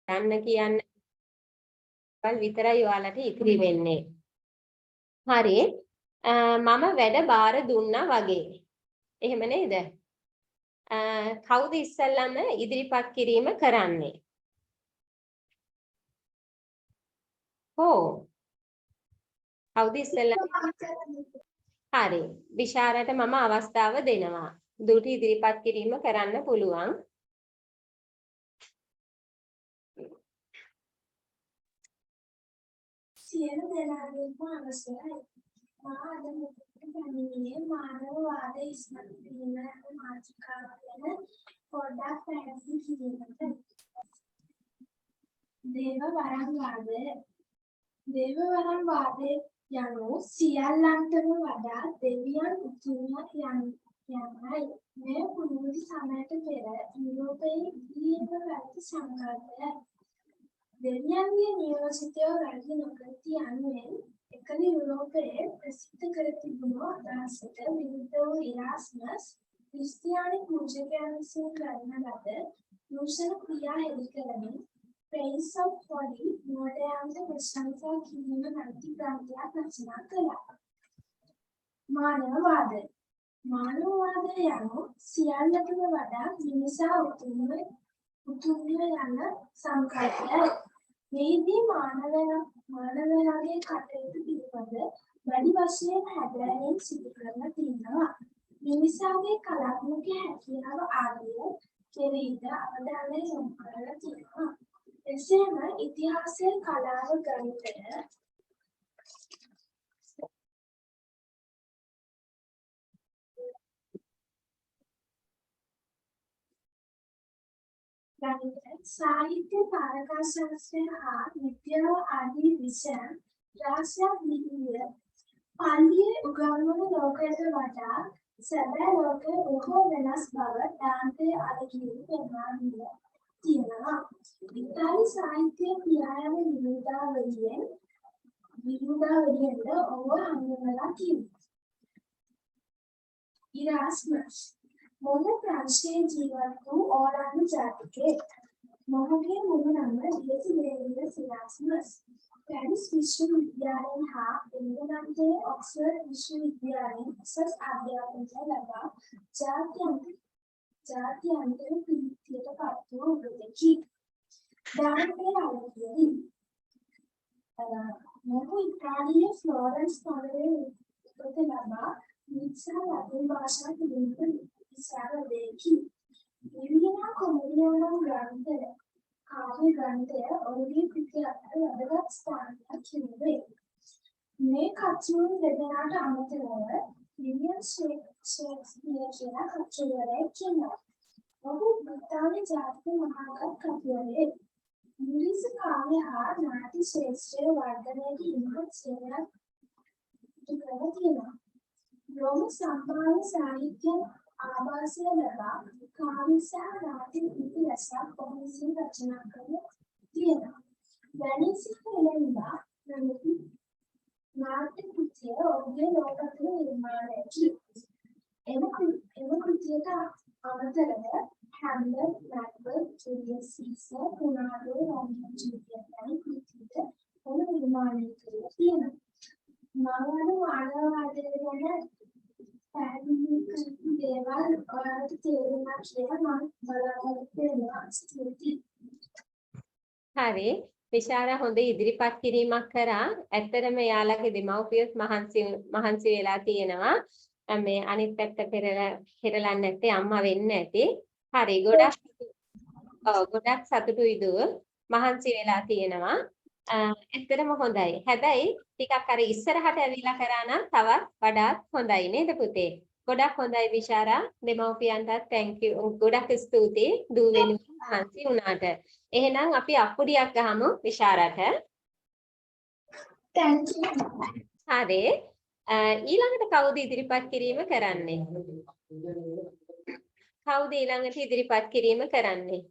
යන්න කියන්න විතරයි ඔයාලට ඉතිරි වෙන්නේ. හරි. මම වැඩ බාර දුන්නා වගේ. එහෙම නේද? කවුද ඉස්සෙල්ලාම ඉදිරිපත් කිරීම කරන්නේ? කවුද ඉස්සෙල්ලාම? හරි. විශාරට මම අවස්ථාව දෙනවා. දුටු ඉදිරිපත් කිරීම කරන්න පුළුවන්. සියලු දෙනාගේම අවශ්‍යයි. මා අද මුලින්ම පැමිණියේ මානවවාද ඉස්මතු කිරීම මාතෘකාව ගැන පොඩ්ඩක් පැහැදිලි කිරීමට. දේව වරම් වාදය යනු සියල්ලන්ටම වඩා දෙවියන් උතුම්ය යන්නයි. මේ පුරුදු සමයට පෙර යුරෝපයේ ඉදිරියේම පැවති සංකල්පයයි. දෙවියන්ගේ නියෝජිතයෝ වැඩි නොකරති යනුවෙන් එකල යුරෝපයේ ප්‍රසිද්ධ කර තිබුණු අදහසට විරුද්ධ වූ ඉරාස්මස් ක්‍රිස්තියානි පූජකයන් විසින් කරන ලද දූෂණ ක්‍රියා හෙළි කරමින් Praise of Body මෝඩයන්ට ප්‍රශංසා කිරීම නැති ග්‍රන්ථයක් රචනා කළා. මානවවාදය යනු සියල්ලටම වඩා මිනිසා උතුම්ය යන සංකල්පයයි. මේදී මානවයාගේ කටයුතු පිළිබඳ වැඩි වශයෙන් හැදෑරීම් සිදු කරලා තියෙනවා. මිනිසාගේ කලාත්මක හැකියාව ආදිය කෙරෙහිද අවධානය යොමු කරලා තියෙනවා. එසේම ඉතිහාසය, කලාව, ගණිතය සාහිත්‍ය, තාරකාශාස්ත්‍රය හා විද්‍යාව ආදී විෂයන් රාශියක් විහිදිය. පල්ලියේ උගන්වන ලෝකයට වඩා සැබෑ ලෝකය බොහෝ වෙනස් බව දාන්තයේ අලගියේ පෙන්වා දීලා තියෙනවා. ඉතාලි සාහිත්‍ය පියාඹන විරුදාවලියෙන්ද ඔහු හඳුන්වලා තියෙනවා. ඉරාස්මස් මොහු ප්‍රංශයේ ජීවත් වූ ඕලන්ද ජාතිකයෙක්. මොහුගේ මුළු නම ලියසිලේවියස් ඉරාස්මස්. පැරිස් විශ්වවිද්‍යාලයෙන් හා එංගලන්තයේ ඔක්ස්ෆර්ඩ් විශ්වවිද්‍යාලයෙන් උසස් අධ්‍යාපනය ලබා ජාත්‍යන්තර කීර්තියට පත් වූ වෘත්තකි. දානපේ අලගියදී මොහු ඉතාලියේ ෆ්ලෝරන්ස් නගරයේ උපත ලබා මිත්සා ලතින් භාෂා පිළිබඳ විශාරදයෙකි. විවිධ කොමඩියානම් කාව්‍ය ග්‍රන්ථය ඔහුගේ කෘති අතර වැදගත් ස්ථානයක් හිමිවේ. මේ කතුන් දෙදෙනාට අමතරව විලියම් ෂේක්ස්පියර් කියලා කතුවරයෙක් ඉන්නවා. ඔහු බ්‍රිතාන්‍ය ජාතික මහාගත් කතුවරයෙක්. ඉංග්‍රීසි කාව්‍ය හා නාට්‍ය ශාස්ත්‍රයේ වර්ධනයට ඉමහත් සේවයක් ඉටු තියෙනවා. රෝම සම්මාන සාහිත්‍ය ආభాසය ලබා කාව්‍ය සහ නාට්‍ය කෘති රසක් ඔහු විසින් රචනා කරලා තියෙනවා. වැනිසි හෙලෙන්දා නැමැති නාට්‍ය කෘතිය ඔහුගේ ලෝකෝත්තර නිර්මාණයකි. එම කෘතියට අමතරව හැම්ලට්, මැක්බෙත්, ජුලියස් සීසර්, කුනාඩෝ, රෝමියෝ ඇන්ඩ් ජුලියට් වැනි කෘතිද ඔහු නිර්මාණය කරලා තියෙනවා. මානවවාදය ගැන පැහැදිලි කරපු දේවල් ඔයාලට තේරුණා කියලා මම බලාපොරොත්තු වෙනවා. ස්තුතියි. හරි. විශාරා හොඳ ඉදිරිපත් කිරීමක් කරා. ඇත්තටම යාළගේ දෙමව්පියොත් මහන්සි වෙලා තියෙනවා. මේ අනිත් පැත්ත පෙරලන්නේ නැත්තේ අම්මා වෙන්න ඇති. හරි. ගොඩක් සතුටුයි දුව. මහන්සි වෙලා තියෙනවා. ඇත්තටම හොඳයි. හැබැයි ටිකක් අර ඉස්සරහට ඇවිල්ලා කරා නම් තවත් වඩාත් හොඳයි නේද පුතේ? ගොඩක් හොඳයි විශාරා. දෙමව්පියන්ටත් thank you. ගොඩක් ස්තුතියි දුව වෙනුවෙන් මහන්සි වුණාට. එහෙනම් අපි අප්පුඩියක් ගහමු විශාරට. thank you. හරි. ඊළඟට කවුද ඉදිරිපත් කිරීම කරන්නේ? කවුද ඊළඟට ඉදිරිපත් කිරීම කරන්නේ?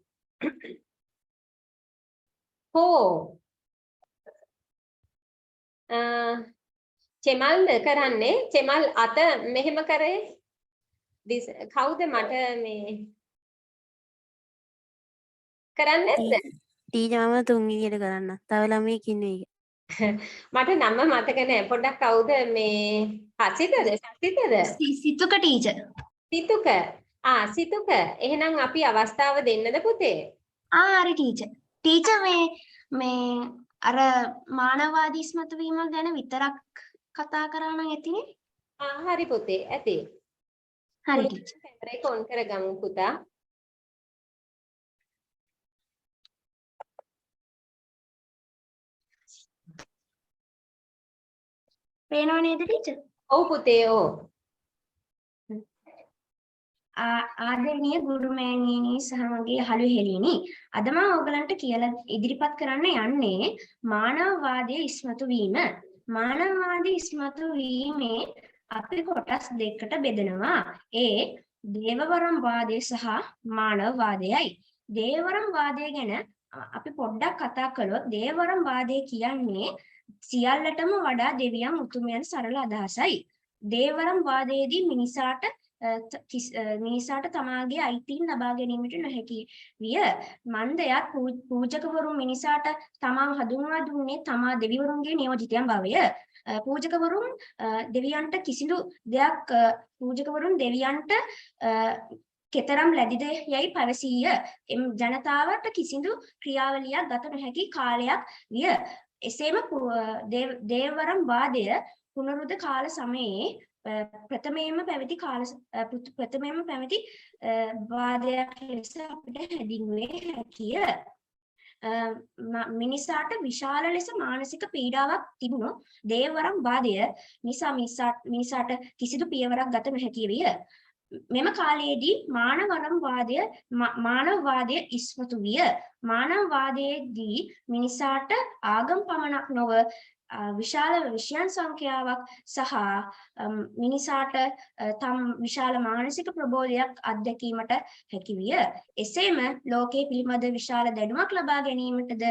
චෙමල්ද කරන්නේ? චෙමල් අත මෙහෙම කරේ. කවුද මට මේ කරන්නේ නැද්ද? ටීචර් මම තුන්වෙනියට කරන්න. තව ළමයෙක් ඉන්නේ ඒක. මට නම මතක නෑ. පොඩ්ඩක් කවුද මේ හසිතද? සසිතද? සිතුක ටීචර්. සිතුක. සිතුක. එහෙනම් අපි අවස්ථාව දෙන්නද පුතේ? හරි ටීචර්. ටීචර් මේ අර මානවවාදී ඉස්මතු වීම ගැන විතරක් කතා කරා නම් ඇතිනේ. හරි පුතේ. ඇති. හරි ටීචර්. කැමරා එක ඔන් කරගමු පුතා. පේනව නේද ටීචර්? ඔව් පුතේ ඔව්. ආදරණීය ගුරු මෑණියනි සහ මගේ යහළු හෙළියනි, අද මම ඔයගලන්ට කියලා ඉදිරිපත් කරන්න යන්නේ මානවවාදයේ ඉස්මතු වීම. මානවවාදී ඉස්මතු වීමේ අපි කොටස් දෙකකට බෙදනවා. ඒ දේවවරම් වාදය සහ මානවවාදයයි. දේවවරම් වාදය ගැන අපි පොඩ්ඩක් කතා කළොත්, දේවවරම් වාදය කියන්නේ සියල්ලටම වඩා දෙවියන් උතුම් යන සරල අදහසයි. දේවවරම් වාදයේදී මිනිසාට තමාගේ අයිතීන් ලබා ගැනීමට නොහැකි විය. මන්දයත් පූජකවරුන් මිනිසාට තමා හඳුන්වා දුන්නේ තමා දෙවිවරුන්ගේ නියෝජිතයන් බවය. පූජකවරුන් දෙවියන්ට කෙතරම් ලැබිද යයි පැවසීය. ජනතාවට කිසිදු ක්‍රියාවලියක් ගත නොහැකි කාලයක් විය. එසේම දේවවරම් වාදය පුනරුද කාල සමයේ ප්‍රථමයෙන්ම පැවති වාදයක් ලෙස අපිට හැඳින්විය හැකිය. මිනිසාට විශාල ලෙස මානසික පීඩාවක් තිබුණු දේවවරම් වාදය නිසා මිනිසාට කිසිදු පියවරක් ගත නොහැකි විය. මෙම කාලයේදී මානවවාදය ඉස්මතු විය. මානවවාදයේදී මිනිසාට ආගම් පමණක් නොව විශාල විෂයන් සංඛ්‍යාවක් සහ මිනිසාට තම විශාල මානසික ප්‍රබෝධයක් අත්දැකීමට හැකි විය. එසේම ලෝකයේ පිළිබඳ විශාල දැනුමක් ලබා ගැනීමටද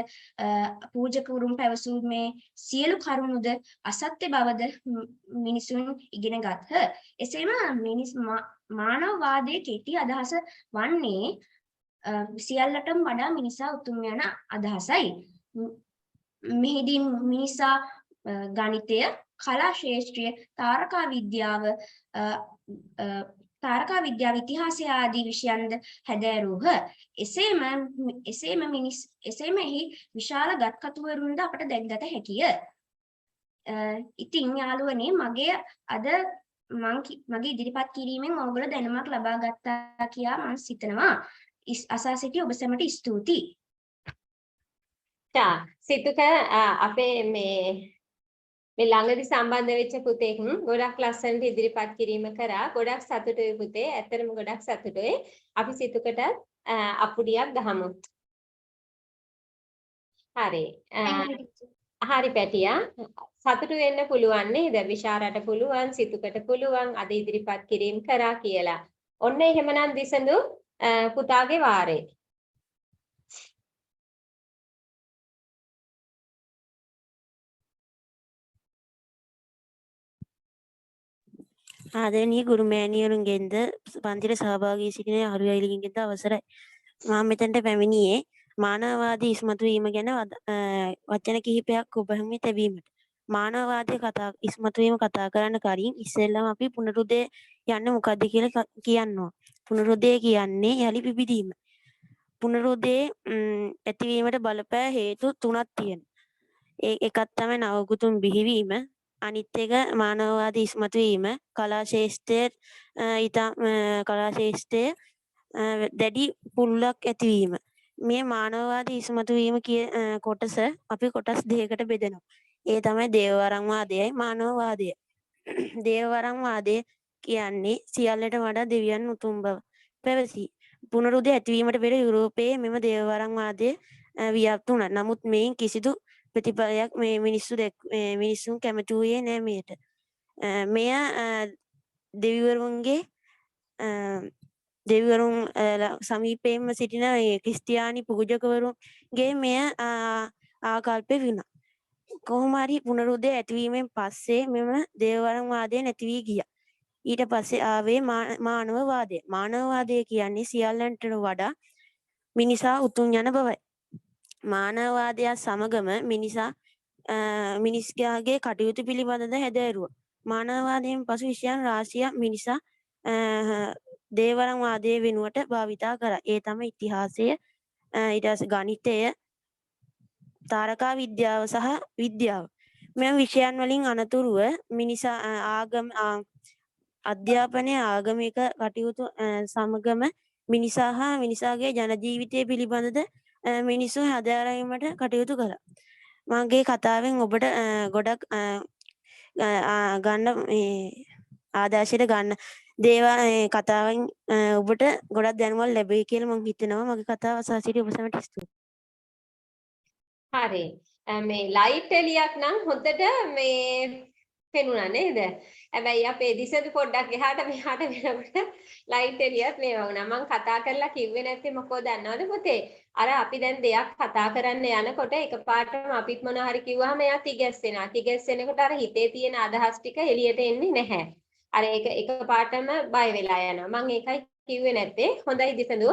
පූජකවරුන් පැවසූ මේ සියලු කරුණුද අසත්‍ය බවද මිනිසුන් ඉගෙන ගත්හ. එසේම මානවවාදයේ කෙටි අදහස වන්නේ සියල්ලටම වඩා මිනිසා උතුම් යන අදහසයි. මෙහිදී මිනිසා ගණිතය, කලා ශාස්ත්‍රය, තාරකා විද්‍යාව, ඉතිහාසය ආදී විෂයන්ද හැදෑරූහ. එසේම එහි විශාල ගත්කතුවරුන්ද අපට දැක්ගත හැකිය. ඉතින් යාළුවනේ, මගේ ඉදිරිපත් කිරීමෙන් ඔයගොල්ලෝ දැනුමක් ලබා ගත්තා කියා මම සිතනවා. අසා සිටි ඔබ සැමට ස්තුතියි. සිතුක අපේ මේ ළඟදී සම්බන්ධ වෙච්ච පුතෙක් ගොඩක් ලස්සනට ඉදිරිපත් කිරීම කරා. ගොඩක් සතුටුයි පුතේ. ඇත්තටම ගොඩක් සතුටුයි. අපි සිතුකට අපුඩියක් ගහමු. හරි. හරි පැටියා. සතුටු වෙන්න පුළුවන් නේද? විශාරට පුළුවන්, සිතුකට පුළුවන් අද ඉදිරිපත් කිරීම කරා කියලා. ඔන්න එහෙමනම් දිසඳු පුතාගේ වාරේ. ආදරණීය ගුරු මෑණියරුන්ගෙන්ද පන්තිට සහභාගී සිටින යහළු අයගෙන්ද අවසරයි. මම මෙතනට පැමිණියේ මානවවාදී ඉස්මතු වීම ගැන වචන කිහිපයක් ඔබ හැමේ තැබීමට. මානවවාදී ඉස්මතු වීම කතා කරන්න කලින් ඉස්සෙල්ලාම අපි පුනරුදය යන්න මොකද්ද කියලා කියනවා. පුනරුදය කියන්නේ යලි පිබිදීම. පුනරුදය ඇතිවීමට බලපෑ හේතු තුනක් තියෙනවා. එකක් තමයි නවගුතුම් බිහිවීම. අනිත් එක මානවවාදී ඉස්මතු වීම, කලා ශාස්ත්‍රයේ දැඩි පුල්ලක් ඇතිවීම. මේ මානවවාදී ඉස්මතු වීම කොටස අපි කොටස් දෙකකට බෙදනවා. ඒ තමයි දේවවරම් වාදයයි මානවවාදයයි. දේවවරම් වාදය කියන්නේ සියල්ලට වඩා දෙවියන් උතුම් බව පැවසී. පුනරුදය ඇතිවීමට පෙර යුරෝපයේ මෙම දේවවරම් වාදය ව්‍යාප්ත වුණා. නමුත් මේන් කිසිදු ප්‍රතිඵලයක් මේ මිනිස්සුන් කැමති වූයේ නෑ මෙයට. මෙය දෙවිවරුන් සමීපයෙන්ම සිටින ක්‍රිස්තියානි පූජකවරුන්ගේ මෙය ආකල්පය වුණා. කොහොම හරි පුනරුදය ඇතිවීමෙන් පස්සේ මෙම දේවවරම් වාදය නැති වී ගියා. ඊට පස්සේ ආවේ මානවවාදය. මානවවාදය කියන්නේ සියල්ලන්ට වඩා මිනිසා උතුම් යන බවයි. මානවවාදය සමගම මිනිස්යාගේ කටයුතු පිළිබඳද හැදෑරුවා. මානවවාදයෙන් පසු විෂයන් රාශියක් මිනිසා දේවරම් වාදය වෙනුවට භාවිතා කරා. ඒ තම ඉතිහාසය, ඊට පස්සේ ගණිතය, තාරකා විද්‍යාව සහ විද්‍යාව. මෙම විෂයන් වලින් අනතුරුව මිනිසා අධ්‍යාපනය ආගමික කටයුතු සමගම මිනිසා හා මිනිසාගේ ජන ජීවිතය පිළිබඳද මිනිසුන් හදාරැවීමට කටයුතු කළා. මගේ කතාවෙන් ඔබට ගොඩක් ගන්න ආදර්ශයට ගන්න දේවල් කතාවෙන් ඔබට ගොඩක් දැනුමක් ලැබෙයි කියලා මම හිතනවා. මගේ කතාව අසා සිටි ඔබ සැමට ස්තුතියි. හරි. මේ ලයිට් එලියක් නම් හොඳට මේ පෙනුණා නේද? හැබැයි අපේ දිසදු පොඩ්ඩක් එහාට මෙහාට වෙනකොට ලයිට් එලියක් මේවා වුණා. මම කතා කරලා කිව්වේ නැත්තේ මොකෝ දන්නවද පුතේ? අර අපි දැන් දෙයක් කතා කරන්න යනකොට එකපාරටම අපිත් මොන හරි කිව්වහම එයා තිගැස්සෙනවා. තිගැස්සෙනකොට අර හිතේ තියෙන අදහස් ටික එළියට එන්නේ නැහැ. අර ඒක එකපාරටම බය වෙලා යනවා. මම ඒකයි කිව්වේ නැත්තේ. හොඳයි දිසදු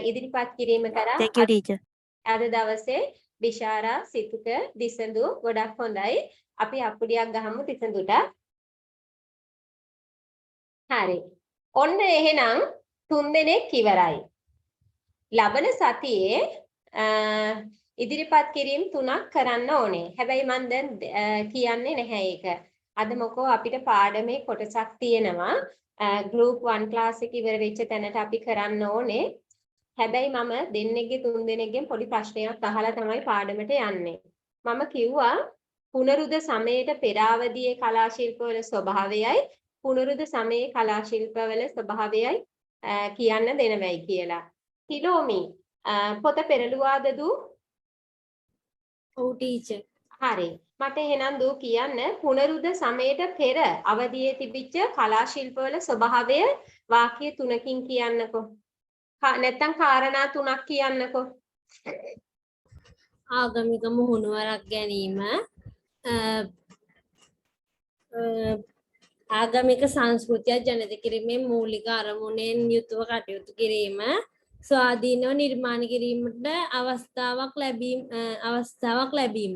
ඉදිරිපත් කිරීම කරා. Thank you teacher. අද දවසේ බිෂාරා සිතුක දිසඳු ගොඩක් හොඳයි. අපි අප්පුඩියක් ගහමු දිසඳුට. හරි. ඔන්න එහෙනම් 3 දෙනෙක් ඉවරයි. ලබන සතියේ ඉදිරිපත් කිරීම 3ක් කරන්න ඕනේ. හැබැයි මම දැන් කියන්නේ නැහැ ඒක. අද මොකෝ අපිට පාඩමේ කොටසක් තියෙනවා. group 1 class එක ඉවර වෙච්ච තැනට අපි කරන්න ඕනේ. හැබැයි මම දෙන්නෙක්ගේ 3 දෙනෙක්ගෙන් පොඩි ප්‍රශ්නයක් අහලා තමයි පාඩමට යන්නේ. මම කිව්වා පුනරුද සමයට පෙර අවදියේ කලා ශිල්පවල ස්වභාවයයි පුනරුද සමයේ කලා ශිල්පවල ස්වභාවයයි කියන්න දෙනවයි කියලා. තිලෝමි පොත පෙරළුවාද දූ? ඔව් ටීචර්. හරි. මට එහෙනම් දූ කියන්න පුනරුද සමයට පෙර අවදියේ තිබිච්ච කලා ශිල්පවල ස්වභාවය වාක්‍ය 3කින් කියන්නකෝ. නැත්තම් කාරණා 3ක් කියන්නකෝ. ආගමික මුහුණුවරක් ගැනීම, ආගමික සංස්කෘතිය ජනිත කිරීමේ මූලික අරමුණෙන් යුතුව කටයුතු කිරීම, ස්වාධීනව නිර්මාණ කිරීමට අවස්ථාවක් ලැබීම.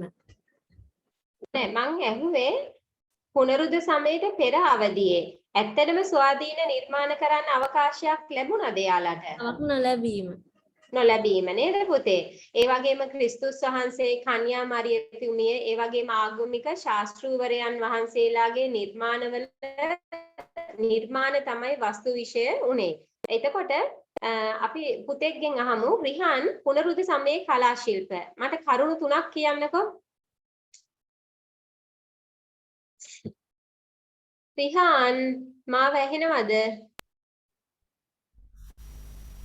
නෑ මං ඇහුවේ පුනරුද සමයට පෙර අවදියේ ඇත්තටම ස්වාධීන නිර්මාණ කරන්න අවකාශයක් ලැබුණාද එයාලට? නොලැබීම නේද පුතේ? ඒ වගේම ක්‍රිස්තුස් වහන්සේ, කන්‍යා මරියතුමිය, ඒ වගේම ආගමික ශාස්ත්‍රූවරයන් වහන්සේලාගේ නිර්මාණ තමයි වස්තු විෂය උනේ. එතකොට අපි පුතෙක්ගෙන් අහමු රිහාන් පුනරුද සමයේ කලා ශිල්ප. මට කරුණු 3ක් කියන්නකෝ. රිහාන් මාව ඇහෙනවද?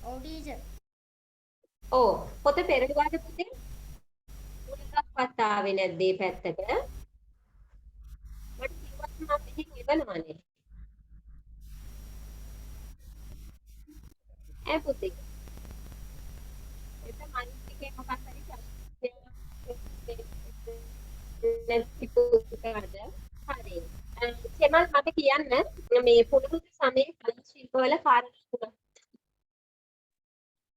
ඔව් ටීචර්. ඕ පොත පෙරළුවාද පුතේ? මුලකක්වත් ආවේ නැද්ද මේ පැත්තට? මට කිව්වත් මම මෙහෙන් එවනවනේ. ඈ පුතේ. එතන මයික් එකේ මොකක් හරි හරි. සෙමල් මට කියන්න මේ පුරුදු සමයේ කලා ශිල්පවල කාරණා තුනක්.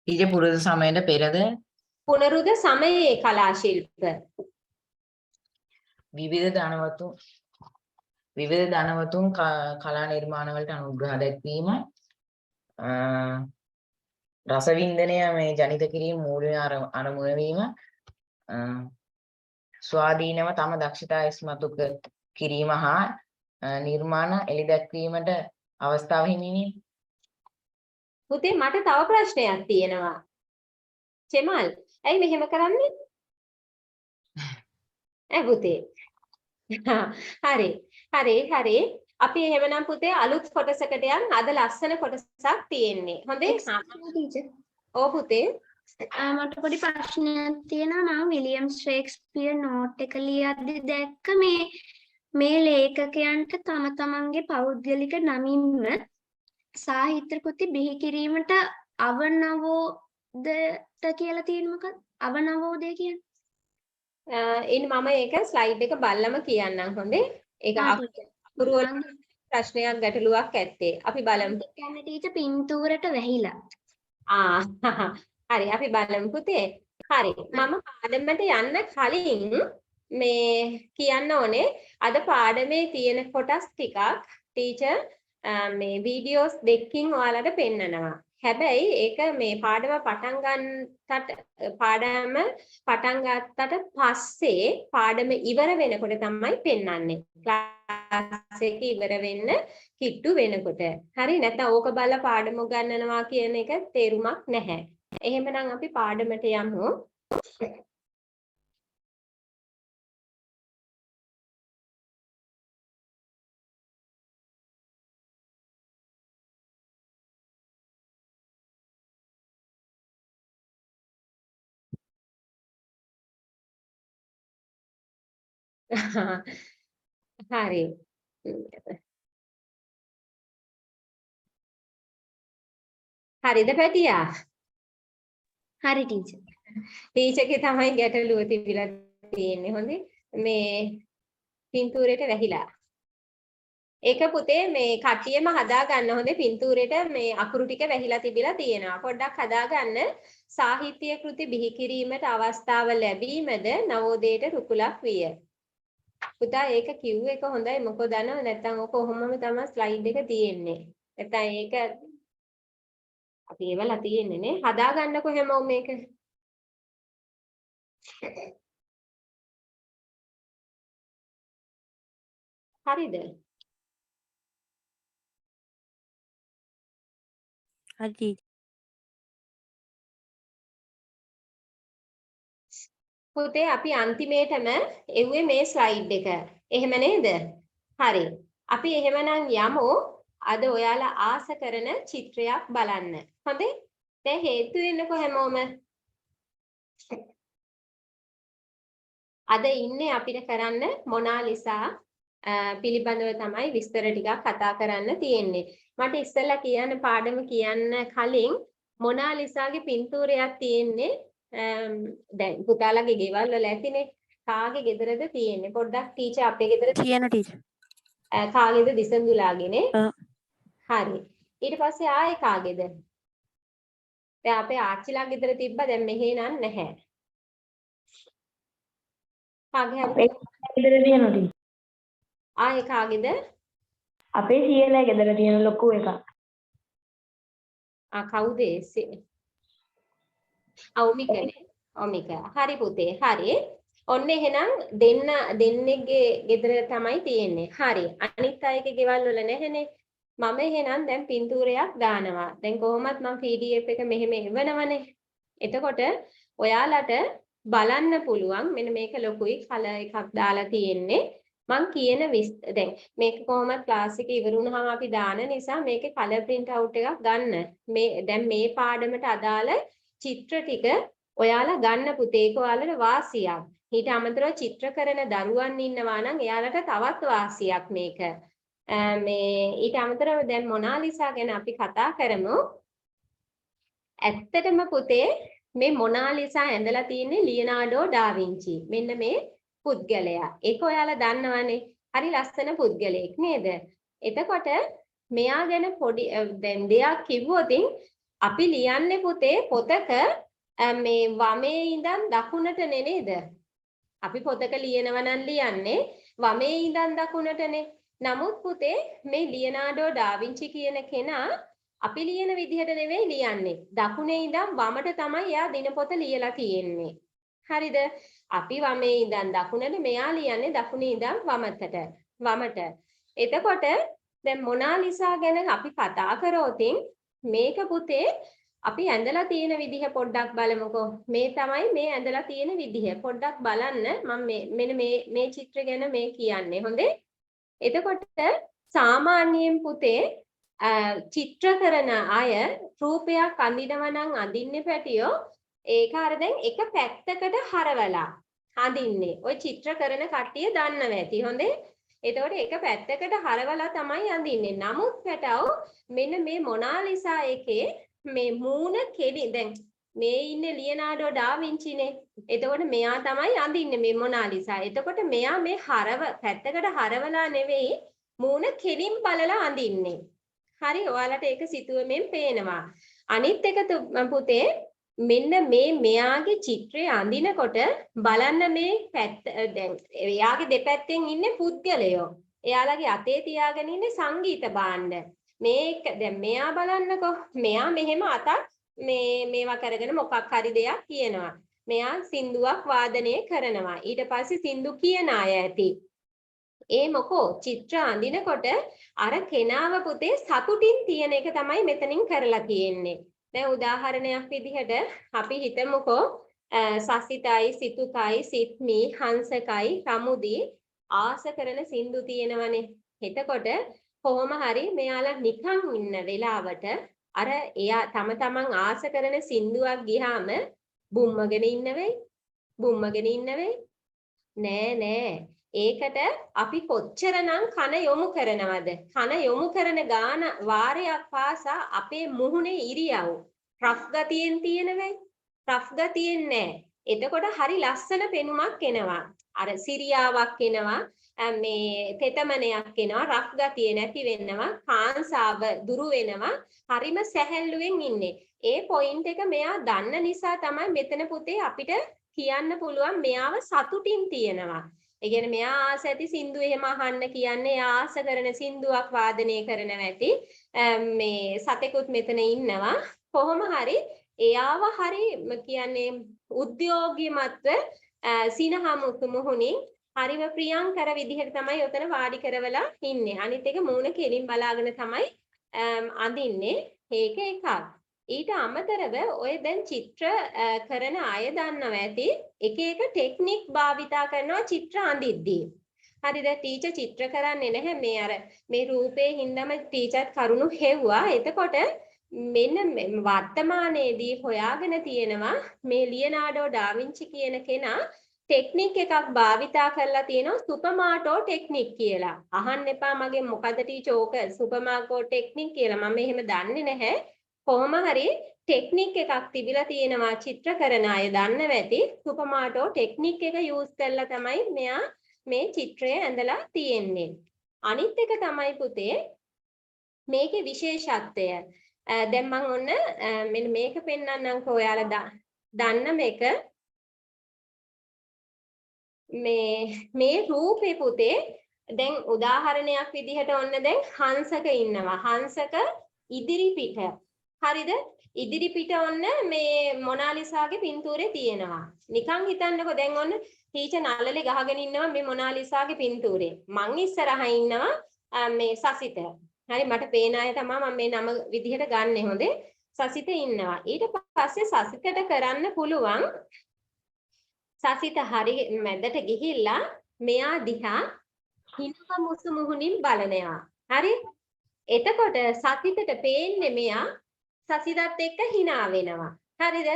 ඊට පුරුදු සමයට පෙරද පුනරුද සමයේ කලා ශිල්ප විවිධ ධනවතුන් කලා නිර්මාණ වලට අනුග්‍රහ දැක්වීම, රසවින්දනය මේ ජනිත කිරීම මූලික අරමුණ වීම, ස්වාධීනව තම දක්ෂතා ඉස්මතු කිරීම හා නිර්මාණ එළි දැක්වීමට අවස්ථාව හිමිවීම. පුතේ මට තව ප්‍රශ්නයක් තියෙනවා. චෙමල් ඇයි මෙහෙම කරන්නේ? පුතේ. හරි. අපි එහෙමනම් පුතේ අලුත් කොටසකට යන් අද ලස්සන කොටසක් තියෙන්නේ. හොඳේ? ටීචර්. ඔව් පුතේ. මට පොඩි ප්‍රශ්නයක් තියෙනවා. මම විලියම් ෂේක්ස්පියර් නෝට් එක ලියද්දි දැක්ක මේ ලේඛකයන්ට තම තමන්ගේ පෞද්ගලික නමින්ම සාහිත්‍ය කෘති බිහි කිරීමට අවනවෝදයට කියලා තියෙන මොකක්ද? අවනවෝදය කියන්නේ? මම ඒක ස්ලයිඩ් එක බලලම කියන්නම් හොඳේ. ඒක අකුරු වල ප්‍රශ්නයක් ගැටලුවක් ඇත්තේ. අපි බලමු. කියන්නේ ටීචර් පින්තූරට වැහිලා. හරි අපි බලමු පුතේ. හරි. මම පාඩමට යන්න කලින් මේ කියන්න ඕනේ අද පාඩමේ තියෙන කොටස් ටිකක් ටීචර් මේ වීඩියෝස් දෙකකින් ඔයාලට පෙන්නනවා. හැබැයි ඒක මේ පාඩම පටන් ගත්තට පස්සේ පාඩම ඉවර වෙනකොට තමයි පෙන්වන්නේ. ක්ලාස් එක ඉවර වෙන්න කිට්ටු වෙනකොට. හරි නැත්නම් ඕක බලලා පාඩම උගන්වනවා කියන එක තේරුමක් නැහැ. එහෙමනම් අපි පාඩමට යමු. හරි. හරිද පැටියා? හරි ටීචර්. ටීචර්ගේ තමයි ගැටලුව තිබිලා තියෙන්නේ. හොඳේ. මේ පින්තූරෙට වැහිලා. ඒක පුතේ මේ කටියෙම හදා ගන්න හොඳේ පින්තූරෙට මේ අකුරු ටික වැහිලා තිබිලා තියෙනවා. පොඩ්ඩක් හදා ගන්න. සාහිත්‍ය කෘති බිහි කිරීමට අවස්ථාව ලැබීමද නවෝදයට රුකුලක් විය. පුතා ඒක කිව්ව එක හොඳයි මොකද නැත්නම් ඔක කොහොමම තමයි ස්ලයිඩ් එක තියෙන්නේ. නැත්නම් ඒක අපි ඒවලා තියෙන්නේ නේ. හදා ගන්නකො හැමෝම මේක. හරිද? හරි. පුතේ අපි අන්තිමේටම එව්වේ මේ ස්ලයිඩ් එක. එහෙම නේද? හරි. අපි එහෙමනම් යමු අද ඔයාලා ආස කරන චිත්‍රයක් බලන්න. හොඳේ? දැන් හේතු වෙන්නකො හැමෝම. අද ඉන්නේ අපිට කරන්න මොනාලිසා පිළිබඳව තමයි විස්තර ටිකක් කතා කරන්න තියෙන්නේ. මට ඉස්සෙල්ලා කියන්න පාඩම කියන්න කලින් මොනාලිසාගේ පින්තූරයක් තියෙන්නේ දැන් පුතාලගේ ගෙවල් වල ඇතිනේ. කාගේ ගෙදරද තියෙන්නේ? පොඩ්ඩක් ටීචර් අපේ ගෙදර කියන ටීචර්. කාගේද දිසඳුලාගේනේ? හරි. ඊට පස්සේ ආයේ කාගේද? දැන් අපේ ආච්චිලා ගෙදර තිබ්බා දැන් මෙහෙ නන් නැහැ. කාගේ හරි ගෙදර තියෙනවා ටීචර්. ආයේ කාගේද? අපේ සීයලා ගෙදර තියෙන ලොකු එකක්. කවුද ඒ? ඔමිකනේ. ඔමික. හරි පුතේ. හරි. ඔන්න එහෙනම් දෙන්නෙක්ගේ ගෙදර තමයි තියෙන්නේ. හරි. අනිත් අයගේ ගෙවල් වල නැහැනේ. මම එහෙනම් දැන් පින්තූරයක් දානවා. දැන් කොහොමත් මම PDF එක මෙහෙම එවනවනේ. එතකොට ඔයාලට බලන්න පුළුවන් මෙන්න මේක ලොකුයි කලර් එකක් දාලා තියෙන්නේ. මං කියන දැන් මේක කොහොමද ක්ලාස් එක ඉවර වුණාම අපි දාන නිසා මේකේ කලර් print out එකක් ගන්න. දැන් මේ පාඩමට අදාළ චිත්‍ර ටික ඔයාලා ගන්න පුතේ. ඒක ඔයාලට වාසියක්. ඊට අමතරව චිත්‍ර කරන දරුවන් ඉන්නවා නම් එයාලට තවත් වාසියක් මේක. මේ ඊට අමතරව දැන් මොනාලිසා ගැන අපි කතා කරමු. ඇත්තටම පුතේ මේ මොනාලිසා ඇඳලා තියෙන්නේ ලියනාඩෝ ඩා වින්චි. මෙන්න මේ පුද්ගලයා. ඒක ඔයාලා දන්නවනේ. හරි ලස්සන පුද්ගලයෙක් නේද? එතකොට මෙයා ගැන පොඩි දැන් දෙයක් කිව්වොත් අපි ලියන්නේ පුතේ පොතක මේ වමේ ඉඳන් දකුණට නේද? අපි පොතක ලියනවා නම් ලියන්නේ වමේ ඉඳන් දකුණටනේ. නමුත් පුතේ මේ ලියනාඩෝ ඩා වින්චි කියන කෙනා අපි ලියන විදිහට නෙවෙයි ලියන්නේ. දකුණේ ඉඳන් වමට තමයි එයා දිනපොත ලියලා තියෙන්නේ. හරිද? අපි වමේ ඉඳන් දකුණට මෙයා ලියන්නේ දකුණේ ඉඳන් වමට. එතකොට දැන් මොනාලිසා ගැන අපි කතා කරොත් මේක පුතේ අපි ඇඳලා තියෙන විදිහ පොඩ්ඩක් බලමුකෝ. මේ තමයි මේ ඇඳලා තියෙන විදිහ. පොඩ්ඩක් බලන්න මම මෙන්න මේ චිත්‍ර ගැන මේ කියන්නේ. හොඳේ? එතකොට සාමාන්‍යයෙන් පුතේ චිත්‍ර කරන අය රූපයක් අඳිනවා නම් අඳින්නේ පැටියෝ ඒක අර දැන් එක පැත්තකට හරවලා අඳින්නේ. ওই චිත්‍ර කරන කට්ටිය දන්නවා ඇති. හොඳේ? එතකොට එක පැත්තකට හරවලා තමයි අඳින්නේ. නමුත් පැටව මෙන්න මේ මොනාලිසා එකේ මේ මූණ කෙලි දැන් මේ ඉන්නේ ලියනාඩෝ ඩා වින්චිනේ. එතකොට මෙයා තමයි අඳින්නේ මේ මොනාලිසා. එතකොට මෙයා මේ පැත්තකට හරවලා නෙවෙයි මූණ කෙලින් බලලා අඳින්නේ. හරි ඔයාලට ඒක සිතුවමෙන් පේනවා. අනිත් එක පුතේ මෙන්න මේ මෙයාගේ චිත්‍රය අඳිනකොට බලන්න මේ පැත්ත දැන් එයාගේ දෙපැත්තෙන් ඉන්නේ පුද්ගලයෝ. එයාලගේ අතේ තියාගෙන ඉන්නේ සංගීත භාණ්ඩ. මේක දැන් මෙයා බලන්නකෝ. මෙයා මෙහෙම අතක් මේවා කරගෙන මොකක් හරි දෙයක් කියනවා. මෙයා සින්දුවක් වාදනය කරනවා. ඊට පස්සේ සින්දු කියන අය ඇති. ඒ මොකෝ චිත්‍ර අඳිනකොට අර කෙනාව පුතේ සතුටින් තියෙන එක තමයි මෙතනින් කරලා තියෙන්නේ. දැන් උදාහරණයක් විදිහට අපි හිතමුකෝ සසිතයි සිතුකයි සිත්මි හංසකයි රමුදි ආස කරන සින්දු තියෙනවනේ. එතකොට කොහොම හරි මෙයාලා නිකන් ඉන්න වෙලාවට අර එයා තමන් ආස කරන සින්දුවක් ගියාම බුම්මගෙන ඉන්න වෙයි. බුම්මගෙන ඉන්න වෙයි. නෑ. ඒකට අපි කොච්චරනම් කන යොමු කරනවද? කන යොමු කරන ගාන වාරයක් පාසා අපේ මුහුණේ ඉරියව් රෆ් ගතියෙන් තියෙන වෙයි. රෆ් ගතියෙන් නෑ. එතකොට හරි ලස්සන පෙනුමක් එනවා. අර සිරියාවක් එනවා. මේ තෙතමනයක් එනවා. රෆ් ගතිය නැති වෙනවා. කාංසාව දුරු වෙනවා. හරිම සැහැල්ලුවෙන් ඉන්නේ. ඒ පොයින්ට් එක මෙයා දන්න නිසා තමයි මෙතන පුතේ අපිට කියන්න පුළුවන් මෙයාව සතුටින් තියනවා. ඒ කියන්නේ මෙයා ආස ඇති සින්දු එහෙම අහන්න කියන්නේ එයා ආස කරන සින්දුවක් වාදනය කරන නැති මේ සතෙකුත් මෙතන ඉන්නවා. කොහොම හරි එයාව හරි කියන්නේ උද්‍යෝගීමත්ව සිනහමුතු මුහුණින් හරිම ප්‍රියංකර විදිහට තමයි උතන වාඩි කරවලා ඉන්නේ. අනිත් එක මූණ කෙලින් බලාගෙන තමයි අඳින්නේ. ඒක එකක්. ඊට අමතරව ඔය දැන් චිත්‍ර කරන අය දන්නවා ඇති එක එක ටෙක්නික් භාවිතා කරනවා චිත්‍ර අඳිද්දී. හරිද? ටීචර් චිත්‍ර කරන්නේ නැහැ මේ අර මේ රූපේ හින්දාම ටීචර් කරුණු හෙව්වා. එතකොට මෙන්න වර්තමානයේදී හොයාගෙන තියෙනවා මේ ලියනාඩෝ ඩාවින්චි කියන කෙනා ටෙක්නික් එකක් භාවිතා කරලා තියෙනවා සුපර්මාටෝ ටෙක්නික් කියලා. අහන්න එපා මගේ මොකද ටීචර් ඕක සුපර්මාටෝ ටෙක්නික් කියලා. මම එහෙම දන්නේ නැහැ. කොහොම හරි ටෙක්නික් එකක් තිබිලා තියෙනවා චිත්‍ර කරන අය දන්නව ඇති. සුපර්මාටෝ ටෙක්නික් එක යූස් කරලා තමයි මෙයා මේ චිත්‍රය ඇඳලා තියෙන්නේ. අනිත් එක තමයි පුතේ මේකේ විශේෂත්වය. දැන් මම ඔන්න මෙන්න මේක පෙන්නන්නම්කෝ ඔයාලා දන්න මේක මේ රූපේ පුතේ දැන් උදාහරණයක් විදිහට ඔන්න දැන් හංසක ඉන්නවා. හංසක ඉදිරි පිට. හරිද? ඉදිරි පිට ඔන්න මේ මොනාලිසාගේ පින්තූරේ තියෙනවා. නිකන් හිතන්නකෝ දැන් ඔන්න ටීචර් නළලේ ගහගෙන ඉන්නවා මේ මොනාලිසාගේ පින්තූරේ. මං ඉස්සරහා ඉන්නවා මේ සසිත. හරි මට පේන අය තමයි මම මේ නම විදිහට ගන්නෙ හොඳේ. සසිත ඉන්නවා. ඊට පස්සේ සසිතට කරන්න පුළුවන් සසිත හරි මැදට ගිහිල්ලා මෙයා දිහා හිනව මුසු මුහුණින් බලනවා. හරි? එතකොට සසිතට පේන්නේ මෙයා සසිතත් එක්ක hina වෙනවා. හරිද?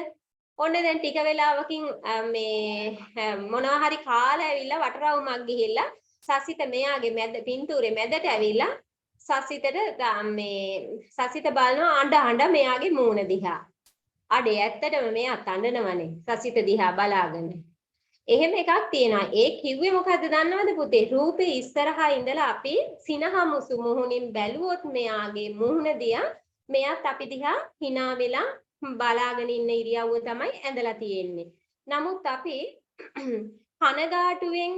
ඔන්න දැන් ටික වෙලාවකින් මේ මොනවා හරි කාලා ඇවිල්ලා වටරවුමක් ගිහිල්ලා සසිත මෙයාගේ මැද පින්තූරේ මැදට ඇවිල්ලා සසිතට මේ සසිත බලනවා අඬ මෙයාගේ මූණ දිහා. අඩේ ඇත්තටම මෙයා අඬනවනේ සසිත දිහා බලාගෙන. එහෙම එකක් තියෙනවා. ඒ කිව්වේ මොකද්ද දන්නවද පුතේ? රූපේ ඉස්සරහා ඉඳලා අපි සිනහමුසු මුහුණින් බැලුවොත් මෙයාගේ මූණ දිහා මෙයාත් අපි දිහා hina වෙලා බලාගෙන ඉන්න ඉරියව්ව තමයි ඇඳලා තියෙන්නේ. නමුත් අපි කනගාටුවෙන්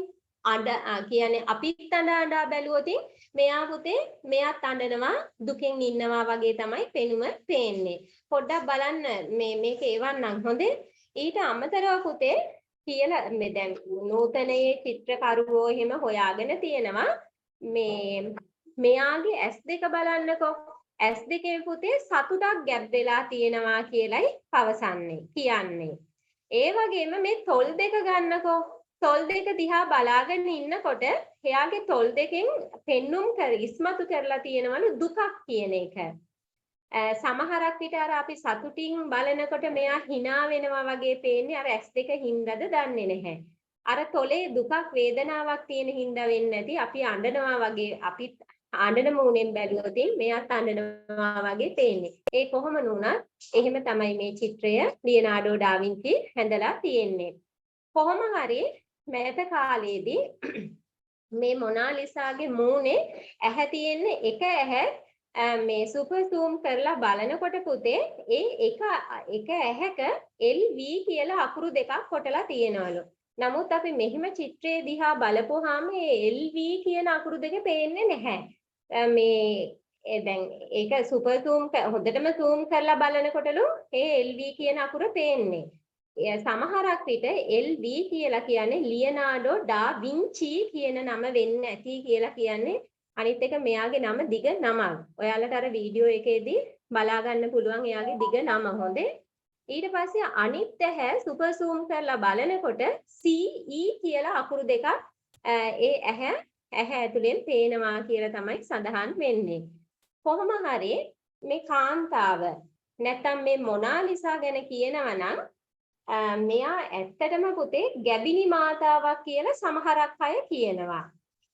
කියන්නේ අපිත් අඬ බැලුවොත් මෙයා පුතේ මෙයාත් අඬනවා දුකෙන් ඉන්නවා වගේ තමයි පෙනුම පේන්නේ. පොඩ්ඩක් බලන්න මේක එවන්නම් හොඳේ. ඊට අමතරව පුතේ කියලා මේ දැන් නූතනයේ චිත්‍රකරුවෝ එහෙම හොයාගෙන තියෙනවා මෙයාගේ S2 බලන්නකෝ. S2 පුතේ සතුටක් ගැබ් වෙලා තියෙනවා කියලයි පවසන්නේ කියන්නේ. ඒ වගේම මේ තොල් දෙක ගන්නකෝ. තොල් දෙක දිහා බලාගෙන ඉන්නකොට එයාගේ තොල් දෙකෙන් පෙන්눔 ඉස්මතු කරලා තියෙනවලු දුකක් කියන එක. සමහරක් විට අර අපි සතුටින් බලනකොට මෙයා hina වෙනවා වගේ පේන්නේ අර S2 හින්දාද දන්නේ නැහැ. අර තොලේ දුකක් වේදනාවක් තියෙන හින්දා වෙන්නේ නැති අපි අඬනවා වගේ අපි අඬන මූණෙන් බැලුවොත් මෙයාත් අඬනවා වගේ පේන්නේ. ඒ කොහොම නුණත් එහෙම තමයි මේ චිත්‍රය ලියනාඩෝ ඩාවින්චි හැඳලා තියෙන්නේ. කොහොම හරි මෑත කාලයේදී මේ මොනාලිසාගේ මූණේ ඇහැ තියෙන්නේ එක ඇහැ මේ සුපර් zoom කරලා බලනකොට පුතේ ඒ එක ඇහැක LV කියලා අකුරු දෙකක් කොටලා තියෙනවලු. නමුත් අපි මෙහිම චිත්‍රයේ දිහා බලපුවාම මේ LV කියන අකුරු දෙක පේන්නේ නැහැ. දැන් ඒක සුපර් zoom හොඳටම zoom කරලා බලනකොටලු ඒ LV කියන අකුර පේන්නේ. සමහරක් විට LV කියලා කියන්නේ ලියනාඩෝ ඩා වින්චි කියන නම වෙන්න ඇති කියලා කියන්නේ. අනිත් එක මෙයාගේ නම දිග නමක්. ඔයාලට අර වීඩියෝ එකේදී බලා ගන්න පුළුවන් එයාගේ දිග නම හොඳේ. ඊට පස්සේ අනිත් ඇහැ සුපර් zoom කරලා බලනකොට CE කියලා අකුරු දෙකක් ඒ ඇහැ ඇතුලෙන් පේනවා කියලා තමයි සඳහන් වෙන්නේ. කොහොම හරි මේ කාන්තාව නැත්තම් මේ මොනාලිසා ගැන කියනවා නම් මෙයා ඇත්තටම පුතේ ගැබිනි මාතාවක් කියලා සමහරක් අය කියනවා.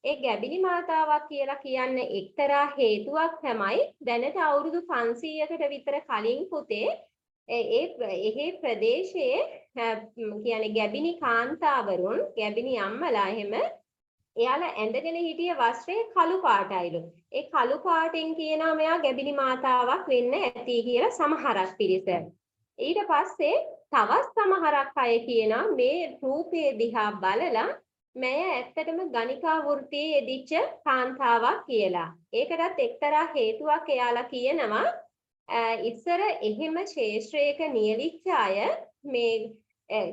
ඒ ගැබිනි මාතාවක් කියලා කියන්නේ එක්තරා හේතුවක් තමයි දැනට අවුරුදු 500කට විතර කලින් පුතේ ඒ ප්‍රදේශයේ කියන්නේ ගැබිනි කාන්තාවරුන් ගැබිනි අම්මලා එහෙම එයාලා ඇඳගෙන හිටිය වස්ත්‍රය කළු පාටයිලු. ඒ කළු පාටෙන් කියනවා මෙයා ගැබිනි මාතාවක් වෙන්න ඇති කියලා සමහරක් පිරිස. ඊට පස්සේ තවත් සමහරක් අය කියනවා මේ රූපේ දිහා බලලා මෙය ඇත්තටම ගණිකා වෘත්තියේ යෙදිච්ච කාන්තාවක් කියලා. ඒකටත් එක්තරා හේතුවක් එයාලා කියනවා ඉස්සර එහෙම ශේෂ්ත්‍රයක නියලිච්ච අය මේ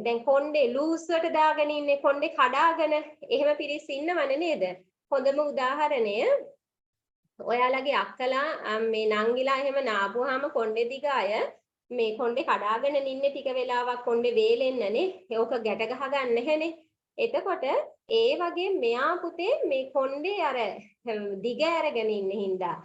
දැන් කොණ්ඩේ ලූස්වට දාගෙන ඉන්නේ කොණ්ඩේ කඩාගෙන එහෙම පිරිස් ඉන්නවනේ නේද? හොඳම උදාහරණය ඔයාලගේ අක්කලා මේ නංගිලා එහෙම නාපුවාම කොණ්ඩේ දිග අය මේ කොණ්ඩේ කඩාගෙන ඉන්නේ ටික වෙලාවක් කොණ්ඩේ වේලෙන්නනේ. ඒක ගැට ගහ ගන්න නැහැනේ. එතකොට ඒ වගේ මෙයා පුතේ මේ කොණ්ඩේ අර දිග අරගෙන ඉන්න හින්දා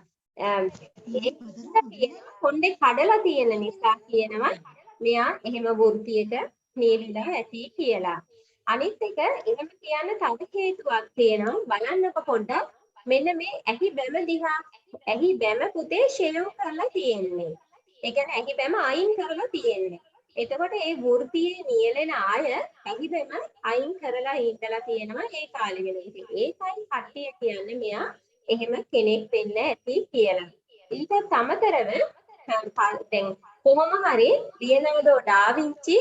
කොණ්ඩේ කඩලා තියෙන නිසා කියනවා මෙයා එහෙම වෘත්තියක නියැලෙලා ඇති කියලා. අනිත් එක එහෙම කියන්න තව හේතුවක් තියෙනවා. බලන්නකො පොඩ්ඩක් මෙන්න මේ ඇහි බැම දිහා ඇහි බැම පුතේ ෂේව් කරලා තියෙන්නේ. ඒ කියන්නේ ඇහි බැම අයින් කරලා තියෙන්නේ. එතකොට ඒ වෘත්තියේ නියැලෙන අය ඇහි බැම අයින් කරලා ඉඳලා තියෙනවා ඒ කාලෙ වෙලේ. ඉතින් ඒකයි කට්ටිය කියන්නේ මෙයා එහෙම කෙනෙක් වෙන්න ඇති කියලා. ඊටත් අමතරව දැන් කොහොම හරි ලියනාඩෝ ඩා වින්චි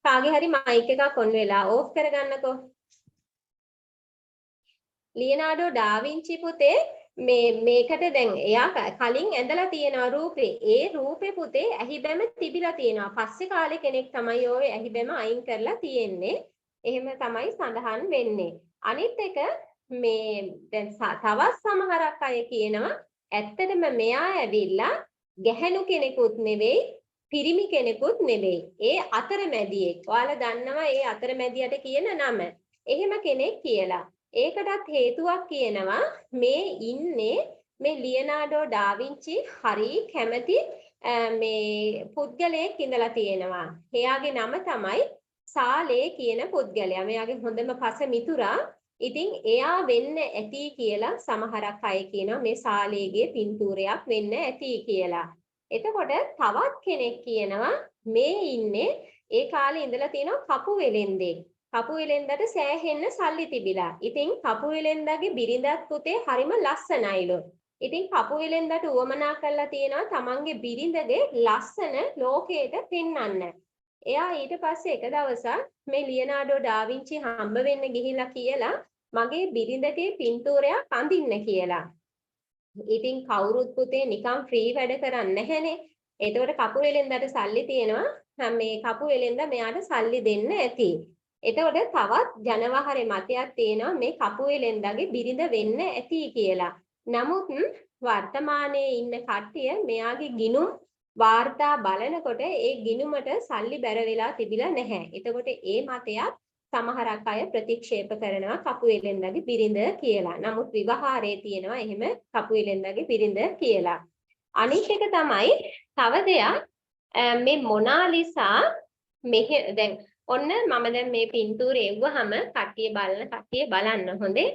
කාගේ හරි මයික් එකක් ඔන් වෙලා ඕෆ් කරගන්නකෝ. ලියනාඩෝ ඩා වින්චි පුතේ මේකට දැන් එයා කලින් ඇඳලා තියෙනවා රූපේ. ඒ රූපේ පුතේ ඇහි බැම තිබිලා තියෙනවා. පස්සේ කාලේ කෙනෙක් තමයි ඔය ඇහි බැම අයින් කරලා තියෙන්නේ. එහෙම තමයි සඳහන් වෙන්නේ. අනිත් එක මේ දැන් තවත් සමහරක් අය කියනවා ඇත්තටම මෙයා ඇවිල්ලා ගැහැණු කෙනෙකුත් නෙවෙයි පිරිමි කෙනෙකුත් නෙවෙයි. ඒ අතරමැදියෙක්. ඔයාලා දන්නවා ඒ අතරමැදියට කියන නම. එහෙම කෙනෙක් කියලා. ඒකටත් හේතුවක් කියනවා මේ ඉන්නේ මේ ලියනාඩෝ ඩා වින්චි හරි කැමති මේ පුද්ගලයෙක් ඉඳලා තියෙනවා. එයාගේ නම තමයි සාලේ කියන පුද්ගලයා. මෙයාගේ හොඳම පස මිතුරා. ඉතින් එයා වෙන්න ඇති කියලා සමහරක් අය කියනවා මේ සාලේගේ පින්තූරයක් වෙන්න ඇති කියලා. එතකොට තවත් කෙනෙක් කියනවා මේ ඉන්නේ ඒ කාලේ ඉඳලා තියෙනවා කපු වෙලෙන්දෙක්. කපු වෙලෙන්දට සෑහෙන්න සල්ලි තිබිලා. ඉතින් කපු වෙලෙන්දගේ බිරිඳත් පුතේ හරිම ලස්සනයිලු. ඉතින් කපු වෙලෙන්දට උවමනා කරලා තියෙනවා තමන්ගේ බිරිඳගේ ලස්සන ලෝකයට පෙන්වන්න. එයා ඊට පස්සේ එක දවසක් මේ ලියනාඩෝ ඩා වින්චි හම්බ වෙන්න ගිහිල්ලා කියලා මගේ බිරිඳගේ පින්තූරයක් අඳින්න කියලා. ඉතින් කවුරුත් පුතේ නිකන් ෆ්‍රී වැඩ කරන්නේ නැහනේ. ඒතකොට කපු වෙලෙන්දට සල්ලි තියෙනවා. මේ කපු වෙලෙන්ද මෙයාට සල්ලි දෙන්න ඇති. එතකොට තවත් ජනවහරේ මතයක් තියෙනවා මේ කපු වෙලෙන්දගේ බිරිඳ වෙන්න ඇති කියලා. නමුත් වර්තමානයේ ඉන්න කට්ටිය මෙයාගේ ගිණුම් වාර්තා බලනකොට ඒ ගිණුමට සල්ලි බැර වෙලා තිබිලා නැහැ. එතකොට ඒ මතයක් සමහරක් අය ප්‍රතික්ෂේප කරනවා කපු වෙලෙන්දගේ බිරිඳ කියලා. නමුත් විවහාරයේ තියෙනවා එහෙම කපු වෙලෙන්දගේ බිරිඳ කියලා. අනිත් එක තමයි තව දෙයක් මේ මොනාලිසා මෙහෙ දැන් ඔන්න මම දැන් මේ පින්තූරේ එව්වහම කට්ටිය බලන්න හොඳේ.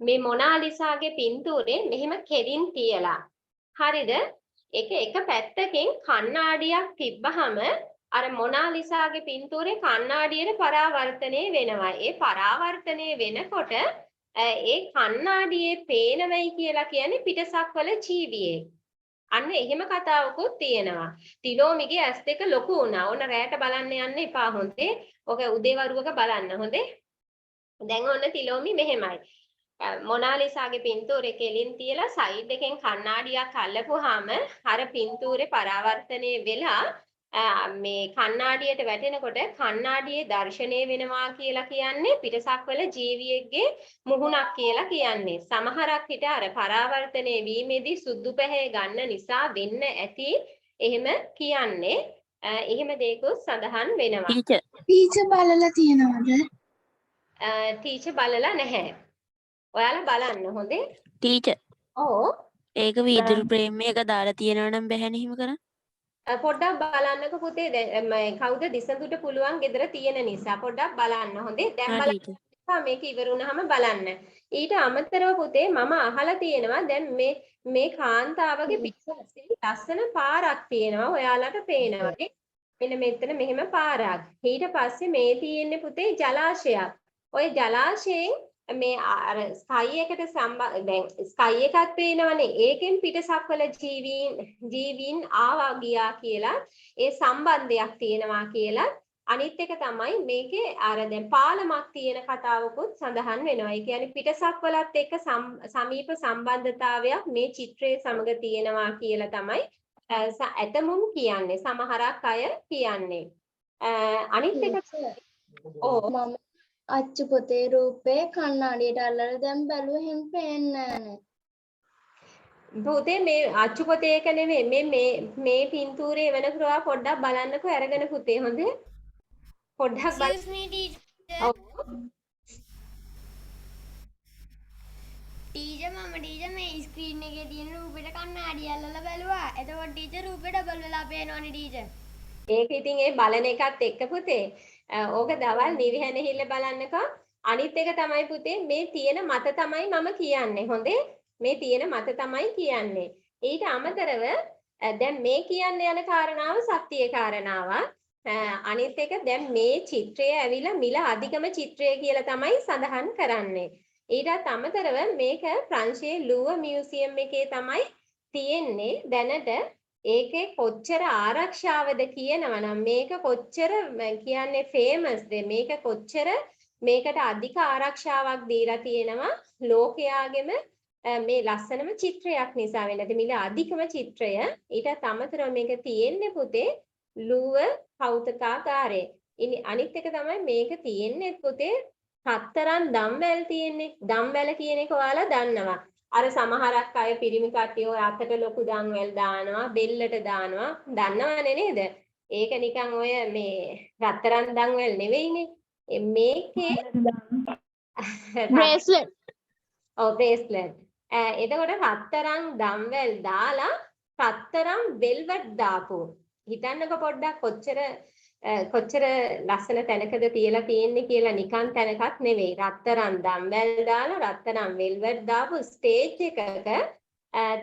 මේ මොනාලිසාගේ පින්තූරේ මෙහෙම කෙලින් තියලා. හරිද? එක පැත්තකින් කණ්ණාඩියක් තිබ්බහම අර මොනාලිසාගේ පින්තූරේ කණ්ණාඩියට පරාවර්තනය වෙනවා. ඒ පරාවර්තනය වෙනකොට ඒ කණ්ණාඩියේ පේනවයි කියලා කියන්නේ පිටසක්වල ජීවියෙක්. අන්න එහෙම කතාවකුත් තියෙනවා. තිලෝමිගේ ඇස් දෙක ලොකු වුණා. ඕන රැයට බලන්න යන්න එපා හොඳේ. ඔක උදේවරුවක බලන්න හොඳේ. දැන් ඔන්න තිලෝමි මෙහෙමයි. මොනාලිසාගේ පින්තූරේ කෙලින් තියලා සයිඩ් එකෙන් කණ්ණාඩියක් අල්ලපුවාම අර පින්තූරේ පරාවර්තනය වෙලා මේ කණ්ණාඩියට වැටෙනකොට කණ්ණාඩියේ දර්ශනය වෙනවා කියලා කියන්නේ පිටසක්වල ජීවියෙක්ගේ මුහුණක් කියලා කියන්නේ. සමහරක් විට අර පරාවර්තනය වීමේදී සුදු පැහැ ගන්න නිසා වෙන්න ඇති එහෙම කියන්නේ. එහෙම දේකුත් සඳහන් වෙනවා. ටීචර් බලලා තියෙනවද? ටීචර් බලලා නැහැ. ඔයාලා බලන්න හොඳේ. ටීචර් ඔව්. ඒක වීදුරු ප්‍රේමයක දාලා තියෙනවා නම් බැහැනේ හිම කරන්න. පොඩ්ඩක් බලන්නකෝ පුතේ. දැන් කවුද දිසඳුට පුළුවන් ගෙදර තියෙන නිසා පොඩ්ඩක් බලන්න හොඳේ. දැන් බලන්න මේක ඉවර වුණාම බලන්න. ඊට අමතරව පුතේ මම අහලා තියෙනවා දැන් මේ කාන්තාවගේ පිටපස්සේ ලස්සන පාරක් තියෙනවා. ඔයාලට පේනවනේ. මෙන්න මෙතන මෙහෙම පාරක්. ඊට පස්සේ මේ තියෙන්නේ පුතේ ජලාශයක්. ওই ජලාශයෙන් මේ අර ස්කයි එකට දැන් ස්කයි එකක් පේනවනේ. ඒකෙන් පිටසක්වල ජීවීන් ආවා ගියා කියලා ඒ සම්බන්ධයක් තියෙනවා කියලා. අනිත් එක තමයි මේකේ අර දැන් පාලමක් තියෙන කතාවකුත් සඳහන් වෙනවා. ඒ කියන්නේ පිටසක්වලත් එක්ක සමීප සම්බන්ධතාවයක් මේ චිත්‍රයේ සමග තියෙනවා කියලා තමයි ඇතමුම් කියන්නේ. සමහරක් අය කියන්නේ. අනිත් එක මම අච්චු පොතේ රූපේ කණ්ණාඩියට අල්ලලා දැන් බැලුව හැම පේන්නේ නැහැ. පුතේ මේ අච්චු පොතේ එක නෙමෙයි මේ පින්තූරේ වෙනකවා පොඩ්ඩක් බලන්නකෝ අරගෙන පුතේ හොඳේ. පොඩ්ඩක් Excuse me teacher. ටීචර් මම ටීචර් මේ ස්ක්‍රීන් එකේ තියෙන රූපෙට කණ්ණාඩිය අල්ලලා බැලුවා. එතකොට ටීචර් රූපේ ඩබල් වෙලා පේනවනේ ටීචර්. ඒක ඉතින් ඒ බලන එකත් එක්ක පුතේ ඕක දවල් නිවිහැනෙහිල්ල බලන්නකෝ. අනිත් එක තමයි පුතේ මේ තියෙන මත තමයි මම කියන්නේ. හොඳේ මේ තියෙන මත තමයි කියන්නේ. ඊට අමතරව දැන් මේ කියන්න යන කාරණාව සත්‍ය කාරණාවක්. අනිත් එක දැන් මේ චිත්‍රය ඇවිල්ලා මිල අධිකම චිත්‍රය කියලා තමයි සඳහන් කරන්නේ. ඊටත් අමතරව මේක ප්‍රංශයේ ලුව මියුසියම් එකේ තමයි තියෙන්නේ දැනට. ඒකේ කොච්චර ආරක්ෂාවද කියනවනම් මේක කොච්චර කියන්නේ ෆේමස්ද මේක කොච්චර මේකට අධික ආරක්ෂාවක් දීලා තියෙනවා ලෝකයාගෙම මේ ලස්සනම චිත්‍රයක් නිසා වෙනද මිල අධිකම චිත්‍රය. ඊටත් අමතරව මේක තියෙන්නේ පුතේ ලුව කෞතුකාගාරේ. අනිත් එක තමයි මේක තියෙන්නේ පුතේ හතරන් දම්වැල් තියෙන්නේ. දම්වැල කියන එක ඔයාලා දන්නවා. අර සමහරක් අය පිරිමි කට්ටිය ඔය අතට ලොකු දම්වැල් දානවා, බෙල්ලට දානවා. දන්නවනේ නේද? ඒක නිකන් ඔය මේ රත්තරන් දම්වැල් නෙවෙයිනේ. මේකේ Bracelet. ඔව් බ්‍රේස්ලට්. එතකොට රත්තරන් දම්වැල් දාලා රත්තරන් වෙල්වට් දාපු. හිතන්නකො පොඩ්ඩක් කොච්චර ලස්සන තැනකද තියලා තියෙන්නේ කියලා නිකන් තැනකක් නෙවෙයි. රත්තරන් දම්වැල් දාලා රත්තරන් වෙල්වට් දාපු ස්ටේජ් එකක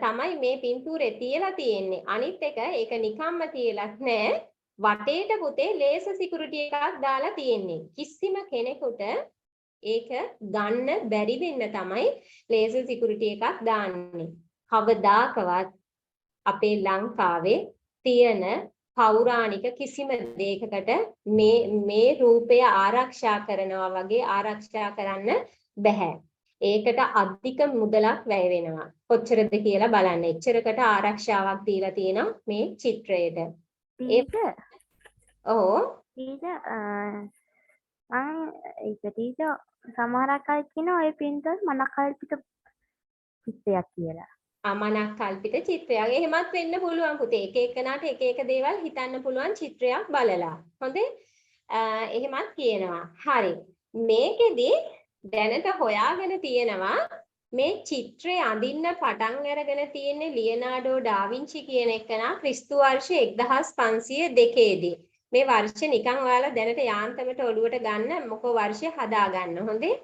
තමයි මේ පින්තූරේ තියලා තියෙන්නේ. අනිත් එක ඒක නිකම්ම තියලත් නෑ. වටේට පුතේ ලේස සිකියුරිටි එකක් දාලා තියෙන්නේ. කිසිම කෙනෙකුට ඒක ගන්න බැරි වෙන්න තමයි ලේස සිකියුරිටි එකක් දාන්නේ. කවදාකවත් අපේ ලංකාවේ තියෙන පෞරාණික කිසිම දෙයකට මේ රූපය ආරක්ෂා කරනවා වගේ ආරක්ෂා කරන්න බෑ. ඒකට අධික මුදලක් වැය වෙනවා. කොච්චරද කියලා බලන්න. එච්චරකට ආරක්ෂාවක් දීලා තියෙනවා මේ චිත්‍රයට. ඒක ටීචර් සමහරක් අය කියනවා ඔය පින්තූර මනකල්පිත චිත්‍රයක් කියලා. මනක් කල්පිත චිත්‍රයක්. එහෙමත් වෙන්න පුළුවන් පුතේ. එක එකනාට එක එක දේවල් හිතන්න පුළුවන් චිත්‍රයක් බලලා. හොඳේ? එහෙමත් කියනවා. හරි. මේකෙදි දැනට හොයාගෙන තියෙනවා මේ චිත්‍රය අඳින්න පටන් අරගෙන තියෙන්නේ ලියනාඩෝ ඩාවින්චි කියන එකනා ක්‍රිස්තු වර්ෂ 1502 මේ වර්ෂ නිකන් ඔයාලා දැනට යාන්තමට ඔළුවට ගන්න මොකෝ වර්ෂය හදා ගන්න. හොඳේ?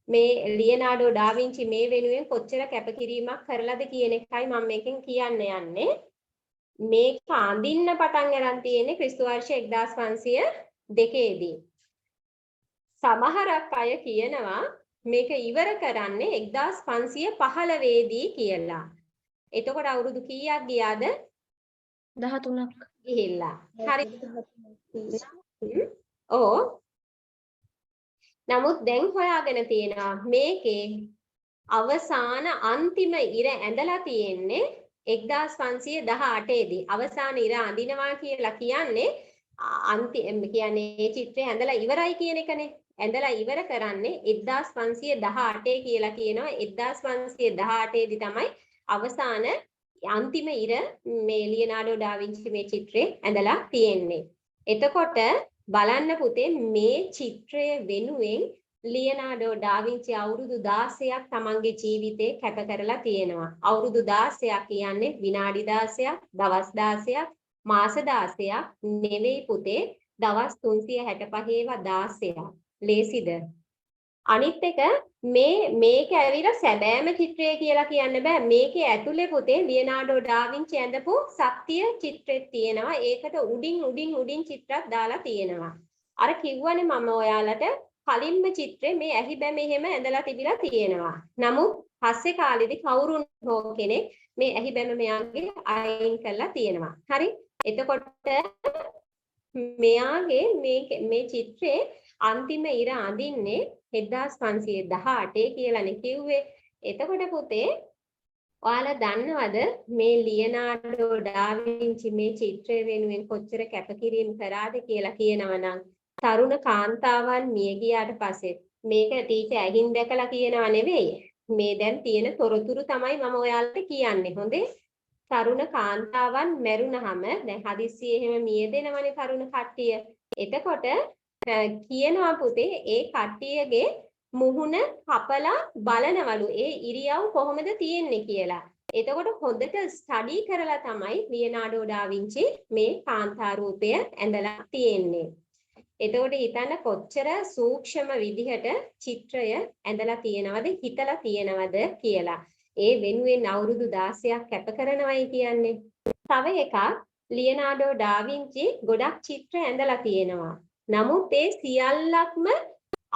මේ ලියනාඩෝ ඩාවින්චි මේ වෙනුවෙන් කොච්චර කැපකිරීමක් කරලාද කියන එකයි මම මේකෙන් කියන්න යන්නේ. මේක අඳින්න පටන් ගන්න තියෙන්නේ ක්‍රිස්තු වර්ෂ 1502 දී. සමහරක් අය කියනවා මේක ඉවර කරන්නේ 1515 දී කියලා. එතකොට අවුරුදු කීයක් ගියාද? 13ක්. ගිහිල්ලා. හරි. ඕ. නමුත් දැන් හොයාගෙන තියෙනවා මේකේ අවසාන අන්තිම ඉර ඇඳලා තියෙන්නේ 1518 දී. අවසාන ඉර අඳිනවා කියලා කියන්නේ කියන්නේ මේ චිත්‍රය ඇඳලා ඉවරයි කියන එකනේ. ඇඳලා ඉවර කරන්නේ 1518 කියලා කියනවා. 1518 දී තමයි අවසාන අන්තිම ඉර මේ ලියනාඩෝ ඩා වින්සි මේ චිත්‍රේ ඇඳලා තියෙන්නේ. එතකොට බලන්න පුතේ මේ චිත්‍රය වෙනුවෙන් ලියනාඩෝ ඩා වින්සි අවුරුදු 16ක් තමන්ගේ ජීවිතේ කැප කරලා තියෙනවා. අවුරුදු 16ක් කියන්නේ විනාඩි 16ක්, දවස් 16ක්, මාස 16ක් නෙවෙයි පුතේ. දවස් 365 16ක්. ලේසිද? අනිත් එක මේක ඇවිල්ලා සැබෑම චිත්‍රය කියලා කියන්න බෑ. මේකේ ඇතුලේ පුතේ ලියනාඩෝ ඩා වින්සි ඇඳපු සත්‍ය චිත්‍රෙත් තියෙනවා. ඒකට උඩින් චිත්‍රයක් දාලා තියෙනවා. අර කිව්වනේ මම ඔයාලට කලින්ම චිත්‍රේ මේ ඇහි බැම එහෙම ඇඳලා තිබිලා තියෙනවා. නමුත් පස්සේ කාලෙදි කවුරුන් හෝ කෙනෙක් මේ ඇහි බැම මෙයාගේ අයින් කරලා තියෙනවා. හරි? එතකොට මෙයාගේ මේ චිත්‍රේ අන්තිම ඉර අඳින්නේ 1518 කියලානේ කිව්වේ. එතකොට පුතේ ඔයාලා දන්නවද මේ ලියනාඩෝ ඩා වින්සි මේ චිත්‍රය වෙනුවෙන් කොච්චර කැපකිරීම කරාද කියලා කියනවනම් තරුණ කාන්තාවන් මිය ගියාට පස්සේ මේක ටීචර් ඇහින් දැකලා කියනවා නෙවෙයි. මේ දැන් තියෙන තොරතුරු තමයි මම ඔයාලට කියන්නේ. හොඳේ? තරුණ කාන්තාවන් මැරුණාම දැන් හදිස්සියේ එහෙම මියදෙනවනේ තරුණ කට්ටිය. එතකොට කියනවා පුතේ ඒ කට්ටියගේ මුහුණ කපලා බලනවලු ඒ ඉරියව් කොහොමද තියෙන්නේ කියලා. එතකොට හොඳට ස්ටඩි කරලා තමයි ලියනාඩෝ ඩා වින්සි මේ කාන්තා රූපය ඇඳලා තියෙන්නේ. එතකොට හිතන්න කොච්චර සූක්ෂම විදිහට චිත්‍රය ඇඳලා තියෙනවද හිතලා තියෙනවද කියලා. ඒ වෙනුවෙන් අවුරුදු 16ක් කැප කරනවයි කියන්නේ. තව එකක් ලියනාඩෝ ඩා වින්සි ගොඩක් චිත්‍ර ඇඳලා තියෙනවා. නමුත් ඒ සියල්ලක්ම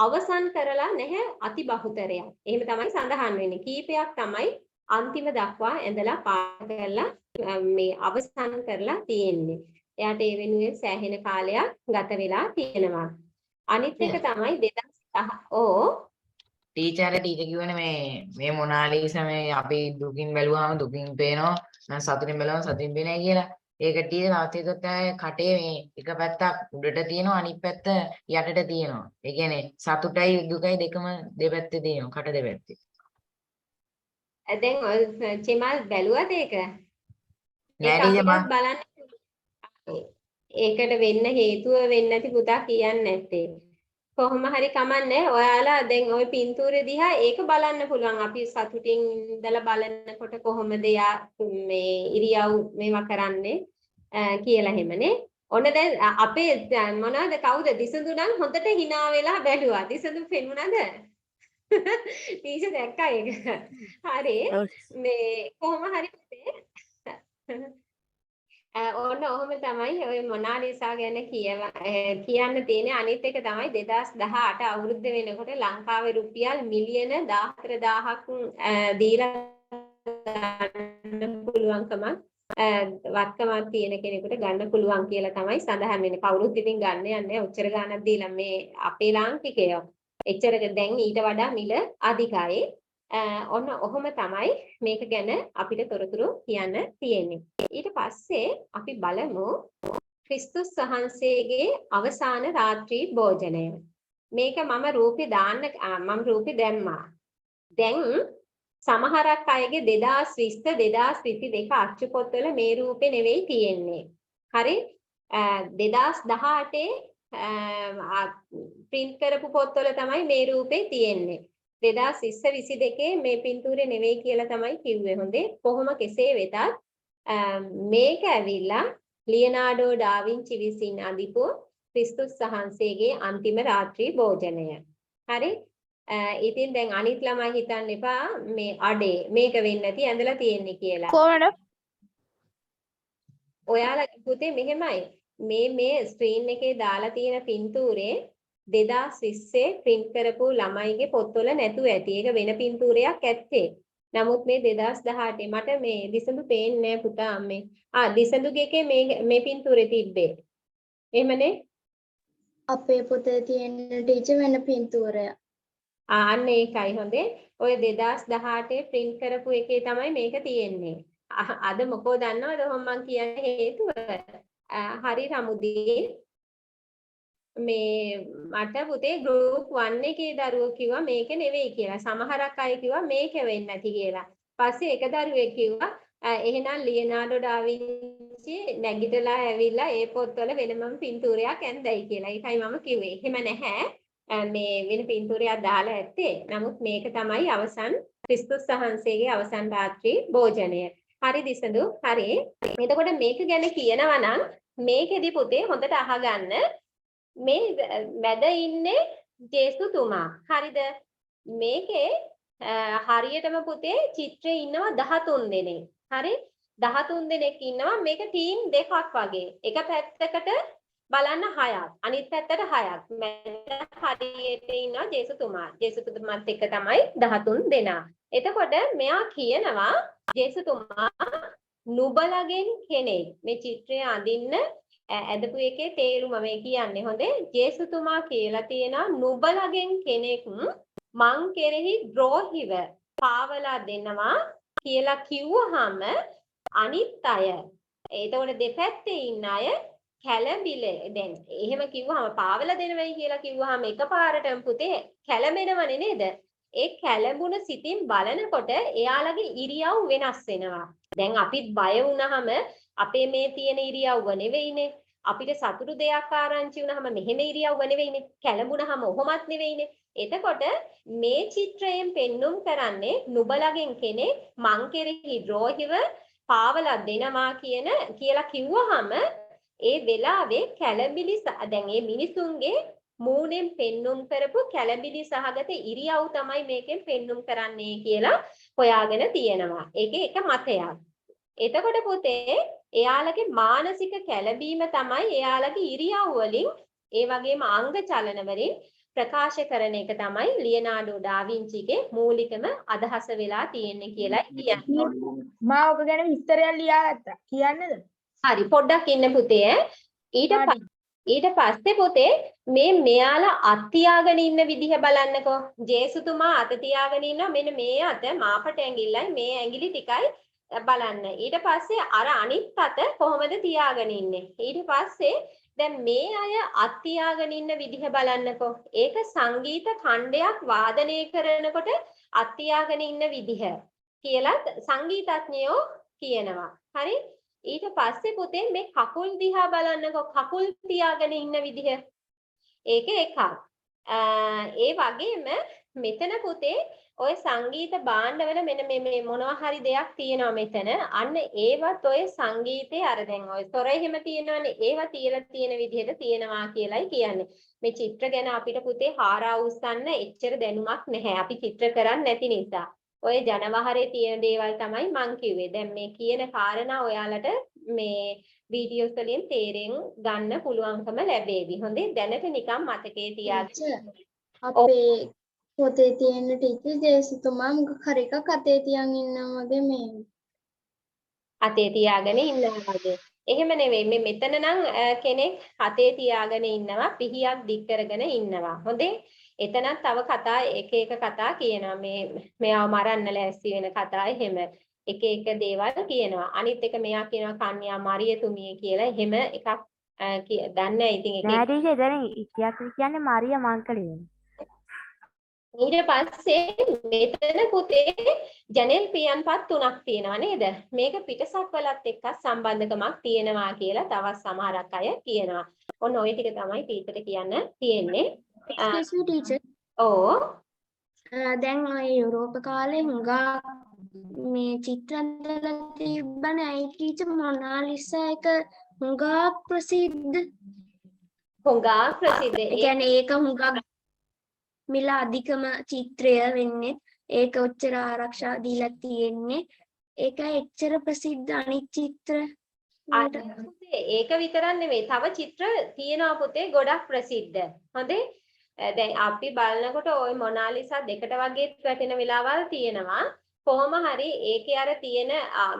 අවසන් කරලා නැහැ අති බහුතරයක්. එහෙම තමයි සඳහන් වෙන්නේ. කීපයක් තමයි අන්තිම දක්වා ඇඳලා පාට කරලා මේ අවසන් කරලා තියෙන්නේ. එයාට ඒ වෙනුවෙන් සෑහෙන කාලයක් ගත වෙලා තියෙනවා. අනිත් එක තමයි 2010 ටීචර් කිව්වනේ මේ මොනාලිසා මේ අපි දුකින් බැලුවාම දුකින් පේනවා නම් සතුටින් බැලුවාම සතුටින් පේනවා කියලා. ඒක ටීචර් අවශ්‍යකත් කටේ මේ එක පැත්තක් උඩට තියෙනවා අනිත් පැත්ත යටට තියෙනවා. ඒ කියන්නේ සතුටයි දුකයි දෙකම දෙපැත්තේ තියෙනවා කට දෙපැත්තේ. දැන් චිමල් බැලුවද ඒක? බලන්න. ඒකට වෙන්න හේතුව වෙන්නේ නැති පුතා කියන්නේ නැත්තේ. කොහොම හරි කමන්නේ. ඔයාලා දැන් ওই පින්තූරේ දිහා ඒක බලන්න පුළුවන්. අපි සතුටින් ඉඳලා බලනකොට කොහොමද යා මේ ඉරියව් මේවා කරන්නේ කියලා හැමනේ. ඔන්න දැන් අපේ මොනවාද කවුද දිසඳු නම් හොඳට hina වෙලා බැලුවා. දිසඳු පෙන්ුණාද? ටීචර් දැක්කා ඒක. හරි. මේ කොහොම හරි ඔන්න ඔහොම තමයි ඔය මොනාලිසා ගැන කියන්න තියෙන්නේ. අනිත් එක තමයි 2018 අවුරුද්ද වෙනකොට ලංකාවේ රුපියල් මිලියන 14000ක් දීලා ගන්න පුළුවන්කමක් වත්කමක් තියෙන කෙනෙකුට ගන්න පුළුවන් කියලා තමයි සඳහන් වෙන්නේ. කවුරුත් ඉතින් ගන්න යන්නේ ඔච්චර ගාණක් දීලා මේ අපේ ලාංකිකයෝ. එච්චරක දැන් ඊට වඩා මිල අධිකයි. ඔන්න ඔහොම තමයි මේක ගැන අපිට තොරතුරු කියන්න තියෙන්නේ. ඊට පස්සේ අපි බලමු ක්‍රිස්තුස් වහන්සේගේ අවසාන රාත්‍රී භෝජනය. මේක මම රූපේ දැම්මා. දැන් සමහරක් අයගේ 2020 2022 අච්චු පොත්වල මේ රූපේ නෙවෙයි තියෙන්නේ. හරි? 2018 print කරපු පොත්වල තමයි මේ රූපේ තියෙන්නේ. 2022 මේ පින්තූරේ නෙවෙයි කියලා තමයි කිව්වේ. හොඳේ. කොහොම කෙසේ වෙතත් මේක ඇවිල්ලා ලියනාඩෝ ඩා වින්සි විසින් අඳිපු ක්‍රිස්තුස් වහන්සේගේ අන්තිම රාත්‍රී භෝජනය. හරි? ඉතින් දැන් අනිත් ළමයි හිතන්න එපා මේ අඩේ මේක වෙන්නේ නැති ඇඳලා තියෙන්නේ කියලා. කොහොමද? ඔයාලා පුතේ මෙහෙමයි. මේ ස්ක්‍රීන් එකේ දාලා තියෙන පින්තූරේ 2020 print කරපු ළමයිගේ පොත්වල නැතුව ඇති. ඒක වෙන පින්තූරයක් ඇත්තේ. නමුත් මේ 2018 මට මේ දිසඳු පේන්නේ නැහැ පුතා මේ. දිසඳුගේ එකේ මේ පින්තූරේ තිබ්බේ. එහෙමනේ. අපේ පොතේ තියෙන ටීචර් වෙන පින්තූරයක්. අන්න ඒකයි හොඳේ. ඔය 2018 print කරපු එකේ තමයි මේක තියෙන්නේ. අද මොකෝ දන්නවද මම කියන්නේ හේතුව? හරි රමුදී මේ මට පුතේ group 1 එකේ දරුවෝ කිව්වා මේක නෙවෙයි කියලා. සමහරක් අය කිව්වා මේක වෙන්නේ නැති කියලා. පස්සේ එක දරුවෙක් කිව්වා එහෙනම් ලියනාඩෝ ඩාවින්චි නැගිටලා ඇවිල්ලා ඒ පොත්වල වෙනම පින්තූරයක් ඇඳයි කියලා. ඒකයි මම කිව්වේ. එහෙම නැහැ. මේ වෙන පින්තූරයක් දාලා ඇත්තේ. නමුත් මේක තමයි අවසන් ක්‍රිස්තුස් වහන්සේගේ අවසන් රාත්‍රී භෝජනය. හරි දිසඳු. හරි. එතකොට මේක ගැන කියනවා නම් මේකෙදි පුතේ හොඳට අහගන්න මේ මැද ඉන්නේ ජේසුතුමා. හරිද? මේකේ හරියටම පුතේ චිත්‍රේ ඉන්නවා 13 දෙනෙක්. හරි? 13 දෙනෙක් ඉන්නවා. මේක ටීම් දෙකක් වගේ. එක පැත්තකට බලන්න 6ක්. අනිත් පැත්තට 6ක්. මැද හරියට ඉන්නවා ජේසුතුමා. ජේසුතුමාත් එක්ක තමයි 13 දෙනා. එතකොට මෙයා කියනවා ජේසුතුමා නුඹලගෙන් කෙනෙක් මේ චිත්‍රය අඳින්න ඇදපු එකේ තේරුම මේ කියන්නේ. හොඳේ. ජේසුතුමා කියලා තියෙනවා නුඹලගෙන් කෙනෙක් මං කෙරෙහි ද්‍රෝහිව පාවලා දෙනවා කියලා කිව්වහම අනිත් අය එතකොට දෙපැත්තේ ඉන්න අය කැළඹිල දැන් එහෙම කිව්වහම පාවලා දෙනවයි කියලා කිව්වහම එකපාරටම පුතේ කැළඹෙනවනේ නේද? ඒ කැළඹුණ සිතින් බලනකොට එයාලගේ ඉරියව් වෙනස් වෙනවා. දැන් අපිත් බය වුණාම අපේ මේ තියෙන ඉරියව්ව නෙවෙයිනේ. අපිට සතුටු දෙයක් ආරංචි වුණාම මෙහෙම ඉරියව්ව නෙවෙයිනේ. කැළඹුණාම ඔහොමත් නෙවෙයිනේ. එතකොට මේ චිත්‍රයෙන් පෙන්눔 කරන්නේ නුඹලගෙන් කෙනෙක් මං කෙරෙහි ද්‍රෝහිව පාවලා දෙනවා කියලා කිව්වහම ඒ වෙලාවේ කැළඹිලි දැන් මේ මිනිසුන්ගේ මූණෙන් පෙන්눔 කරපු කැළඹිලි සහගත ඉරියව් තමයි මේකෙන් පෙන්눔 කරන්නේ කියලා හොයාගෙන තියෙනවා. ඒකේ එක මතයක්. එතකොට පුතේ එයාලගේ මානසික කැළඹීම තමයි එයාලගේ ඉරියව් වලින් ඒ වගේම අංග චලන වලින් ප්‍රකාශ කරන එක තමයි ලියනාඩෝ ඩාවින්චිගේ මූලිකම අදහස වෙලා තියෙන්නේ කියලා කියන්නේ. මම ඔක ගැන විස්තරයක් ලියාගත්තා. කියන්නද? හරි පොඩ්ඩක් ඉන්න පුතේ. ඊට පස්සේ පුතේ මේ මෙයාලා අත් තියාගෙන ඉන්න විදිහ බලන්නකෝ. ජේසුතුමා අත තියාගෙන ඉන්නවා මෙන්න මේ අත මාපට ඇඟිල්ලයි මේ ඇඟිලි ටිකයි බලන්න. ඊට පස්සේ අර අනිත් අත කොහොමද තියාගෙන ඉන්නේ? ඊට පස්සේ දැන් මේ අය අත් තියාගෙන ඉන්න විදිහ බලන්නකෝ. ඒක සංගීත ඛණ්ඩයක් වාදනය කරනකොට අත් තියාගෙන ඉන්න විදිහ කියලා සංගීතඥයෝ කියනවා. හරි? ඊට පස්සේ පුතේ මේ කකුල් දිහා බලන්නකෝ. කකුල් තියාගෙන ඉන්න විදිහ. ඒක එකක්. ඒ වගේම මෙතන පුතේ ඔය සංගීත භාණ්ඩවල මෙන්න මේ මොනවා හරි දෙයක් තියෙනවා මෙතන. අන්න ඒවත් ඔය සංගීතේ අර දැන් ඔය තොර එහෙම තියෙනවනේ. ඒවා තියලා තියෙන විදිහට තියෙනවා කියලායි කියන්නේ. මේ චිත්‍ර ගැන අපිට පුතේ හාරා උස්සන්න එච්චර දැනුමක් නැහැ. අපි චිත්‍ර කරන්නේ නැති නිසා. ඔය ජනවහරේ තියෙන දේවල් තමයි මං කිව්වේ. දැන් මේ කියන කාරණා ඔයාලට මේ වීඩියෝස් වලින් තේරෙන් ගන්න පුළුවන්කම ලැබේවි. හොඳේ දැනට නිකන් මතකේ තියාගන්න. අපේ පොතේ තියෙන ටීචර් ජේසුතුමා මොකක් හරි එකක් අතේ තියන් ඉන්නවා වගේ මේ අතේ තියාගෙන ඉන්නවා වගේ. එහෙම නෙවෙයි මේ මෙතන නම් කෙනෙක් අතේ තියාගෙන ඉන්නවා පිහියක් දික් කරගෙන ඉන්නවා. හොඳේ එතනත් තව කතා එක කතා කියනවා. මෙයාව මරන්න ලෑස්ති වෙන කතා එහෙම එක දේවල් කියනවා. අනිත් එක මෙයා කියනවා කන්‍යා මරියතුමිය කියලා එහෙම එකක් දන්නේ. ඉතින් ඒක නෑ ටීචර් දැන් ඉතිහාසය කියන්නේ මාරියා මංකලේ. ඊට පස්සේ මෙතන පුතේ ජනෙල් පියන්පත් තුනක් තියෙනවා නේද? මේක පිටසක්වලත් එක්ක සම්බන්ධකමක් තියෙනවා කියලා තවත් සමහරක් අය කියනවා. ඔන්න ওই ටික තමයි ටීචර්ට කියන්න තියෙන්නේ. excuse me teacher. දැන් ඔය යුරෝප කාලේ හුඟා මේ චිත්‍ර ඇඳලා තිබ්බනේ අයි ටීචර් මොනාලිසා එක හුඟා ප්‍රසිද්ධ. ඒ කියන්නේ ඒක හුඟා මිල අධිකම චිත්‍රය වෙන්නේ. ඒක ඔච්චර ආරක්ෂා දීලා තියෙන්නේ. ඒක එච්චර ප්‍රසිද්ධ අනිත් චිත්‍ර ඒක විතරක් නෙමෙයි තව චිත්‍ර තියෙනවා පුතේ ගොඩක් ප්‍රසිද්ධ. හොඳේ දැන් අපි බලනකොට ওই මොනාලිසා දෙකට වගේත් වැටෙන වෙලාවල් තියෙනවා. කොහොම හරි ඒකේ අර තියෙන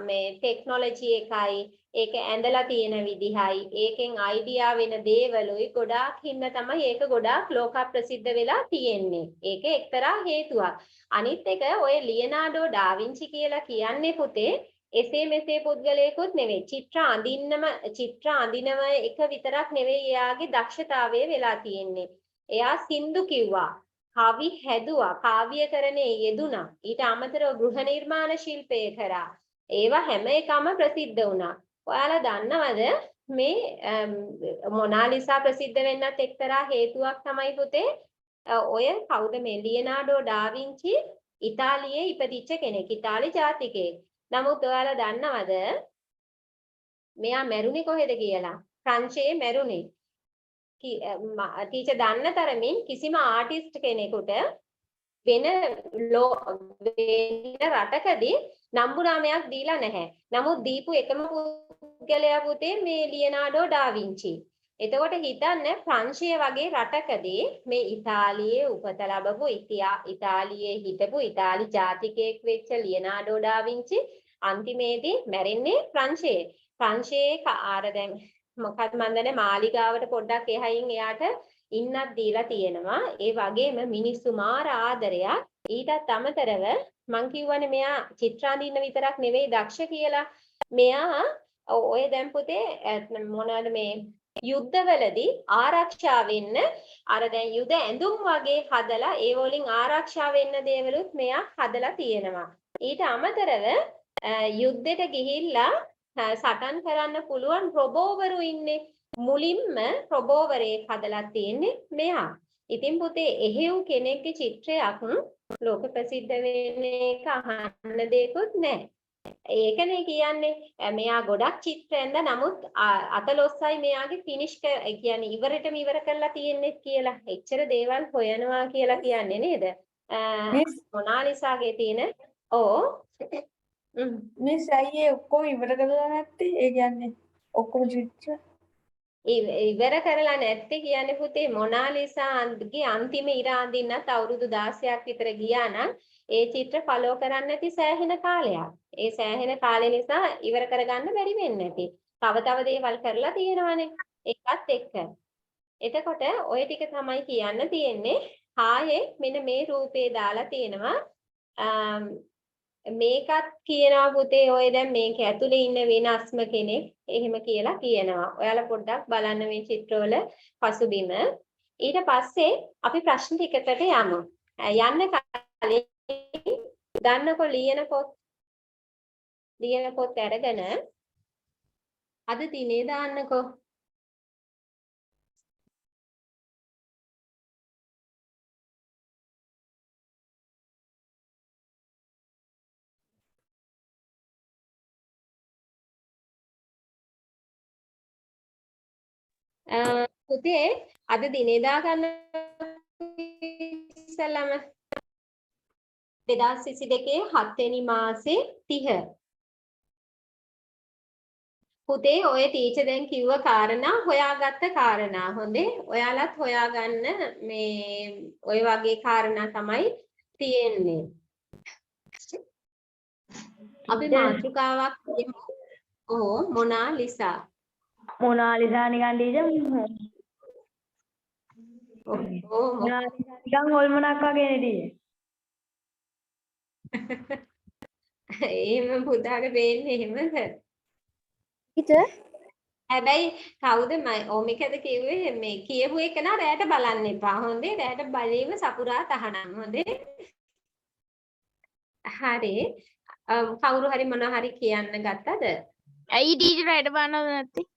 මේ ටෙක්නොලොජි එකයි ඒක ඇඳලා තියෙන විදිහයි ඒකෙන් අයිඩියා වෙන දේවලුයි ගොඩාක් හින්න තමයි ඒක ගොඩාක් ලෝක ප්‍රසිද්ධ වෙලා තියෙන්නේ. ඒක එක්තරා හේතුවක්. අනිත් එක ඔය ලියනාඩෝ ඩාවින්චි කියලා කියන්නේ පුතේ එසේ මෙසේ පුද්ගලයෙකුත් නෙවෙයි. චිත්‍ර අඳිනව එක විතරක් නෙවෙයි එයාගේ දක්ෂතාවය වෙලා තියෙන්නේ. එයා සින්දු කිව්වා. කවි හැදුවා, කාව්‍යකරණයේ යෙදුණා. ඊට අමතරව ගෘහ නිර්මාණ ශිල්පය කරා. ඒවා හැම එකම ප්‍රසිද්ධ වුණා. ඔයාලා දන්නවද මේ මොනාලිසා ප්‍රසිද්ධ වෙන්නත් එක්තරා හේතුවක් තමයි පුතේ ඔය කවුද මේ ලියනාඩෝ ඩාවින්චි ඉතාලියේ ඉපදිච්ච කෙනෙක්. ඉතාලි ජාතිකයෙක්. නමුත් ඔයාලා දන්නවද මෙයා මැරුණේ කොහෙද කියලා? ප්‍රංශයේ මැරුණේ. ටීචර් දන්න තරමින් කිසිම ආටිස්ට් කෙනෙකුට වෙන රටකදී නම්බුනාමයක් දීලා නැහැ. නමුත් දීපු එකම පුද්ගලයා පුතේ මේ ලියනාඩෝ ඩාවින්චි. එතකොට හිතන්න ප්‍රංශය වගේ රටකදී මේ ඉතාලියේ උපත ලැබපු ඉතාලියේ හිටපු ඉතාලි ජාතිකයෙක් වෙච්ච ලියනාඩෝ ඩාවින්චි අන්තිමේදී මැරෙන්නේ ප්‍රංශයේ. ප්‍රංශයේ ආර දැන් මොකක්ද මන්දනේ මාලිගාවට පොඩ්ඩක් එහයින් එයාට ඉන්නත් දීලා තියෙනවා. ඒ වගේම මිනිස්සු මාර ආදරයක්. ඊටත් අමතරව මං කියවනේ මෙයා චිත්‍ර අඳින්න විතරක් නෙවෙයි දක්ෂ කියලා. මෙයා ඔය දැන් පුතේ මොනවාද මේ යුද්ධවලදී ආරක්ෂා වෙන්න අර දැන් යුද ඇඳුම් වගේ හදලා ඒ වලින් ආරක්ෂා වෙන්න දේවලුත් මෙයා හදලා තියෙනවා. ඊට අමතරව යුද්ධෙට ගිහිල්ලා සටන් කරන්න පුළුවන් රොබෝවරු ඉන්නේ. මුලින්ම රොබෝවරේ හදලා තියෙන්නේ මෙයා. ඉතින් පුතේ එහෙව් කෙනෙක්ගේ චිත්‍රයක් ලෝක ප්‍රසිද්ධ වෙන එක අහන්න දෙයක්වත් නැහැ. ඒකනේ කියන්නේ මෙයා ගොඩක් චිත්‍ර ඇඳ නමුත් අතලොස්සයි මෙයාගේ ෆිනිෂ් කියන්නේ ඉවරටම ඉවර කරලා තියෙන්නේ කියලා. එච්චර දේවල් හොයනවා කියලා කියන්නේ නේද? මොනාලිසාගේ තියෙන මිස් අයියේ ඔක්කොම ඉවර කරලා නැත්තේ ඒ කියන්නේ ඔක්කොම චිත්‍ර ඉවර කරලා නැත්තේ කියන්නේ පුතේ මොනාලිසාගේ අන්තිම ඉර අඳින්නත් අවුරුදු 16ක් විතර ගියා නම් ඒ චිත්‍ර ෆලෝ කරන්න නැති සෑහෙන කාලයක්. ඒ සෑහෙන කාලය නිසා ඉවර කරගන්න බැරි වෙන්නේ නැති. තව දේවල් කරලා තියෙනවානේ. ඒකත් එක්ක. එතකොට ඔය ටික තමයි කියන්න තියෙන්නේ. ආයේ මෙන්න මේ රූපේ දාලා තියෙනවා. මේකත් කියනවා පුතේ ඔය දැන් මේක ඇතුලේ ඉන්න වෙනස්ම කෙනෙක් එහෙම කියලා කියනවා. ඔයාලා පොඩ්ඩක් බලන්න මේ චිත්‍රවල පසුබිම. ඊට පස්සේ අපි ප්‍රශ්න ටිකකට යමු. යන්න කලින් ගන්නකො ලියන පොත් අරගෙන අද දිනේ දාන්නකො. පුතේ අද දිනේ දාගන්න ඉස්සෙල්ලාම 2022 7 වෙනි මාසේ 30. පුතේ ඔය ටීචර් දැන් කිව්ව කාරණා හොයාගත්ත කාරණා. හොඳේ. ඔයාලත් හොයාගන්න මේ ඔය වගේ කාරණා තමයි තියෙන්නේ. අපි මාතෘකාවක් කියමු. මොනාලිසා. මොනාලිසා නිකන් ටීචර් මොනාලිසා නිකන් හොල්මනක් වගේ නේ ටීචර්. එහෙම පුතාට වෙන්නේ එහෙමද? ටීචර් හැබැයි කවුද ඕමිකද කිව්වේ මේ කියපු එක නා රැයට බලන්න එපා. හොඳේ. රැයට බලීම සපුරා තහනම්. හොඳේ. හරි. කවුරු හරි මොනවා හරි කියන්න ගත්තද? ඇයි ටීචර් රැට බලනවද නැත්තේ?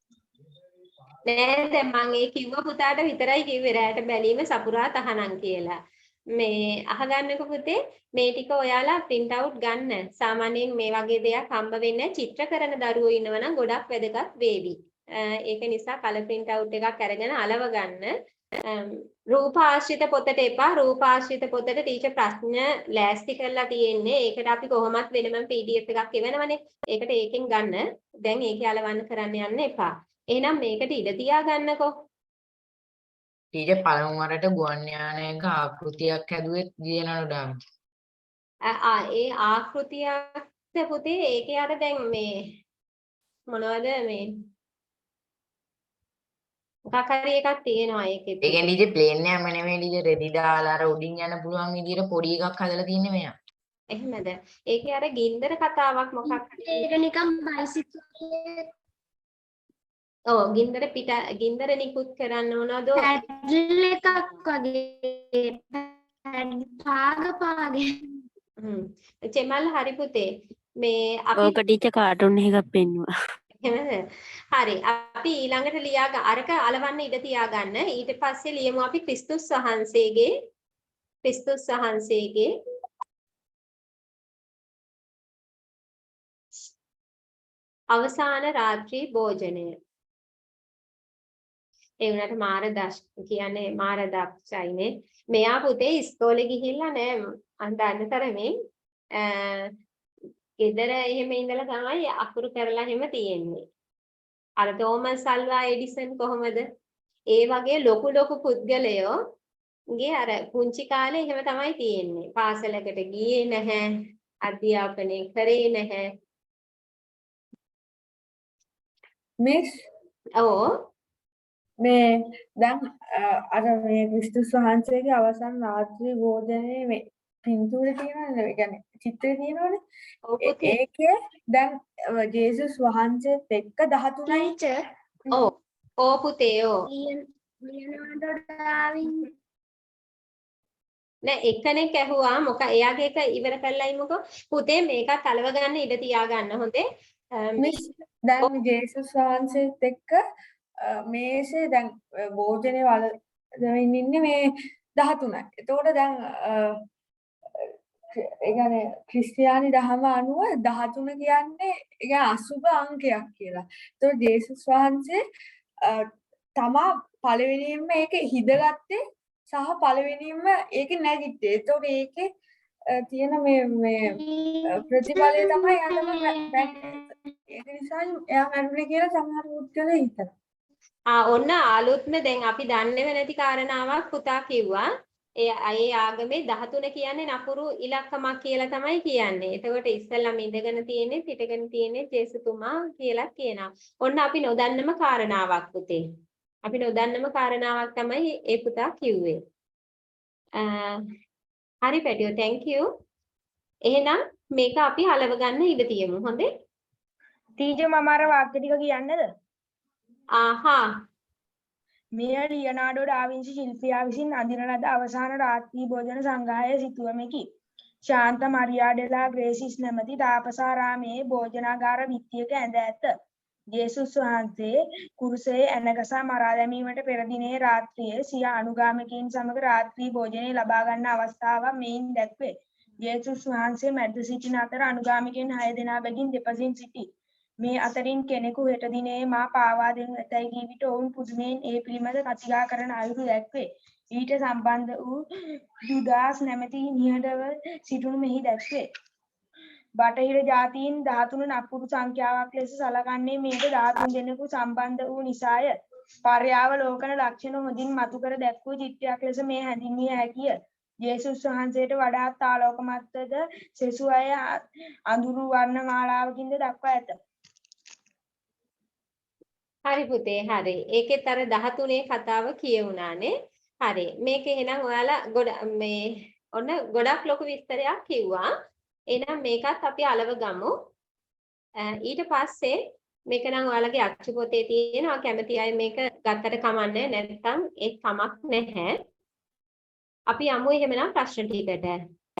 නෑ දැන් මම ඒ කිව්ව පුතාට විතරයි කිව්වේ රැයට බැලීම සපුරා තහනම් කියලා. මේ අහගන්නකො පුතේ මේ ටික ඔයාලා print out ගන්න. සාමාන්‍යයෙන් මේ වගේ දෙයක් හම්බ වෙන්නේ චිත්‍ර කරන දරුවෝ ඉන්නවා නම් ගොඩක් වැදගත් වේවි. ඒක නිසා කලර් print out එකක් අරගෙන අලව ගන්න. රූපාශ්‍රිත පොතට එපා. රූපාශ්‍රිත පොතට ටීචර් ප්‍රශ්න ලෑස්ති කරලා තියෙන්නේ. ඒකට අපි කොහොමත් වෙනම PDF එකක් එවනවනේ. ඒකට ඒකෙන් ගන්න. දැන් ඒකේ අලවන්න කරන්න යන්න එපා. එහෙනම් මේකට ඉඩ තියා ගන්නකෝ. ටීචර් පළමු වරට ගුවන් යානයක ආකෘතියක් හැදුවේ ලියනාඩෝ ඩා වින්සි. ඒ ආකෘතියත් පුතේ ඒකේ අර දැන් මේ මොනවද මේ මොකක් හරි එකක් තියෙනවා ඒකෙත්. ඒ කියන්නේ ටීචර් ප්ලේන් එකම නෙමෙයි ටීචර් රෙදි දාලා අර උඩින් යන්න පුළුවන් විදිහට පොඩි එකක් හදලා තින්නේ මෙයා. එහෙමද? ඒකේ අර ගින්දර කතාවක් මොකක් හරි. ඒක නිකන් බයිසිකල් ඔව් ගින්දර නිකුත් කරන්න මොනවද? පැඩල් එකක් වගේ පාගපාගේ. චෙමල් හරි පුතේ. මේ අපි ඕක ටීචර් කාටුන් එකක් පෙන්නුවා. එහෙමද? හරි. අපි ඊළඟට අරක අලවන්න ඉඩ තියාගන්න. ඊට පස්සේ ලියමු අපි ක්‍රිස්තුස් වහන්සේගේ අවසාන රාත්‍රී භෝජනය. ඒ වුණාට කියන්නේ මාර දක්ෂයිනේ. මෙයා පුතේ ඉස්කෝලේ ගිහිල්ලා නෑ අන්දන්න තරමින් ගෙදර එහෙම ඉඳලා තමයි අකුරු කරලා එහෙම තියෙන්නේ. අර තෝමස් අල්වා එඩිසන් කොහොමද? ඒ වගේ ලොකු පුද්ගලයෝ ගේ අර පුංචි කාලේ එහෙම තමයි තියෙන්නේ. පාසලකට ගියේ නැහැ, අධ්‍යාපනය කරේ නැහැ. මිස් ඔව් මේ දැන් අර මේ ක්‍රිස්තුස් වහන්සේගේ අවසන් රාත්‍රී භෝජනයේ මේ පින්තූරේ තියෙනවනේ, ඒ කියන්නේ චිත්‍රේ තියෙනවනේ. ඒකේ දැන් ජේසුස් වහන්සේත් එක්ක 13යි. ටීචර් ඔව් පුතේ ඔව්. ලියනාඩෝ ඩා වින්සි නෑ එක්කෙනෙක් ඇහුවා මොක එයාගේ එක ඉවර කරලා ඉමුකෝ. පුතේ මේකත් අලව ගන්න ඉඩ තියා ගන්න හොඳේ. මිස් දැන් ජේසුස් වහන්සේත් එක්ක මේසේ දැන් භෝජනේ වල දෙමින් ඉන්නේ මේ 13යි. එතකොට දැන් ඒ කියන්නේ ක්‍රිස්තියානි දහම අනුව 13 කියන්නේ ඒ කියන්නේ අසුබ අංකයක් කියලා. ඒතකොට ජේසුස් වහන්සේ තමා පළවෙනියෙන්ම ඒක හිදගත්තේ සහ පළවෙනියෙන්ම ඒක නැගිට්ටේ. ඒතකොට ඒකේ තියෙන මේ ප්‍රතිඵලය තමයි අතම ඒක නිසා එයා මැරුණේ කියලා සමහර පුද්ගලයෝ හිතනවා. ඔන්න ආලුත්ම දැන් අපි දන්නේව නැති කාරණාවක් පුතා කිව්වා. ඒ ආගමේ 13 කියන්නේ නපුරු ඉලක්කමක් කියලා තමයි කියන්නේ. එතකොට ඉස්සෙල්ලාම ඉඳගෙන තියෙන්නේ හිටගෙන තියෙන්නේ ජේසුතුමා කියලා කියනවා. ඔන්න අපි නොදන්නම කාරණාවක් පුතේ. අපි නොදන්නම කාරණාවක් තමයි ඒ පුතා කිව්වේ. හරි පැටියෝ thank you. එහෙනම් මේක අපි හලව ගන්න ඉඩ තියමු. හොඳේ? ටීචර් මම අර වාක්‍ය ටික කියන්නද? ආහා. මෙය ලියනාඩෝ ඩා වින්සි ශිල්පියා විසින් අඳින ලද අවසාන රාත්‍රී භෝජන සංග්‍රහයේ සිටුවමකි. ශාන්ත මරියා ඩෙලා ග්‍රේසිස් නැමැති තාපසාරාමයේ භෝජනාගාර විත්තියක ඇඳ ඇත. ජේසුස් වහන්සේ කුරුසයේ ඇනගසා මරා දැමීමට පෙර දිනේ රාත්‍රියේ සිය අනුගාමිකයින් සමග රාත්‍රී භෝජනය ලබා ගන්න අවස්ථාවක් මෙයින් දැක්වේ. ජේසුස් වහන්සේ මැද සිටින අතර අනුගාමිකයන් 6 දෙනා බැගින් දෙපසින් සිටි. මේ අතරින් කෙනෙකු හෙට දිනේ මා පාවා දෙනු ඇතැයි කී විට ඔවුන් පුදුමයෙන් ඒ පිළිමද කතිකා කරන අයුරු දැක්වේ. ඊට සම්බන්ධ වූ යුදාස් නැමැති නිහඬව සිටුණු මෙහි දැක්වේ. බටහිර ජාතීන් 13 නපුරු සංඛ්‍යාවක් ලෙස සලකන්නේ මේක 13 දෙනෙකු සම්බන්ධ වූ නිසාය. පර්යාවලෝකන ලක්ෂණ හොඳින් මතු කර දැක්වූ චිත්‍රයක් ලෙස මේ හැඳින්විය හැකිය. ජේසුස් වහන්සේට වඩාත් ආලෝකමත්ද සෙසු අය අඳුරු වර්ණ මාලාවකින්ද දක්වා ඇත. හරි පුතේ හරි. ඒකෙත් අර 13 කතාව කියවුණානේ. හරි. මේක එහෙනම් ඔයාලා ඔන්න ගොඩක් ලොකු විස්තරයක් කිව්වා. එහෙනම් මේකත් අපි අලව ගමු. ඊට පස්සේ මේක නම් ඔයාලගේ අච්චු පොතේ තියෙනවා. කැමති අය මේක ගත්තට කමන්නේ නැත්නම් ඒ කමක් නැහැ. අපි යමු එහෙමනම් ප්‍රශ්න ටිකට.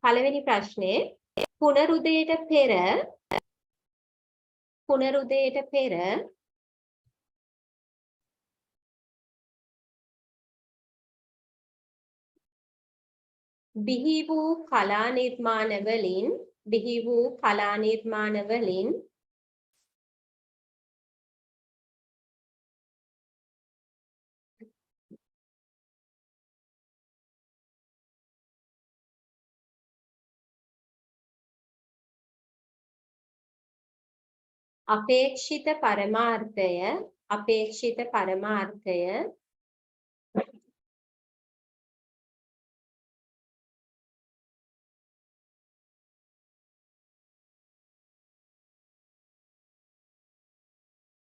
පළවෙනි ප්‍රශ්නේ පුනරුදයට පෙර බිහි වූ කලා නිර්මාණවලින් අපේක්ෂිත පරමාර්ථය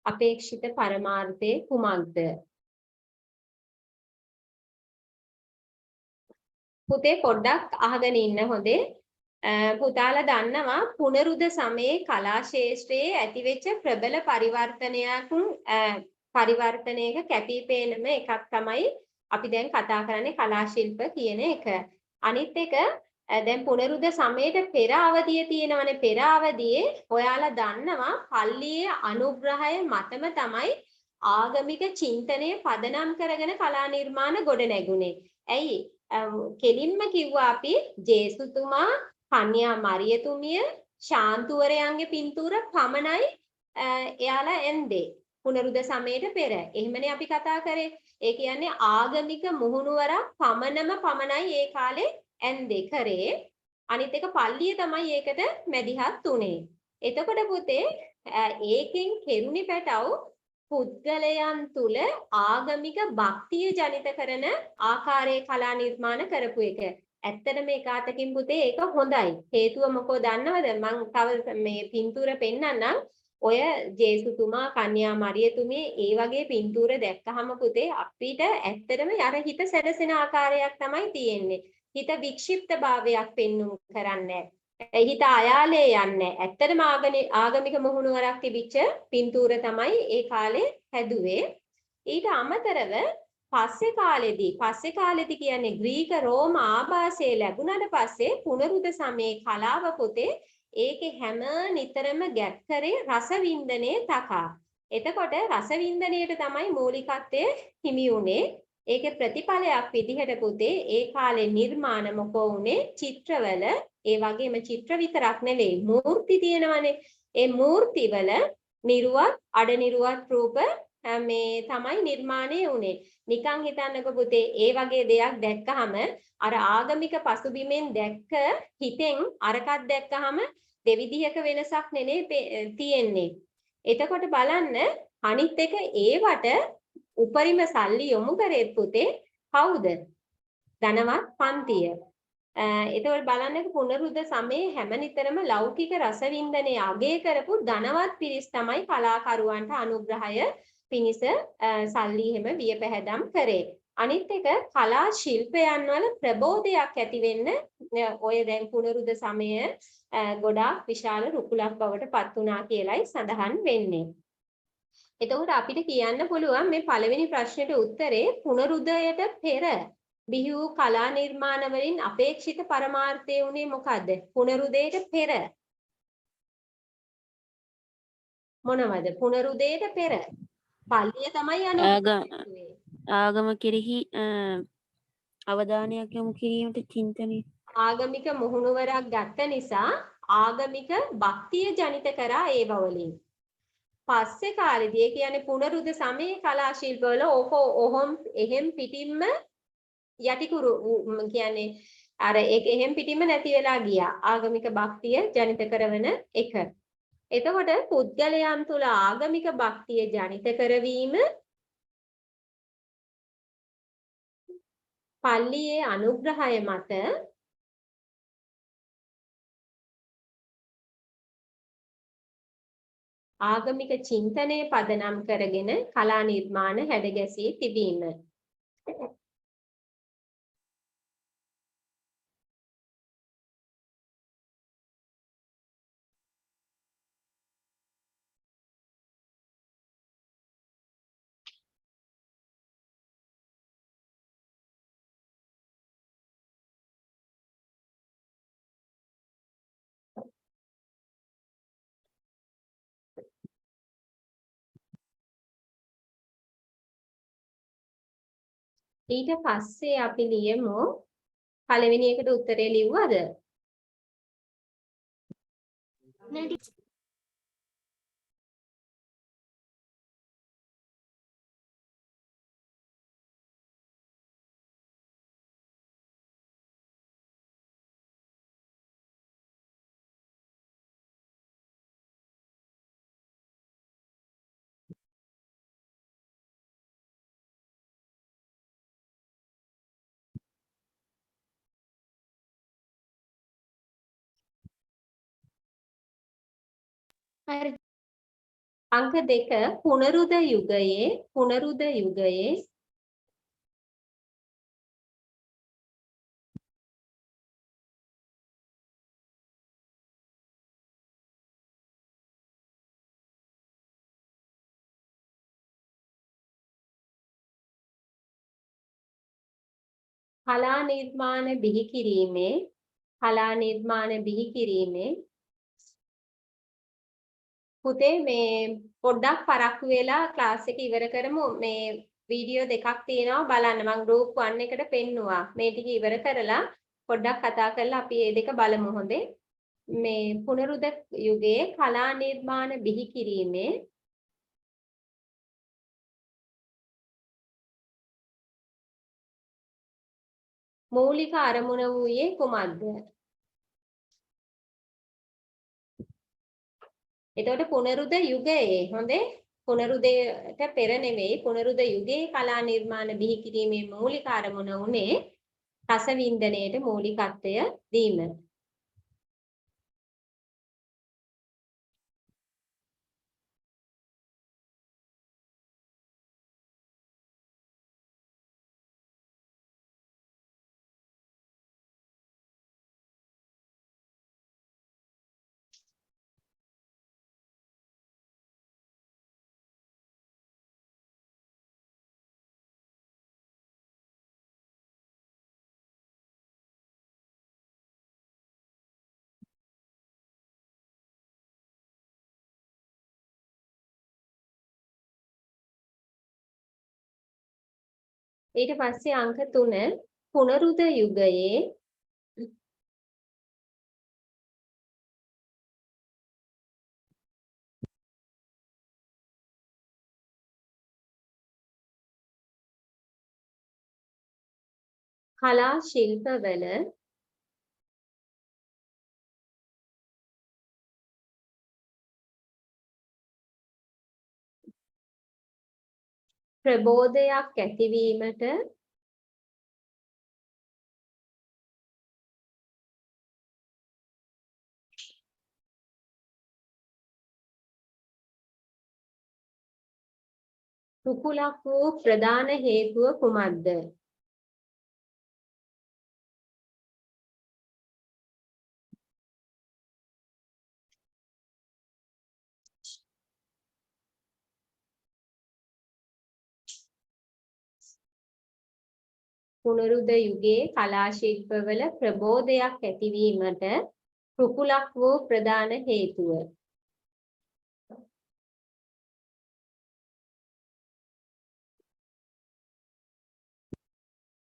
අපේක්ෂිත පරමාර්ථය කුමක්ද? පුතේ පොඩ්ඩක් අහගෙන ඉන්න හොඳේ. පුතාලා දන්නවා පුනරුද සමයේ කලා ශාස්ත්‍රයේ ඇතිවෙච්ච ප්‍රබල පරිවර්තනයක කැපිපේනම එකක් තමයි අපි දැන් කතා කරන්නේ කලා ශිල්ප කියන එක. අනිත් එක දැන් පුනරුද සමයට පෙර අවධිය තියෙනවනේ. පෙර අවධියේ ඔයාලා දන්නවා පල්ලියේ අනුග්‍රහය මතම තමයි ආගමික චින්තනය පදනම් කරගෙන කලා නිර්මාණ ගොඩ නැගුණේ. ඇයි? කෙලින්ම කිව්වා අපි ජේසුතුමා, කන්‍යා මරියතුමිය, ශාන්තුවරයන්ගේ පින්තූර පමණයි එයාලා ඇන්දේ පුනරුද සමයට පෙර. එහෙමනේ අපි කතා කරේ. ඒ කියන්නේ ආගමික මුහුණුවරක් පමණයි ඒ කාලේ ඇන්දේ කරේ. අනිත් එක පල්ලිය තමයි ඒකට මැදිහත් උනේ. එතකොට පුතේ ඒකෙන් කෙරුණි පැටව පුද්ගලයන් තුල ආගමික භක්තිය ජනිත කරන ආකාරයේ කලා නිර්මාණ කරපු එක. ඇත්තටම ඒක අතකින් පුතේ ඒක හොඳයි. හේතුව මොකෝ දන්නවද? මම තව මේ පින්තූර පෙන්නන්නම්. ඔය ජේසුතුමා, කන්‍යා මරියතුමිය ඒ වගේ පින්තූර දැක්කහම පුතේ අපිට ඇත්තටම අර හිත සැරසෙන ආකාරයක් තමයි තියෙන්නේ. හිත වික්ෂිප්ත භාවයක් පෙන්වු කරන්නේ. හිත අයාලේ යන්නේ. ඇත්තටම ආගමික මුහුණුවරක් තිබිච්ච පින්තූර තමයි ඒ කාලේ හැදුවේ. ඊට අමතරව පස්සේ කාලෙදි කියන්නේ ග්‍රීක රෝම ආభాසය ලැබුණාට පස්සේ පුනරුද සමයේ කලාව පුතේ ඒකේ හැම නිතරම ගැප් කරේ රසවින්දනයේ තකා. එතකොට රසවින්දනයේට තමයි මූලිකත්වය හිමි වුණේ. ඒකේ ප්‍රතිඵලයක් විදිහට පුතේ ඒ කාලේ නිර්මාණ මොකෝ උනේ චිත්‍රවල. ඒ වගේම චිත්‍ර විතරක් නෙවෙයි මූර්ති තියෙනවනේ. ඒ මූර්තිවල නිර්වත් අඩනිර්වත් රූප මේ තමයි නිර්මාණය වුනේ. නිකන් හිතන්නකෝ පුතේ ඒ වගේ දෙයක් දැක්කහම අර ආගමික පසුබිමෙන් දැක්ක හිතෙන් අරකක් දැක්කහම දෙවිදිහක වෙනසක් නෙනේ තියෙන්නේ. එතකොට බලන්න අනිත් එක ඒවට උපරිම සල්ලි යොමු කරේ පුතේ කවුද? ධනවත් පන්තිය. එතකොට බලන්නක පුනරුද සමයේ හැම නිතරම ලෞකික රසවින්දනයේ අගය කරපු ධනවත් පිරිස් තමයි කලාකරුවන්ට අනුග්‍රහය පිණිස සල්ලි හැම වියපැහැදම් කරේ. අනිත් එක කලා ශිල්පයන් වල ප්‍රබෝධයක් ඇති වෙන්න ඔය දැන් පුනරුද සමය ගොඩාක් විශාල රුකුලක් බවට පත් වුණා කියලයි සඳහන් වෙන්නේ. එතකොට අපිට කියන්න පුළුවන් මේ පළවෙනි ප්‍රශ්නෙට උත්තරේ පුනරුදයට පෙර බිහි වූ කලා නිර්මාණ වලින් අපේක්ෂිත පරමාර්ථය උනේ මොකද්ද? පුනරුදයට පෙර මොනවද? පුනරුදයට පෙර පල්ලිය තමයි අනුග්‍රහය. ආගම කෙරෙහි අවධානයක් යොමු කිරීමට චින්තනය. ආගමික මුහුණුවරක් ගත්ත නිසා ආගමික භක්තිය ජනිත කරා ඒව වලින්. පස්සේ කාලෙදී කියන්නේ පුනරුද සමයේ කලා ශිල්පවල ඔහොම එහෙම් පිටින්ම යටිකුරු කියන්නේ අර ඒක එහෙම් පිටින්ම නැති වෙලා ගියා. ආගමික භක්තිය ජනිත කරන එක. එතකොට පුද්ගලයන් තුල ආගමික භක්තිය ජනිත කරවීම පල්ලියේ අනුග්‍රහය මත ආගමික චින්තනය පදනම් කරගෙන කලා නිර්මාණ හැඩගැසී තිබීම. ඊට පස්සේ අපි ලියමු පළවෙනි එකට උත්තරේ ලිව්වද? හරි අංක 2 පුනරුද යුගයේ කලා නිර්මාණ බිහි කිරීමේ පුතේ මේ පොඩ්ඩක් පරක්කු වෙලා ක්ලාස් එක ඉවර කරමු. මේ වීඩියෝ දෙකක් තියෙනවා බලන්න. මම group 1 එකට පෙන්නුවා. මේ ටික ඉවර කරලා පොඩ්ඩක් කතා කරලා අපි මේ දෙක බලමු හොඳේ. මේ පුනරුද යුගයේ කලා නිර්මාණ බිහි කිරීමේ මූලික අරමුණ වූයේ කුමක්ද? එතකොට පුනරුද යුගයේ හොඳේ පුනරුදයට පෙර නෙවෙයි පුනරුද යුගයේ කලා නිර්මාණ බිහි කිරීමේ මූලික අරමුණ උනේ රසවින්දනයේට මූලිකත්වය දීම. ඊට පස්සේ අංක 3 පුනරුද යුගයේ කලා ශිල්පවල ප්‍රබෝධයක් ඇතිවීමට කුකුලක් වූ ප්‍රධාන හේතුව කුමක්ද? පුනරුද යුගයේ කලා ශිල්පවල ප්‍රබෝධයක් ඇතිවීමට කුකුලක් වූ ප්‍රධාන හේතුව.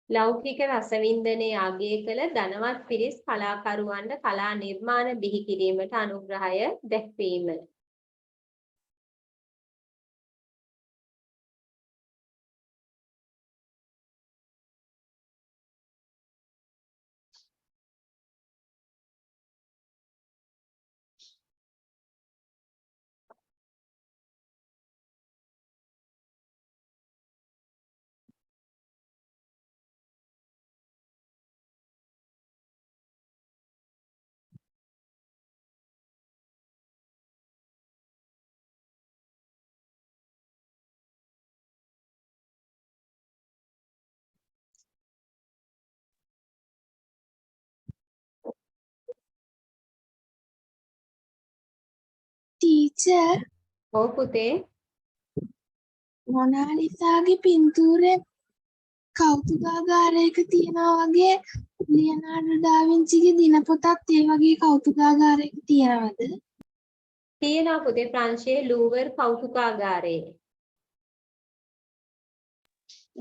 ලෞකික රසවින්දනයේ අගය කළ ධනවත් පිරිස් කලාකරුවන්ට කලා නිර්මාණ බිහි කිරීමට අනුග්‍රහය දැක්වීම. ටීචර් ඔව් පුතේ මොනාලිසාගේ පින්තූරේ කෞතුකාගාරයක තියෙනවා වගේ ලියනාඩෝ ඩා වින්චිගේ දිනපොතත් ඒ වගේ කෞතුකාගාරයක තියනවද? තියෙනවා පුතේ ප්‍රංශයේ ලූවර් කෞතුකාගාරයේ.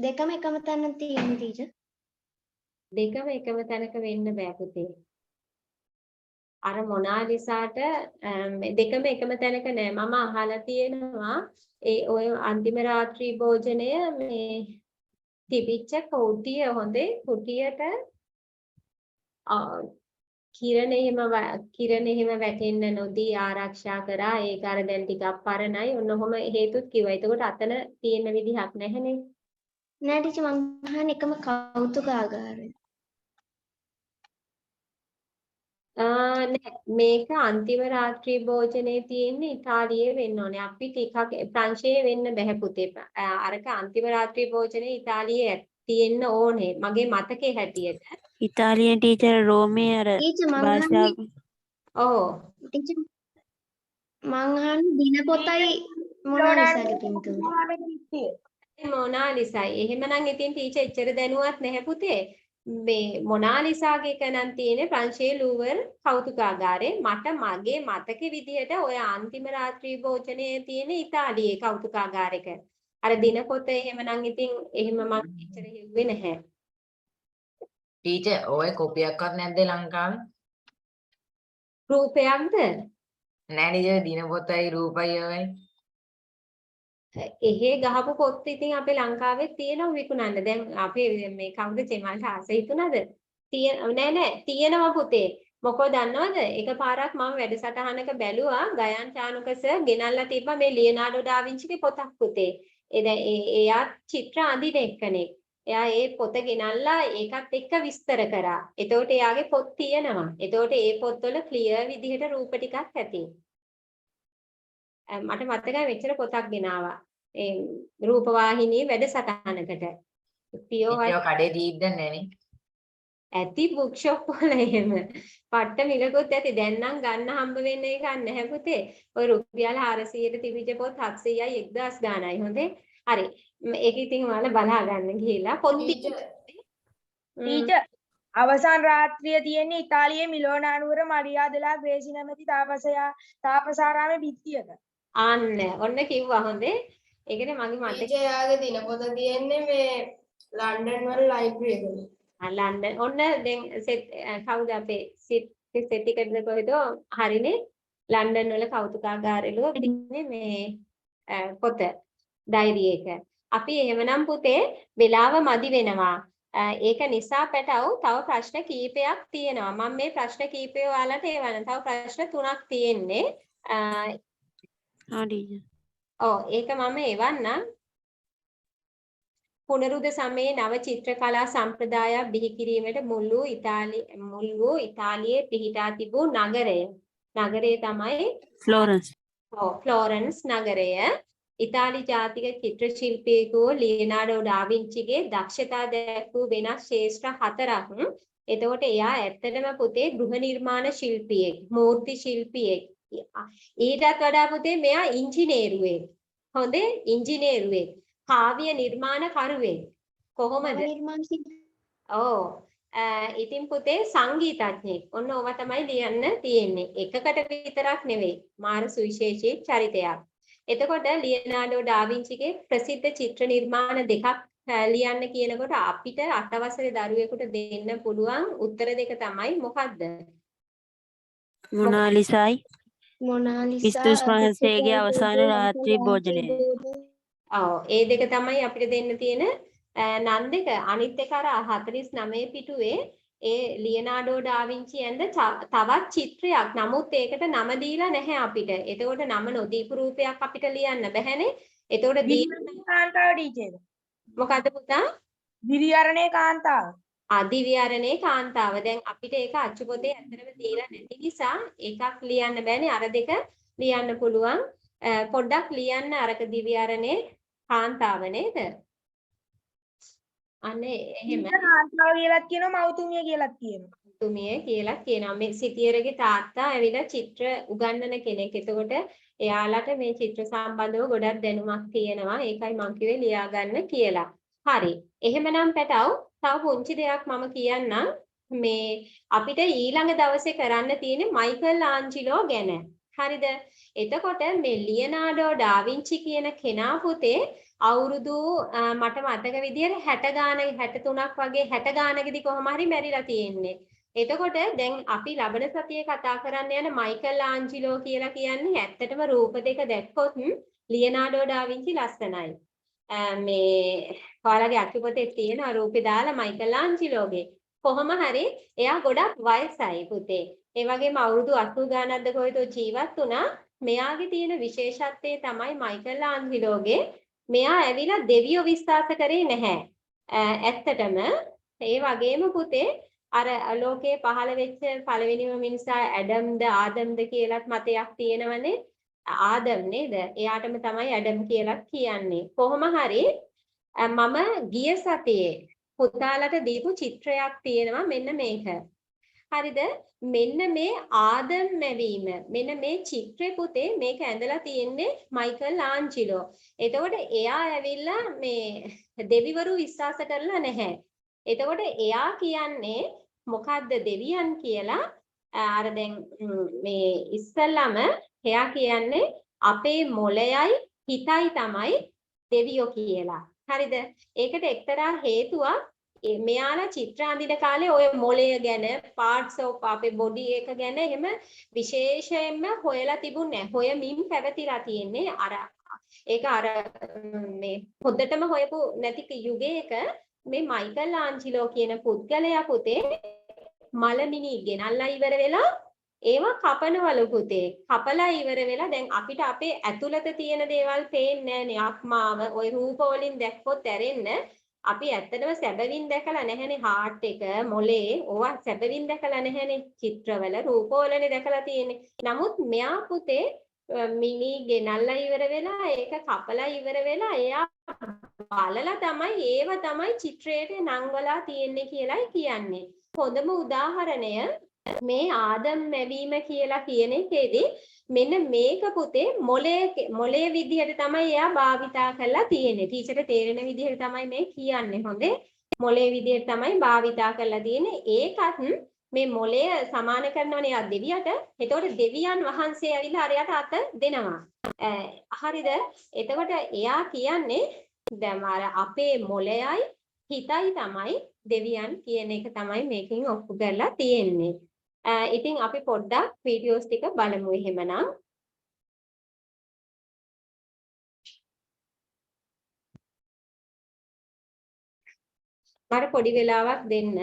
දෙකම එකම තැන තියෙන ටීචර්. දෙකම එකම තැනක වෙන්න බෑ පුතේ. අර මොනාලිසාට දෙකම එකම තැනක නෑ. මම අහලා තියෙනවා ඒ ඔය අන්තිම රාත්‍රී භෝජනය මේ තිබිච්ච කුටිය හොඳේ කුටියට කිරණ එහෙම වැටෙන්න නොදී ආරක්ෂා කරා. ඒක අර දැන් ටිකක් පරණයි. ඔන්න ඔහොම හේතුත් කිව්වා. එතකොට අතන තියෙන විදිහක් නැහැනේ. නෑ ටීචර් මං අහන්නේ එකම කෞතුකාගාරය. මේක අන්තිම රාත්‍රී භෝජනේ තියෙන්නේ ඉතාලියේ වෙන්න ඕනේ. අපි ටිකක් ප්‍රංශයේ වෙන්න බෑ පුතේ. අරක අන්තිම රාත්‍රී භෝජනේ ඉතාලියේ තියෙන්න ඕනේ. මගේ මතකේ හැටියට. ඉතාලියන් ටීචර් රෝමේ අර ටීචර් මං භාෂාව ඔව්. ටීචර් මං අහන්නේ දිනපොතයි මොනාලිසාගේ පින්තූරය. මොනාලිසයි. එහෙමනම් ඉතින් ටීචර් එච්චර දැනුවත් නැහැ පුතේ. මේ මොනාලිසාගේ එක නම් තියෙන්නේ ප්‍රංශයේ ලූවර් කෞතුකාගාරේ. මට මගේ මතකෙ විදිහට ඔය අන්තිම රාත්‍රී භෝජනයේ තියෙන ඉතාලියේ කෞතුකාගාරයක. අර දිනපොත එහෙමනම් ඉතින් එහෙම මම එච්චර හිතුවේ නැහැ. ටීචර් ඔය කොපියක්වත් නැද්ද ලංකාවේ? රූපයක්ද? නෑ නේද දිනපොතයි රූපයි ඔයයි. එහෙ ගහපු පොත් ඉතින් අපේ ලංකාවේ තියෙනවා විකුණන්න. දැන් අපේ මේ කවුද චෙමල්ට ආස හිතුණාද? නෑ තියෙනවා පුතේ. මොකෝ දන්නවද? එකපාරක් මම වැඩසටහනක බැලුවා ගයන් චානුකස ගෙනල්ලා තිබ්බා මේ ලියනාඩෝ ඩා වින්චිගේ පොතක් පුතේ. එයා චිත්‍ර අඳින එක්කනේ. එයා ඒ පොත ගෙනල්ලා ඒකත් එක්ක විස්තර කරා. එතකොට එයාගේ පොත් තියෙනවා. එතකොට ඒ පොත්වල ක්ලියර් විදිහට රූප ටිකක් ඇති. මට මතකයි මෙච්චර පොතක් ගෙනාවා. ඒ රූපවාහිනී වැඩසටහනකට. පියෝ කඩේ දීද්ද නැනේ. ඇති බුක් ෂොප් වල එහෙම. පට්ට මිලකුත් ඇති. දැන් නම් ගන්න හම්බ වෙන්නේ එකක් නැහැ පුතේ. ඔය රුපියල් 400ට තිබිච්ච පොත් 700යි 1000 ගානයි හොඳේ. හරි. ඒක ඉතින් ඔයාලා බලා ගන්න ගිහිල්ලා පොත් ටීචර් අවසන් රාත්‍රිය තියෙන්නේ ඉතාලියේ මිලෝනා නුවර මරියා දෙලා ග්‍රේසි නැමැති තාපසාරාමේ බිත්තියක. අන්න ඔන්න කිව්වා හොඳේ. ඒකනේ මගේ මතකේ. ටීචර් යාගේ දිනපොත තියෙන්නේ මේ ලන්ඩන් වල ලයිබ්‍රරි එකේ. ලන්ඩන් ඔන්න දැන් කවුද අපේ සෙට් එකද කොහෙද හරිනේ ලන්ඩන් වල කෞතුකාගාරවල තින්නේ මේ පොත ඩයරි එක. අපි එහෙමනම් පුතේ වෙලාව මදි වෙනවා. ඒක නිසා පැටව තව ප්‍රශ්න කීපයක් තියෙනවා. මම මේ ප්‍රශ්න කීපය ඔයාලට එවන්න. තව ප්‍රශ්න 3ක් තියෙන්නේ. ඒක මම එවන්නම්. පුනරුද සමයේ නව චිත්‍රකලා සම්ප්‍රදායක් බිහි කිරීමට මුල් වූ ඉතාලියේ පිහිටා තිබූ නගරය. නගරය තමයි ෆ්ලෝරන්ස්. ෆ්ලෝරන්ස් නගරය. ඉතාලි ජාතික චිත්‍ර ශිල්පියෙකු ලියනාඩෝ ඩා වින්චිගේ දක්ෂතා දැක්වූ වෙනස් ශේෂ්ත්‍ර 4ක්. එතකොට එයා ඇත්තටම පුතේ ගෘහ නිර්මාණ ශිල්පියෙක්, මූර්ති ශිල්පියෙක්. ඊටත් වඩා පුතේ මෙයා ඉංජිනේරුවෙක්. හොඳේ ඉංජිනේරුවෙක්. කාව්‍ය නිර්මාණ කරුවෙක්. කොහොමද? ඉතින් පුතේ සංගීතඥයෙක්. ඔන්න ඕවා තමයි ලියන්න තියෙන්නේ. එකකට විතරක් නෙවෙයි. මාර සුවිශේෂී චරිතයක්. එතකොට ලියනාඩෝ ඩා වින්චිගේ ප්‍රසිද්ධ චිත්‍ර නිර්මාණ දෙකක් ලියන්න කියනකොට අපිට 8 වසරේ දරුවෙකුට දෙන්න පුළුවන් උත්තර දෙක තමයි මොකද්ද? මොනාලිසායි මොනාලිසා ක්‍රිස්තුස් වහන්සේගේ අවසාන රාත්‍රී භෝජනය. ඒ දෙක තමයි අපිට දෙන්න තියෙන නම් දෙක. අනිත් එක අර 49 පිටුවේ ඒ ලියනාඩෝ ඩා වින්චි ඇඳ තවත් චිත්‍රයක්. නමුත් ඒකට නම දීලා නැහැ අපිට. එතකොට නම නොදීපු රූපයක් අපිට ලියන්න බැහැනේ. එතකොට කාන්තාව ටීචර්. මොකද්ද පුතා? දිවිහරණේ කාන්තාව. දිවිහරණේ කාන්තාව. දැන් අපිට ඒක අච්චු පොතේ ඇත්තටම දීලා නැති නිසා එකක් ලියන්න බෑනේ. අර දෙක ලියන්න පුළුවන්. පොඩ්ඩක් ලියන්න අරක දිවිහරණේ කාන්තාව නේද? අනේ එහෙම කාන්තාව කියලාත් කියනවා මව්තුමිය කියලාත් කියනවා. මව්තුමිය කියලා කියනවා. මේ සිටියරගේ තාත්තා ඇවිල්ලා චිත්‍ර උගන්වන කෙනෙක්. එතකොට එයාලට මේ චිත්‍ර සම්බන්ධව ගොඩක් දැනුමක් තියෙනවා. ඒකයි මම කිව්වේ ලියා ගන්න කියලා. හරි. එහෙමනම් පැටව තව පුංචි දෙයක් මම කියන්නම්. මේ අපිට ඊළඟ දවසේ කරන්න තියෙන්නේ මයිකල් ආන්ජිලෝ ගැන. හරිද? එතකොට මේ ලියනාඩෝ ඩා වින්චි කියන කෙනා පුතේ අවුරුදු මට මතක විදියට 60 ගානක 63ක් වගේ 60 ගානකදී කොහොම හරි මැරිලා තියෙන්නේ. එතකොට දැන් අපි ලබන සතියේ කතා කරන්න යන මයිකල් ආන්ජිලෝ කියලා කියන්නේ ඇත්තටම රූප දෙක දැක්කොත් ලියනාඩෝ ඩා වින්චි ලස්සනයි. මේ ඔයාලගේ අක්කපොතේ තියෙන රූපේ දාලා මයිකල් ආන්ජිලෝගේ. කොහොම හරි එයා ගොඩක් වයසයි පුතේ. ඒ වගේම අවුරුදු 80 ගානක්ද කොහෙද ජීවත් වුණා. මෙයාගේ තියෙන විශේෂත්වය තමයි මයිකල් ආන්ජිලෝගේ මෙයා ඇවිල්ලා දෙවියෝ විශ්වාස කරේ නැහැ. ඇත්තටම ඒ වගේම පුතේ අර ලෝකේ පහළ වෙච්ච පළවෙනිම මිනිසා ඇඩම්ද ආදම්ද කියලාත් මතයක් තියෙනවනේ. ආදම් නේද? එයාටම තමයි ඇඩම් කියලා කියන්නේ. කොහොම හරි මම ගිය සතියේ පුතාලට දීපු චිත්‍රයක් තියෙනවා මෙන්න මේක. හරිද? මෙන්න මේ ආදම් මැවීම මෙන්න මේ චිත්‍රේ පුතේ මේක ඇඳලා තියෙන්නේ මයිකල් ආන්ජිලෝ. එතකොට එයා ඇවිල්ලා මේ දෙවිවරු විශ්වාස කරලා නැහැ. එතකොට එයා කියන්නේ මොකද්ද දෙවියන් කියලා අර දැන් මේ ඉස්සල්ලාම එයා කියන්නේ අපේ මොළයයි හිතයි තමයි දෙවියෝ කියලා. හරිද? ඒකට එක්තරා හේතුවක් මෙයාලා චිත්‍ර අඳින කාලේ ඔය මොළය ගැන parts of අපේ body එක ගැන එහෙම විශේෂයෙන්ම හොයලා තිබුණේ නැහැ. හොයමින් පැවතිලා තියෙන්නේ අර ඒක අර මේ හොද්දටම හොයපු නැති යුගයක මේ මයිකල් ආන්ජිලෝ කියන පුද්ගලයා පුතේ මලමිනි ගෙනල්ලා ඉවර වෙලා ඒවා කපනවලු පුතේ. කපලා ඉවර වෙලා දැන් අපිට අපේ ඇතුළත තියෙන දේවල් පේන්නේ නැහැ නේ. ආත්මාව ওই රූප වලින් දැක්කොත් ඇරෙන්න අපි ඇත්තටම සැබවින් දැකලා නැහැනේ. හાર્ට් එක මොලේ ඕවා සැබවින් දැකලා නැහැනේ. චිත්‍රවල රූපවලනේ දැකලා තියෙන්නේ. නමුත් මෙයා පුතේ මිනි ගෙනල්ලා ඉවර වෙලා ඒක කපලා ඉවර වෙලා එයා බලලා තමයි ඒව තමයි චිත්‍රයට නංවලා තියෙන්නේ කියලායි කියන්නේ. හොඳම උදාහරණය මේ ආදම් මැවීම කියලා කියන එකේදී මෙන්න මේක පුතේ මොලේ විදිහට තමයි එයා භාවිතා කරලා තියෙන්නේ. ටීචර්ට තේරෙන විදිහට තමයි මේ කියන්නේ. හොඳේ මොලේ විදිහට තමයි භාවිතා කරලා තියෙන්නේ. ඒකත් මේ මොලය සමාන කරනවනේ යා දෙවියට. එතකොට දෙවියන් වහන්සේ ඇවිල්ලා අරයට අත දෙනවා. හරිද? එතකොට එයා කියන්නේ දැන් අර අපේ මොලයයි හිතයි තමයි දෙවියන් කියන එක තමයි මේකෙන් ඔප්පු කරලා තියෙන්නේ. ඉතින් අපි පොඩ්ඩක් වීඩියෝස් ටික බලමු එහෙමනම්. මට පොඩි වෙලාවක් දෙන්න.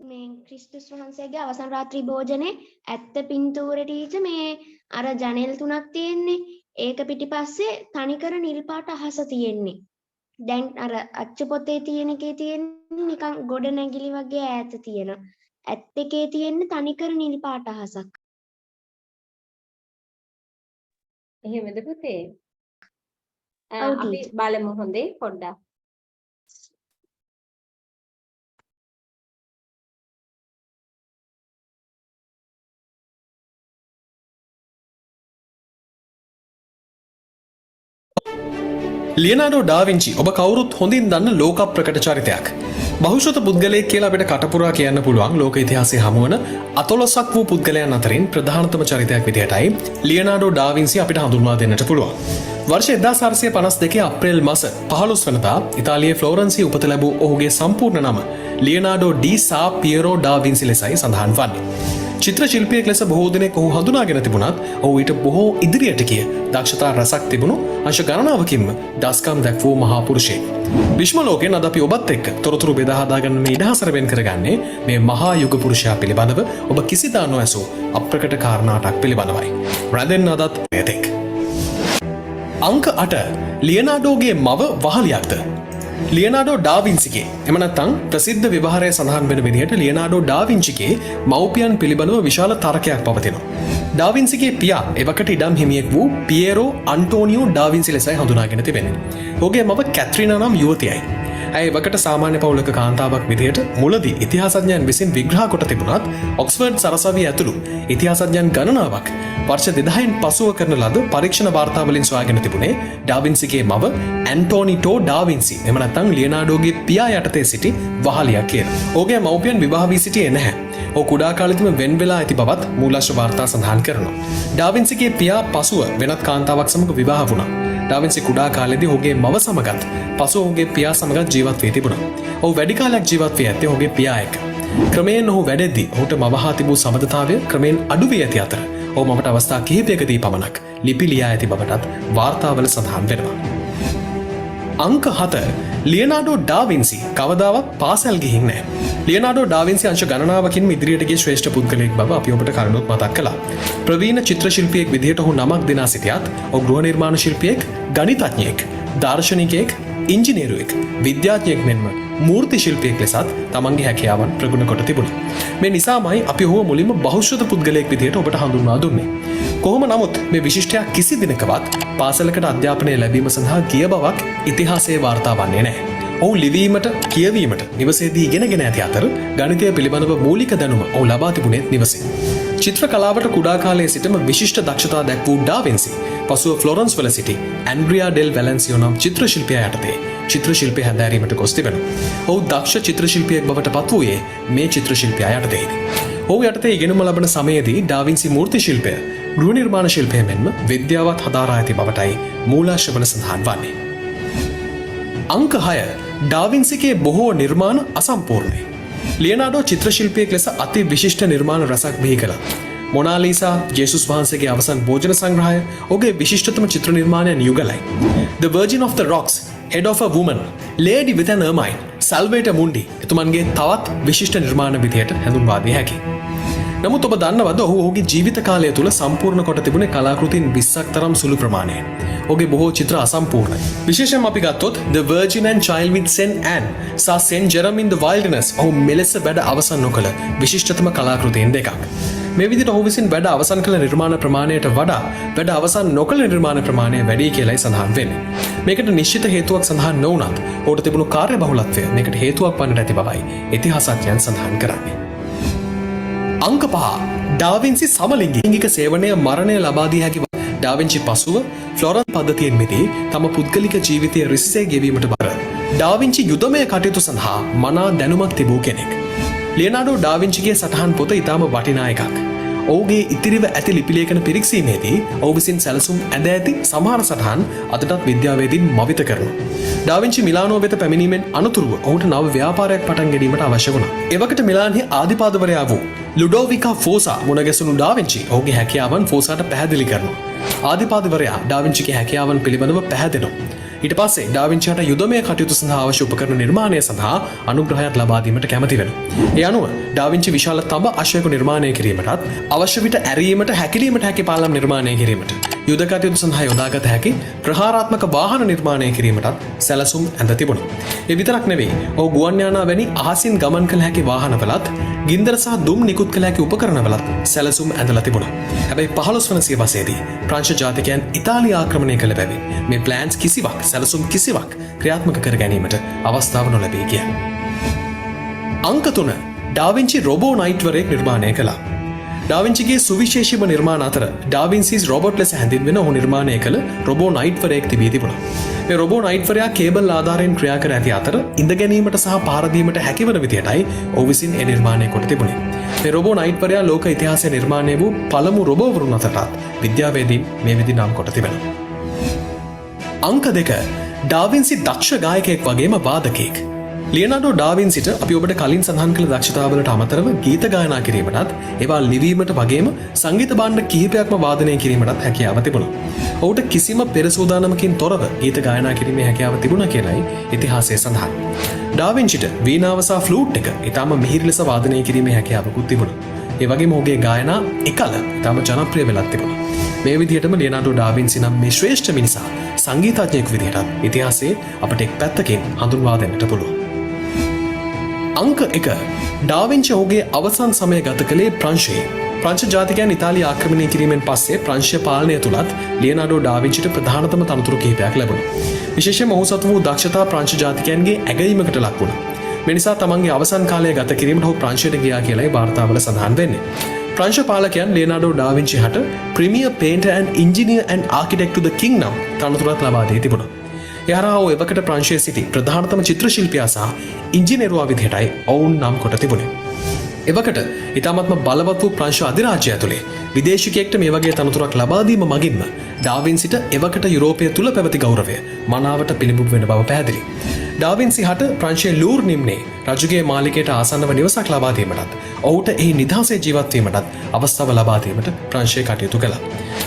මේ ක්‍රිස්තුස් වහන්සේගේ අවසන් රාත්‍රී භෝජනේ ඇත්ත පින්තූරේ ටීචර් මේ අර ජනෙල් 3ක් තියෙන්නේ. ඒක පිටිපස්සේ තනිකර නිල් පාට අහස තියෙන්නේ. දැන් අර අච්චු පොතේ තියෙන එකේ තියෙන්නේ නිකන් ගොඩ නැගිලි වගේ ඈත තියෙන. ඇත්ත එකේ තියෙන්නේ තනිකර නිල් පාට අහසක්. එහෙමද පුතේ? අපි බලමු හොඳේ පොඩ්ඩක්. ලියනාඩෝ ඩාවින්චි ඔබ කවුරුත් හොඳින් දන්න ලෝක ප්‍රකට චරිතයක්. බහුශ්‍රත පුද්ගලයෙක් කියලා අපිට කටපුරා කියන්න පුළුවන් ලෝක ඉතිහාසයේ හමුවන 14ක් වූ පුද්ගලයන් අතරින් ප්‍රධානතම චරිතයක් විදිහටයි ලියනාඩෝ ඩාවින්සි අපිට හඳුන්වා දෙන්නට පුළුවන්. වර්ෂ 1452 අප්‍රේල් මාස 15 වෙනිදා ඉතාලියේ ෆ්ලෝරන්සියේ උපත ලැබූ ඔහුගේ සම්පූර්ණ නම ලියනාඩෝ ඩී සා පියරෝ ඩාවින්සි ලෙසයි සඳහන් වන්නේ. චිත්‍ර ශිල්පියෙක් ලෙස බොහෝ දෙනෙක් ඔහු හඳුනාගෙන තිබුණත් ඔහු ඊට බොහෝ ඉදිරියට ගිය දක්ෂතා රසක් තිබුණු අංශ ගණනාවකින්ම දස්කම් දැක්වූ මහා පුරුෂයෙක්. විශ්ව ලෝකයෙන් අද අපි ඔබත් එක්ක තොරතුරු බෙදා හදාගන්න මේ ඉඩහසර වෙන් කරගන්නේ මේ මහා යුග පුරුෂයා පිළිබඳව ඔබ කිසිදා නොඇසූ අප්‍රකට කාරණාටක් පිළිබඳවයි. රැඳෙන්න අදත් මෙතෙක්. අංක 8 ලියනාඩෝගේ මව වහලියක්ද? ලියනාඩෝ ඩාවින්සිගේ එම නැත්නම් ප්‍රසිද්ධ විවහාරයේ සඳහන් වෙන විදිහට ලියනාඩෝ ඩාවින්චිගේ මව්පියන් පිළිබඳව විශාල තර්කයක් පවතිනවා. ඩාවින්සිගේ පියා එවකට ඉඩම් හිමියෙක් වූ පියරෝ අන්ටෝනියෝ ඩාවින්සි ලෙසයි හඳුනාගෙන තිබෙන්නේ. ඔහුගේ මව කැත්රිනා නම් යුවතියයි. ඇය එවකට සාමාන්‍ය පවුලක කාන්තාවක් විදිහට මුලදී ඉතිහාසඥයන් විසින් විග්‍රහ කොට තිබුණත් ඔක්ස්ෆර්ඩ් සරසවිය ඇතුළු ඉතිහාසඥයන් ගණනාවක් වර්ෂ 2000න් පසුව කරන ලද පරීක්ෂණ වාර්තාවලින් සොයාගෙන තිබුණේ ඩාවින්සිගේ මව ඇන්ටෝනිටෝ ඩාවින්සි එම නැත්නම් ලියනාඩෝගේ පියා යටතේ සිටි වහලියක් කියලා. ඔහුගේ මව්පියන් විවාහ වී සිටියේ නැහැ. ඔහු කුඩා කාලෙදිම වෙන් වෙලා ඇති බවත් මූලාශ්‍ර වාර්තා සඳහන් කරනවා. ඩාවින්සිගේ පියා පසුව වෙනත් කාන්තාවක් සමග විවාහ වුණා. ඩාවින්සි කුඩා කාලෙදී ඔහුගේ මව සමගත් පසුව ඔහුගේ පියා සමගත් ජීවත් වී තිබුණා. ඔහු වැඩි කාලයක් ජීවත් වී ඇත්තේ ඔහුගේ පියා එක්ක. ක්‍රමයෙන් ඔහු වැඩෙද්දී ඔහුට මව හා තිබූ සබඳතාවය ක්‍රමයෙන් අඩු වී ඇති අතර ඔහු මවට අවස්ථා කිහිපයකදී පමණක් ලිපි ලියා ඇති බවටත් වාර්තාවල සඳහන් වෙනවා. අංක 7 ලියනාඩෝ ඩාවින්සි කවදාවත් පාසල් ගිහින් නැහැ. ලියනාඩෝ ඩාවින්සි අංශ ගණනාවකින් ඉදිරියට ගිය ශ්‍රේෂ්ඨ පුද්ගලයෙක් බව අපි ඔබට කරුණුත් මතක් කළා. ප්‍රවීණ චිත්‍ර ශිල්පියෙක් විදිහට ඔහු නමක් දෙනා සිටියත් ඔහු ගෘහ නිර්මාණ ශිල්පියෙක්, ගණිතඥයෙක්, දාර්ශනිකයෙක්, ඉංජිනේරුවෙක්, විද්‍යාඥයෙක් මෙන්ම මූර්ති ශිල්පියෙක් ලෙසත් තමන්ගේ හැකියාවන් ප්‍රගුණ කොට තිබුණා. මේ නිසාමයි අපි ඔහුව මුලින්ම බහුශ්‍රත පුද්ගලයෙක් විදිහට ඔබට හඳුන්වා දුන්නේ. කොහොම නමුත් මේ විශිෂ්ටයා කිසි දිනකවත් පාසලකට අධ්‍යාපනය ලැබීම සඳහා ගිය බවක් ඉතිහාසයේ වාර්තා වන්නේ නැහැ. ඔහු ලිවීමට කියවීමට නිවසේදී ඉගෙනගෙන ඇති අතර ගණිතය පිළිබඳව මූලික දැනුම ඔහු ලබා තිබුණේත් නිවසේ. චිත්‍ර කලාවට කුඩා කාලයේ සිටම විශිෂ්ට දක්ෂතා දැක්වූ ඩා වින්සි පසුව ෆ්ලොරන්ස් වල සිටි ඇන්ඩ්‍රියා ඩෙල් වැලන්සියෝ නම් චිත්‍ර ශිල්පියා යටතේ චිත්‍ර ශිල්පය හැදෑරීමට ගොස් තිබෙනවා. ඔහු දක්ෂ චිත්‍ර ශිල්පියෙක් බවට පත් වූයේ මේ චිත්‍ර ශිල්පියා යටතේදී. ඔහු යටතේ ඉගෙනුම ලබන සමයේදී ඩා වින්සි මූර්ති ශිල්පය, ගෘහ නිර්මාණ ශිල්පය මෙන්ම විද්‍යාවත් හදාරා ඇති බවටයි මූලාශ්‍රවල සඳහන් වන්නේ. අංක 6 ඩා වින්සිගේ බොහෝ නිර්මාණ අසම්පූර්ණයි. ලියනාඩෝ චිත්‍ර ශිල්පියෙක් ලෙස අති විශිෂ්ට නිර්මාණ රසක් බිහි කළා. මොනාලීසා, ජේසුස් වහන්සේගේ අවසන් භෝජන සංග්‍රහය ඔහුගේ විශිෂ්ටතම චිත්‍ර නිර්මාණයන් යුගලයි. The Virgin of the Rocks, Head of a Woman, Lady with an Ermine, Salvator Mundi එතුමන්ගේ තවත් විශිෂ්ට නිර්මාණ විදියට හැඳුන්වා දිය හැකියි. නමුත් ඔබ දන්නවද ඔහුගේ ජීවිත කාලය තුළ සම්පූර්ණ කොට තිබුණේ කලාකෘතීන් 20ක් තරම් සුළු ප්‍රමාණයෙන්. ඔහුගේ බොහෝ චිත්‍ර අසම්පූර්ණයි. විශේෂයෙන්ම අපි ගත්තොත් The Virgin and Child with Saint Anne සහ Saint Jerome in the Wilderness ඔහු මෙලෙස වැඩ අවසන් නොකළ විශිෂ්ටතම කලාකෘතීන් දෙකක්. මේ විදිහට ඔහු විසින් වැඩ අවසන් කළ නිර්මාණ ප්‍රමාණයට වඩා වැඩ අවසන් නොකළ නිර්මාණ ප්‍රමාණය වැඩි කියලායි සඳහන් වෙන්නේ. මේකට නිශ්චිත හේතුවක් සඳහන් නොවුනත් ඔහුට තිබුණු කාර්යබහුලත්වය මේකට හේතුවක් වන්නට ඇති බවයි ඉතිහාසඥයන් සඳහන් කරන්නේ. අංක 5 ඩා වින්සි සමලිංගික සේවනය මරණය ලබා දී හැකි ඩා වින්සි පසුව ෆ්ලොරන්ස් පද්ධතියෙන් මිදී තම පුද්ගලික ජීවිතය රිස්සේ ගෙවීමට බර ඩා වින්සි යුදමය කටයුතු සඳහා මනා දැනුමක් තිබූ කෙනෙක්. ලියනාඩෝ ඩා වින්සිගේ සටහන් පොත ඉතාම වටිනා එකක්. ඔහුගේ ඉතිරිව ඇති ලිපිලේඛන පිරික්සීමේදී ඔහු විසින් සැලසුම් ඇඳ ඇති සමහර සටහන් අදටත් විද්‍යාවේදීන් මවිත කරනවා. ඩා වින්සි මිලානෝ වෙත පැමිණීමෙන් අනතුරුව ඔහුට නව ව්‍යාපාරයක් පටන් ගැනීමට අවශ්‍ය වුණා. එවකට මිලාන්හි ආධිපාදවරයා වූ ලුඩෝවිකා ෆෝසා මුණ ගැසුණු ඩා වින්සි ඔහුගේ හැකියාවන් ෆෝසාට පැහැදිලි කරනවා. ආධිපාදවරයා ඩා වින්සිගේ හැකියාවන් පිළිබඳව පැහැදෙනවා. ඊට පස්සේ ඩා වින්සිට යුදමය කටයුතු සඳහා අවශ්‍ය උපකරණ නිර්මාණය සඳහා අනුග්‍රහයක් ලබා දීමට කැමති වෙනවා. ඒ අනුව ඩා වින්සි විශාල තඹ අශ්වයක නිර්මාණය කිරීමටත් අවශ්‍ය විට ඇරීමට හැකිලීමට හැකි පාලම් නිර්මාණය කිරීමට යුද කටයුතු සඳහා යොදාගත හැකි ප්‍රහාරාත්මක වාහන නිර්මාණය කිරීමටත් සැලසුම් ඇඳ තිබුණා. ඒ විතරක් නෙවෙයි ඔහු ගුවන් යානා වැනි අහසින් ගමන් කළ හැකි වාහනවලත් ගින්දර සහ දුම් නිකුත් කළ හැකි උපකරණවලත් සැලසුම් ඇඳලා තිබුණා. හැබැයි 15 වන සියවසේදී ප්‍රංශ ජාතිකයන් ඉතාලිය ආක්‍රමණය කළ බැවින් මේ ප්ලෑන්ස් කිසිවක් සැලසුම් කිසිවක් ක්‍රියාත්මක කර ගැනීමට අවස්ථාව නොලැබී ගියා. අංක 3 ඩා වින්සි රොබෝ නයිට්වරයෙක් නිර්මාණය කළා. ඩා වින්සිගේ සුවිශේෂීම නිර්මාණ අතර ඩා වින්සිස් රොබොට් ලෙස හැඳින්වෙන ඔහු නිර්මාණය කළ රොබෝ නයිට්වරයෙක් තිබී තිබුණා. මේ රොබෝ නයිට්වරයා කේබල් ආධාරයෙන් ක්‍රියා කර ඇති අතර ඉඳ ගැනීමට සහ පාර දීමට හැකිවන විදියටයි ඔහු විසින් ඒ නිර්මාණය කොට තිබුණේ. මේ රොබෝ නයිට්වරයා ලෝක ඉතිහාසයේ නිර්මාණය වූ පළමු රොබෝවරුන් අතරත් විද්‍යාවේදීන් මේ විදි නම් කොට තිබෙනවා. අංක 2 ඩා වින්සි දක්ෂ ගායකයෙක් වගේම වාදකයෙක්. ලියනාඩෝ ඩා වින්සිට අපි ඔබට කලින් සඳහන් කළ දක්ෂතාවලට අමතරව ගීත ගායනා කිරීමටත් ඒවා ලිවීමට වගේම සංගීත භාණ්ඩ කිහිපයක්ම වාදනය කිරීමටත් හැකියාව තිබුණා. ඔහුට කිසිම පෙර සූදානමකින් තොරව ගීත ගායනා කිරීමේ හැකියාව තිබුණා කියලයි ඉතිහාසයේ සඳහන්. ඩා වින්සිට වීණාව සහ ෆ්ලූට් එක ඊටම මිහිරි ලෙස වාදනය කිරීමේ හැකියාවකුත් තිබුණා. ඒ වගේම ඔහුගේ ගායනා එකල ඊටම ජනප්‍රිය වෙලක් තිබුණා. මේ විදිහටම ලියනාඩෝ ඩා වින්සි නම් මේ ශ්‍රේෂ්ඨ මිනිසා සංගීතඥයෙකු විදිහට ඉතිහාසයේ අපට එක් පැත්තකින් හඳුන්වා දෙන්නට පුළුවන්. අංක 1 ඩා වින්සි ඔහුගේ අවසන් සමය ගත කළේ ප්‍රංශයේ. ප්‍රංශ ජාතිකයන් ඉතාලිය ආක්‍රමණය කිරීමෙන් පස්සේ ප්‍රංශ පාලනය තුලත් ලියනාඩෝ ඩා වින්සිට ප්‍රධානතම තනතුරු කිහිපයක් ලැබුණා. විශේෂයෙන්ම ඔහු සතු වූ දක්ෂතා ප්‍රංශ ජාතිකයන්ගේ ඇගයීමකට ලක් වුණා. මේ නිසා තමන්ගේ අවසන් කාලය ගත කිරීමට ඔහු ප්‍රංශයට ගියා කියලායි වාර්තාවල සඳහන් වෙන්නේ. ප්‍රංශ පාලකයන් ලියනාඩෝ ඩා වින්සි හට premier painter and engineer and architect to the king නම් තනතුරක් ලබා දී තිබුණා. යහරාව එවකට ප්‍රංශයේ සිටි ප්‍රධානතම චිත්‍ර ශිල්පියා සහ ඉංජිනේරුවා විදිහටයි ඔවුන් නම් කොට තිබුණේ. එවකට ඉතාමත්ම බලවත් වූ ප්‍රංශ අධිරාජ්‍යය ඇතුලේ විදේශිකයෙක්ට මේ වගේ තනතුරක් ලබා දීම මගින්ම ඩා වින්සිට එවකට යුරෝපය තුල පැවති ගෞරවය මනාවට පිළිඹු වෙන බව පැහැදිලි. ඩා වින්සි හට ප්‍රංශයේ ලූර් නිම්නයේ රජුගේ මාලිගයට ආසන්නව නිවසක් ලබා දීමටත් ඔහුට එහි නිදහසේ ජීවත් වීමටත් අවස්ථාව ලබා දීමට ප්‍රංශය කටයුතු කළා.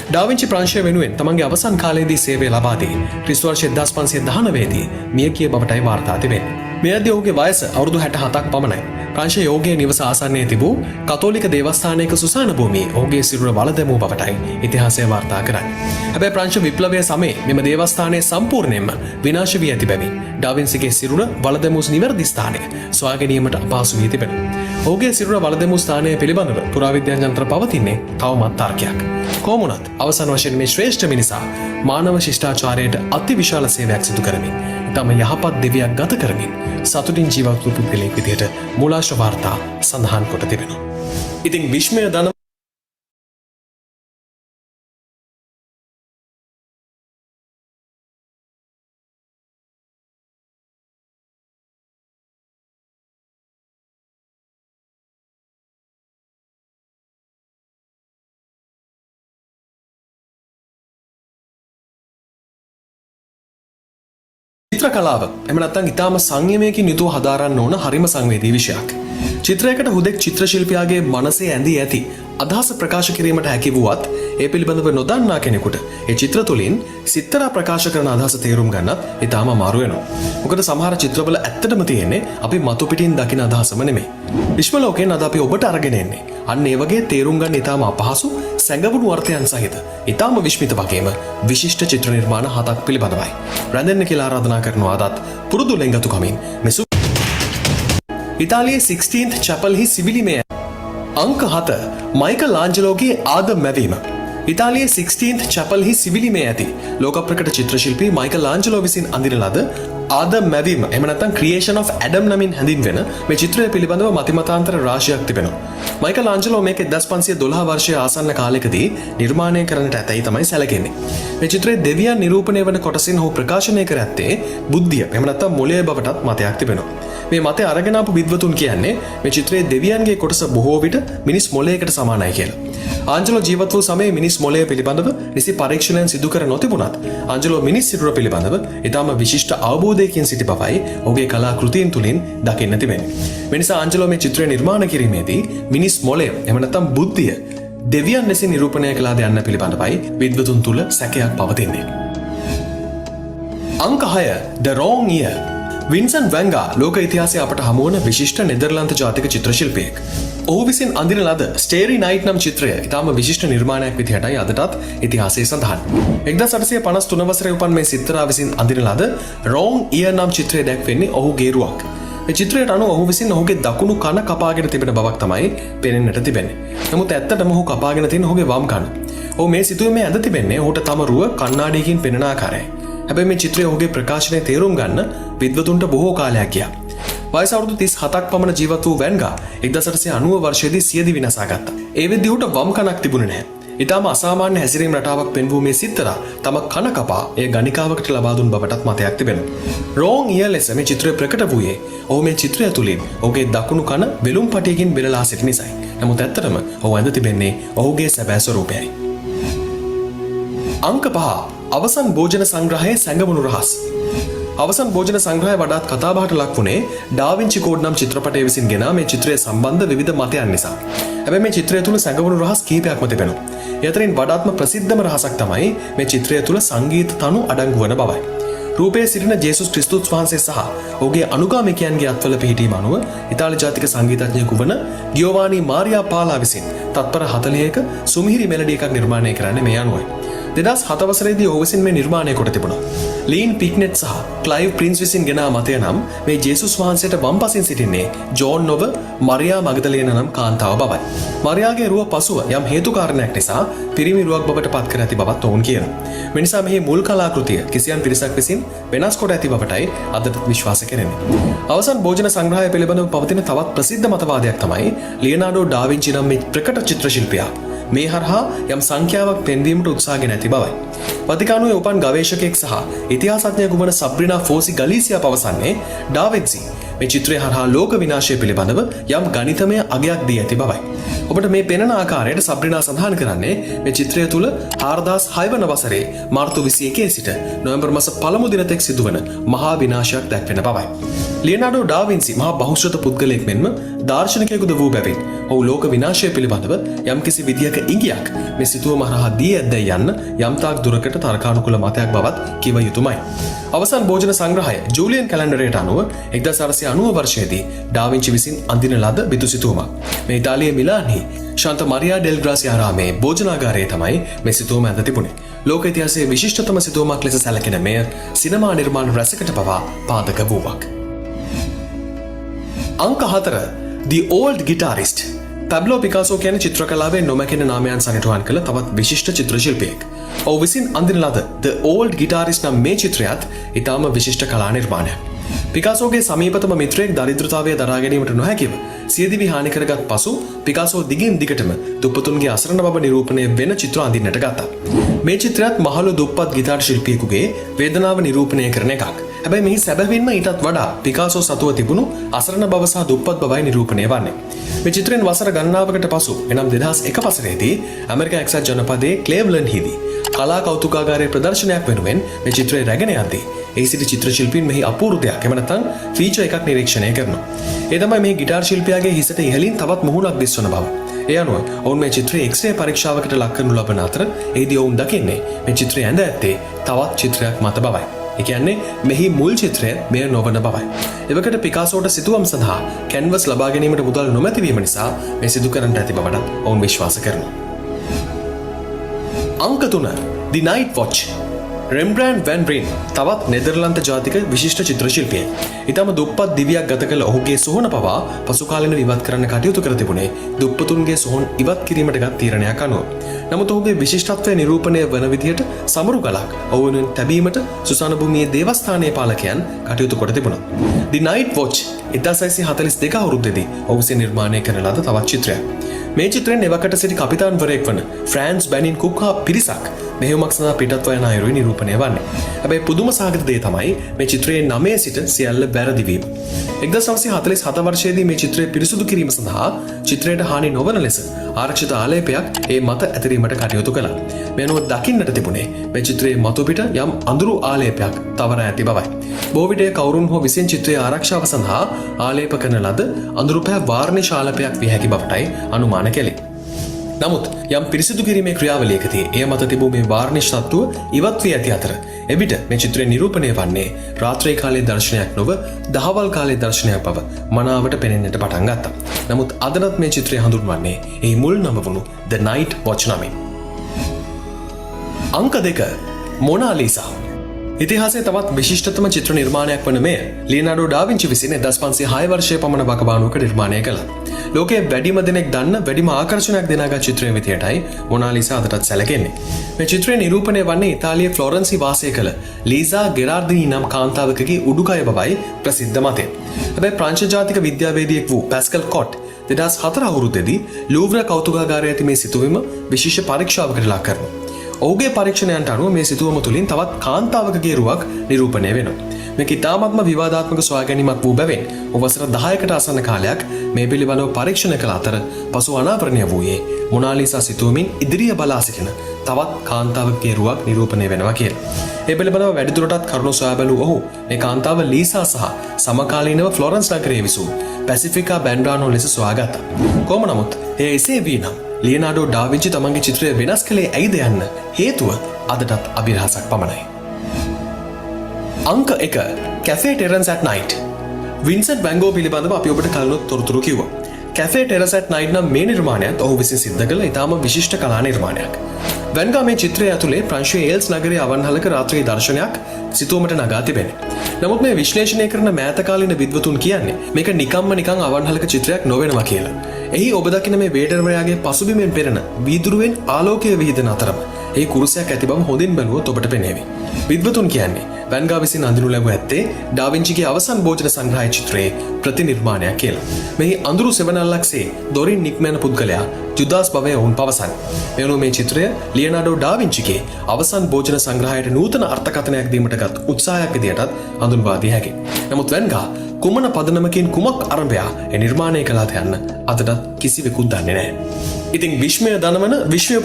ඩාවින්චි ප්‍රංශය වෙනුවෙන් තමන්ගේ අවසන් කාලයේදී සේවය ලබා දී ක්‍රිස්තු වර්ෂ 1519 දී මිය ගිය බවටයි වාර්තා තිබෙන්නේ. මෙයදී ඔහුගේ වයස අවුරුදු 67ක් පමණයි. ප්‍රංශ යෝගයේ නිවස ආසන්නයේ තිබූ කතෝලික දේවස්ථානයක සුසාන භූමියේ ඔහුගේ සිරුර වළදැමූ බවටයි ඉතිහාසය වාර්තා කරන්නේ. හැබැයි ප්‍රංශ විප්ලවය සමයේ මෙම දේවස්ථානයේ සම්පූර්ණයෙන්ම විනාශ වී ඇති බැවින් ඩාවින්සිගේ සිරුර වළදැමූ නිවැරදි ස්ථානය සොයා ගැනීමට අපහසු වී තිබෙනවා. ඔහුගේ සිරුර වළදැමූ ස්ථානය පිළිබඳව පුරාවිද්‍යාඥයන්ට පවතින්නේ තවමත් තර්කයක්. කොහොම වුණත් අවසන් වශයෙන් මේ ශ්‍රේෂ්ඨ මිනිසා මානව ශිෂ්ටාචාරයට අතිවිශාල සේවයක් සිදු කරමින් තම යහපත් දෙවියක් ගත කරමින් සතුටින් ජීවත් වූ පුද්ගලයෙක් විදිහට මූලාශ්‍ර වාර්තා සඳහන් කොට තිබෙනවා. ඉතින් විශ්මය දන චිත්‍ර කලාව එම නැත්නම් ඊටාම සංයමයකින් යුතුව හදාරන්න ඕන හරිම සංවේදී විෂයක්. චිත්‍රයකට හුදෙක් චිත්‍ර ශිල්පියාගේ මනසේ ඇඳී ඇති අදහස ප්‍රකාශ කිරීමට හැකි වුවත් ඒ පිළිබඳව නොදන්නා කෙනෙකුට ඒ චිත්‍ර තුළින් සිත්තරා ප්‍රකාශ කරන අදහස තේරුම් ගන්නත් ඊටාම අමාරු වෙනවා. මොකද සමහර චිත්‍රවල ඇත්තටම තියෙන්නේ අපි මතු පිටින් දකින අදහසම නෙමෙයි. විශ්ව ලෝකයෙන් අද අපි ඔබට අරගෙන එන්නේ අන්න ඒ වගේ තේරුම් ගන්න ඊටාම අපහසු සැඟවුණු අර්ථයන් සහිත ඊටාම විශ්මිත වගේම විශිෂ්ට චිත්‍ර නිර්මාණ 7ක් පිළිබඳවයි. රැඳෙන්න කියලා ආරාධනා කරනවා අදත් පුරුදු ලෙන්ගතුකමින් මෙසු ඉතාලියේ 16th චැපල්හි සිවිලිමය අංක 7 මයිකල් ආන්ජලෝගේ ආදම් මැවීම. ඉතාලියේ 16th චැපල්හි සිවිලිමේ ඇති ලෝක ප්‍රකට චිත්‍ර ශිල්පී මයිකල් ආන්ජලෝ විසින් අඳින ලද ආදම් මැවීම එහෙම නැත්නම් ක්‍රියේෂන් ඔෆ් ඇඩම් නමින් හැඳින්වෙන මේ චිත්‍රය පිළිබඳව මතිමතාන්තර රාශියක් තිබෙනවා. මයිකල් ආන්ජලෝ මේක 1512 වර්ෂයේ ආසන්න කාලයකදී නිර්මාණය කරන්නට ඇතැයි තමයි සැලකෙන්නේ. මේ චිත්‍රයේ දෙවියන් නිරූපණය වන කොටසින් ඔහු ප්‍රකාශනය කර ඇත්තේ බුද්ධිය එහෙම නැත්නම් මොළය බවටත් මතයක් තිබෙනවා. මේ මතය අරගෙන ආපු විද්වතුන් කියන්නේ මේ චිත්‍රයේ දෙවියන්ගේ කොටස බොහෝ විට මිනිස් මොළයකට සමානයි කියලා. ආන්ජලෝ ජීවත් වූ සමයේ මිනිස් මොළය පිළිබඳව නිසි පරීක්ෂණයන් සිදු කර නොතිබුණත් ආන්ජලෝ මිනිස් සිරුර පිළිබඳව ඊටම විශිෂ්ට අවබෝධයකින් සිටි බවයි ඔහුගේ කලා කෘතීන් තුලින් දකින්න තිබෙන්නේ. මේ නිසා ආන්ජලෝ මේ චිත්‍රය නිර්මාණය කිරීමේදී මිනිස් මොළය එහෙම නැත්නම් බුද්ධිය දෙවියන් ලෙසින් නිරූපණය කළාද යන්න පිළිබඳවයි විද්වතුන් තුල සැකයක් පවතින්නේ. අංක 6 The Wrong Year වින්සන් වැංගා ලෝක ඉතිහාසයේ අපට හමුවන විශිෂ්ට නෙදර්ලන්ත ජාතික චිත්‍ර ශිල්පියෙක්. ඔහු විසින් අඳින ලද ස්ටේරි නයිට් නම් චිත්‍රය ඉතාම විශිෂ්ට නිර්මාණයක් විදිහටයි අදටත් ඉතිහාසයේ සඳහන්. 1853 වසරේ උපන් මේ සිත්තරා විසින් අඳින ලද Wrong Year නම් චිත්‍රය දැක්වෙන්නේ ඔහුගේ රුවක්. මේ චිත්‍රයට අනුව ඔහු විසින් ඔහුගේ දකුණු කන කපාගෙන තිබෙන බවක් තමයි පෙනෙන්නට තිබෙන්නේ. නමුත් ඇත්තටම ඔහු කපාගෙන තියෙන ඔහුගේ වම් කන. ඔහු මේ සිතුවීමේ ඇඳ තිබෙන්නේ ඔහුට තම රුව කණ්ණාඩියකින් පෙනෙන ආකාරයයි. හැබැයි මේ චිත්‍රය ඔහුගේ ප්‍රකාශනය තේරුම් ගන්න විද්වතුන්ට බොහෝ කාලයක් ගියා. වයස අවුරුදු 37ක් පමණ ජීවත් වූ වැන්ගා 1890 වර්ෂයේදී සියදි විනාසා ගත්තා. ඒ වෙද්දී ඔහුට වම් කනක් තිබුණේ නැහැ. ඊටම අසාමාන්‍ය හැසිරීම් රටාවක් පෙන්වූ මේ සිත්තරා තම කන කපා එය ගණිකාවකට ලබා දුන් බවටත් මතයක් තිබෙනවා. Wrong Year ලෙස මේ චිත්‍රය ප්‍රකට වූයේ ඔහු මේ චිත්‍රය තුලින් ඔහුගේ දකුණු කන වෙලුම් පටියකින් බෙලලා සිටි නිසායි. නමුත් ඇත්තටම ඔහු ඇඳ තිබෙන්නේ ඔහුගේ සැබෑ ස්වරූපයයි. අංක 5 අවසන් භෝජන සංග්‍රහයේ සැඟවුණු රහස්. අවසන් භෝජන සංග්‍රහය වඩාත් කතාබහට ලක් වුණේ ඩාවින්චි කෝඩ් නම් චිත්‍රපටය විසින් ගෙන මේ චිත්‍රය සම්බන්ධ විවිධ මතයන් නිසා. හැබැයි මේ චිත්‍රය තුල සැඟවුණු රහස් කීපයක්ම තිබෙනවා. ඒ අතරින් වඩාත්ම ප්‍රසිද්ධම රහසක් තමයි මේ චිත්‍රය තුල සංගීත තනු අඩංගු වන බවයි. රූපයේ සිටින ජේසුස් ක්‍රිස්තුස් වහන්සේ සහ ඔහුගේ අනුගාමිකයන්ගේ අත්වල පිහිටීම අනුව ඉතාලි ජාතික සංගීතඥයෙකු වන ගියෝවානි මාරියා පාලා විසින් තත්පර 40ක සුමිහිරි මෙලඩි එකක් නිර්මාණය කරන්නේ මේ අනුවයි. 2007 වසරේදී ඔහු විසින් මේ නිර්මාණය කොට තිබුණා. ලීන් පික්නෙට් සහ ක්ලයිව් ප්‍රින්ස් විසින් ගෙනා මතය නම් මේ ජේසුස් වහන්සේට වම්පසින් සිටින්නේ ජෝන් නොව මරියා මගදලේන නම් කාන්තාව බවයි. මරියාගේ රුව පසුව යම් හේතු කාරණයක් නිසා පිරිමි රුවක් බවට පත් කර ඇති බවත් ඔවුන් කියනවා. මේ නිසා මෙහි මුල් කලාකෘතිය කිසියම් පිරිසක් විසින් වෙනස් කොට ඇති බවටයි අදට විශ්වාස කෙරෙන්නේ. අවසන් භෝජන සංග්‍රහය පිළිබඳව පවතින තවත් ප්‍රසිද්ධ මතවාදයක් තමයි ලියනාඩෝ ඩාවින්චි නම් මේ ප්‍රකට චිත්‍ර ශිල්පියා මේ හරහා යම් සංඛ්‍යාවක් පෙන්වීමට උත්සාහගෙන ඇති බවයි. වතිකානුවේ උපන් ගවේෂකයෙක් සහ ඉතිහාසඥයෙකු වන සබ්‍රිනා ෆෝසි ගලීසියා පවසන්නේ ඩාවින්සි මේ චිත්‍රය හරහා ලෝක විනාශය පිළිබඳව යම් ගණිතමය අගයක් දී ඇති බවයි. ඔබට මේ පෙනෙන ආකාරයට සබ්‍රිනා සඳහන් කරන්නේ මේ චිත්‍රය තුළ 4006 වන වසරේ මාර්තු 21 සිට නොවැම්බර් මාස පළමු දින තෙක් සිදුවන මහා විනාශයක් දැක්වෙන බවයි. ලියනාඩෝ ඩා වින්සි මහා බහුශ්‍රත පුද්ගලයෙක් මෙන්ම දාර්ශනිකයෙකුද වූ බැවින් ඔහු ලෝක විනාශය පිළිබඳව යම්කිසි විදියක ඉඟියක් මේ සිතුවම හරහා දී ඇද්දැයි යන්න යම්තාක් දුරකට තර්කානුකූල මතයක් බවත් කිව යුතුමයි. අවසන් භෝජන සංග්‍රහය ජූලියන් කැලෙන්ඩරයට අනුව 1990 වර්ෂයේදී ඩා වින්චි විසින් අඳින ලද බිතු සිතුවමක්. මේ ඉතාලියේ මිලාන්හි ශාන්ත මරියා ඩෙල් ග්‍රාසියා ආරාමේ භෝජනාගාරයේ තමයි මේ සිතුවම ඇඳ තිබුණේ. ලෝක ඉතිහාසයේ විශිෂ්ටතම සිතුවමක් ලෙස සැලකෙන මෙය සිනමා නිර්මාණ රැසකට පවා පාදක වූවක්. අංක 4 The Old Guitarist. Pablo Picasso කියන චිත්‍රකලාවේ නොමැකෙන නාමයන් සනිටුහන් කළ තවත් විශිෂ්ට චිත්‍ර ශිල්පියෙක්. ඔහු විසින් අඳින ලද The Old Guitarist නම් මේ චිත්‍රයත් ඉතාම විශිෂ්ට කලා නිර්මාණයක්. පිකාසෝගේ සමීපතම මිත්‍රයෙක් දරිද්‍රතාවය දරා ගැනීමට නොහැකිව සියදිවි හානි කරගත් පසු පිකාසෝ දිගින් දිගටම දුප්පතුන්ගේ අසරණ බව නිරූපණය වෙන චිත්‍ර අඳින්නට ගත්තා. මේ චිත්‍රයත් මහලු දුප්පත් ගිටාර් ශිල්පියෙකුගේ වේදනාව නිරූපණය කරන එකක්. හැබැයි මෙහි සැබවින්ම ඊටත් වඩා පිකාසෝ සතුව තිබුණු අසරණ බව සහ දුප්පත් බවයි නිරූපණය වන්නේ. මේ චිත්‍රයෙන් වසර ගණනාවකට පසු එනම් 2001 වසරේදී ඇමරිකා එක්සත් ජනපදයේ ක්ලේව්ලන්ඩ්හිදී කලා කෞතුකාගාරයේ ප්‍රදර්ශනයක් වෙනුවෙන් මේ චිත්‍රය රැගෙන යද්දී ඒ සිටි චිත්‍ර ශිල්පීන් මෙහි අපූර්ව දෙයක් එම නැත්නම් ෆීචර් එකක් නිරීක්ෂණය කරනවා. ඒ තමයි මේ ගිටාර් ශිල්පියාගේ හිසට ඉහළින් තවත් මුහුණක් දිස්වන බව. ඒ අනුව ඔවුන් මේ චිත්‍රයේ එක්ස්රේ පරීක්ෂාවකට ලක් කරනු ලබන අතර එහිදී ඔවුන් දකින්නේ මේ චිත්‍රය ඇඳ ඇත්තේ තවත් චිත්‍රයක් මත බවයි. ඒ කියන්නේ මෙහි මුල් චිත්‍රය මෙය නොවන බවයි. එවකට පිකාසෝට සිතුවම් සඳහා කැන්වස් ලබා ගැනීමට මුදල් නොමැති වීම නිසා මේ සිදු කරන්නට ඇති බවට ඔවුන් විශ්වාස කරනවා. අංක 3 The Night Watch. රෙම්බ්‍රෑන්ඩ් වැන් රින් තවත් නෙදර්ලන්ත ජාතික විශිෂ්ට චිත්‍ර ශිල්පියෙක්. ඊටම දුප්පත් දිවියක් ගත කළ ඔහුගේ සොහොන පවා පසු කාලෙන ඉවත් කරන්න කටයුතු කර තිබුණේ දුප්පතුන්ගේ සොහොන් ඉවත් කිරීමට ගත් තීරණයක් අනුව. නමුත් ඔහුගේ විශිෂ්ටත්වය නිරූපණය වන විදිහට සමරු ගලක් ඔහු වෙනුවෙන් තැබීමට සුසාන භූමියේ දේවස්ථානයේ පාලකයන් කටයුතු කොට තිබුණා. The Night Watch 1942 අවුරුද්දේදී ඔහු විසින් නිර්මාණය කරන ලද තවත් චිත්‍රයක්. මේ චිත්‍රයෙන් එවකට සිටි කපිතාන්වරයෙක් වන ෆ්‍රෑන්ස් බැනින් කුක් හා පිරිසක් මෙහෙයුමක් සඳහා පිටත්ව යන අයුරුයි නිරූපණය වන්නේ. හැබැයි පුදුම සහගත දේ තමයි මේ චිත්‍රයේ 9 සිට සියල්ල වැරදි වීම. 1947 වර්ෂයේදී මේ චිත්‍රය පිරිසුදු කිරීම සඳහා චිත්‍රයට හානි නොවන ලෙස ආරක්ෂිත ආලේපයක් ඒ මත ඇතිරීමට කටයුතු කළා. මේ අනුව දකින්නට තිබුණේ මේ චිත්‍රයේ මතු පිට යම් අඳුරු ආලේපයක් තවර ඇති බවයි. බොහෝ විට කවුරුන් හෝ විසින් චිත්‍රයේ ආරක්ෂාව සඳහා ආලේප කරන ලද අඳුරු පෑ වාර්නිෂ් ආලේපයක් විය හැකි බවටයි අනුමාන කෙලේ. නමුත් යම් පිරිසිදු කිරීමේ ක්‍රියාවලියකදී එය මත තිබූ මේ වාර්නිෂ් තත්ත්වය ඉවත් වී ඇති අතර එවිට මේ චිත්‍රය නිරූපණය වන්නේ රාත්‍රී කාලයේ දර්ශනයක් නොව දහවල් කාලයේ දර්ශනයක් බව මනාවට පෙනෙන්නට පටන් ගත්තා. නමුත් අදත් මේ චිත්‍රය හඳුන්වන්නේ එහි මුල් නම වුණු The Night Watch නමින්. අංක 2 මොනා ලීසා. ඉතිහාසයේ තවත් විශිෂ්ටතම චිත්‍ර නිර්මාණයක් වන මෙය ලියනාඩෝ ඩා වින්චි විසින් 1506 වර්ෂයේ පමණ වකවානුවක නිර්මාණය කළා. ලෝකයේ වැඩිම දෙනෙක් දන්න වැඩිම ආකර්ෂණයක් දෙනාගත් චිත්‍රය විදියටයි මොනා ලීසා අදටත් සැලකෙන්නේ. මේ චිත්‍රය නිරූපණය වන්නේ ඉතාලියේ ෆ්ලොරන්සි වාසය කළ ලීසා ගෙරාර්දිනි නම් කාන්තාවකගේ උඩුකය බවයි ප්‍රසිද්ධ මතය. හැබැයි ප්‍රංශ ජාතික විද්‍යාවේදියෙක් වූ පැස්කල් කොට් 2004 අවුරුද්දේදී ලූව්ර කෞතුකාගාරයේ ඇති මේ සිතුවීම විශේෂ පරීක්ෂාවකට ලක් කරනවා. ඔහුගේ පරීක්ෂණයන්ට අනුව මේ සිතුවම තුළින් තවත් කාන්තාවකගේ රුවක් නිරූපණය වෙනවා. මේක ඉතාමත්ම විවාදාත්මක සොයාගැනීමක් වූ බැවින් වසර 10කට ආසන්න කාලයක් මේ පිළිබඳව පරීක්ෂණ කළ අතර පසු අනාවරණය වූයේ මොනා ලීසා සිතුවමින් ඉදිරිය බලා සිටින තවත් කාන්තාවකගේ රුවක් නිරූපණය වෙනවා කියලා. ඒ පිළිබඳව වැඩිදුරටත් කරුණු සොයා බැලූ ඔහු මේ කාන්තාව ලීසා සහ සමකාලීනව ෆ්ලොරන්ස් නගරයේ විසූ පැසිෆිකා බැන්ඩ්‍රානෝ ලෙස සොයාගත්තා. කොහොම නමුත් එය එසේ වී නම් ලියනාඩෝ ඩා වින්චි තමන්ගේ චිත්‍රය වෙනස් කළේ ඇයිද යන්න හේතුව අදටත් අභිරහසක් පමණයි. අංක 1 කැෆේ ටෙරන්ස් ඇට් නයිට්. වින්සන්ට් වැන් ගෝ පිළිබඳව අපි ඔබට කලිනුත් තොරතුරු කිව්වා. කැෆේ ටෙරන්ස් ඇට් නයිට් නම් මේ නිර්මාණයත් ඔහු විසින් සිද්ධ කළ ඉතාම විශිෂ්ට කලා නිර්මාණයක්. වැන් ගා මේ චිත්‍රය ඇතුලේ ප්‍රංශයේ ඒල්ස් නගරයේ අවන්හලක රාත්‍රී දර්ශනයක් සිතුවමට නගා තිබෙනවා. නමුත් මේ විශ්ලේෂණය කරන මෑතකාලීන විද්වතුන් කියන්නේ මේක නිකම්ම නිකං අවන්හලක චිත්‍රයක් නොවෙනවා කියලා. එහි ඔබ දකින මේ වේඩර්වරයාගේ පසුබිමෙන් පෙරෙන වීදුරුවෙන් ආලෝකය විහිදෙන අතරම ඒ කුරුසයක් ඇති බව හොඳින් බැලුවොත් ඔබට පෙනේවි. විද්වතුන් කියන්නේ වැන් ගා විසින් අඳිනු ලැබුව ඇත්තේ ඩා වින්චිගේ අවසන් භෝජන සංග්‍රහය චිත්‍රයේ ප්‍රතිනිර්මාණයක් කියලා. මෙහි අඳුරු සෙවණැල්ලක්සේ දොරින් නික්මන පුද්ගලයා ජුදාස් බවය ඔවුන් පවසන්නේ. එවනු මේ චිත්‍රය ලියනාඩෝ ඩා වින්චිගේ අවසන් භෝජන සංග්‍රහයට නූතන අර්ථකථනයක් දීමට ගත් උත්සාහයක් විදියටත් හඳුන්වා දිය හැකියි. නමුත් වැන් ගා කුමන පදනමකින් කුමක් අරඹයා නිර්මාණය කළාද යන්න අදටත් කිසිවෙකුත් දන්නේ නැහැ. ඉතින් විශ්මය දනවන විශ්වය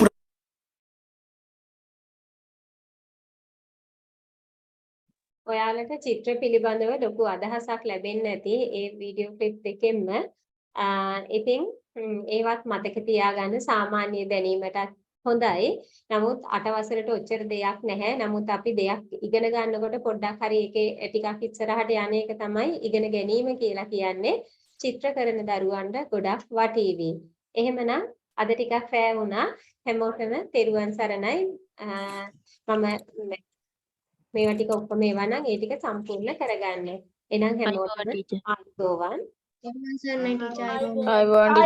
ඔයාලට චිත්‍ර පිළිබඳව ලොකු අදහසක් ලැබෙන්නේ නැති ඒ වීඩියෝ ක්ලිප් දෙකෙන්ම ඉතින් ඒවත් මතක තියාගන්න සාමාන්‍ය දැනීමටත් හොඳයි. නමුත් 8 වසරට ඔච්චර දෙයක් නැහැ. නමුත් අපි දෙයක් ඉගෙන ගන්නකොට පොඩ්ඩක් හරි ඒකේ ටිකක් ඉස්සරහට යන එක තමයි ඉගෙන ගැනීම කියලා කියන්නේ. චිත්‍ර කරන දරුවන්ට ගොඩක් වටීවි. එහෙමනම් අද ටිකක් රැ වුණා. හැමෝටම තෙරුවන් සරණයි. මම මේවා ටික ඔක්කොම ඒවා නම් ඒ ටික සම්පූර්ණ කරගන්න. එහෙනම් හැමෝටම ආයුබෝවන්. සර්ණයි ටීචර්. I want to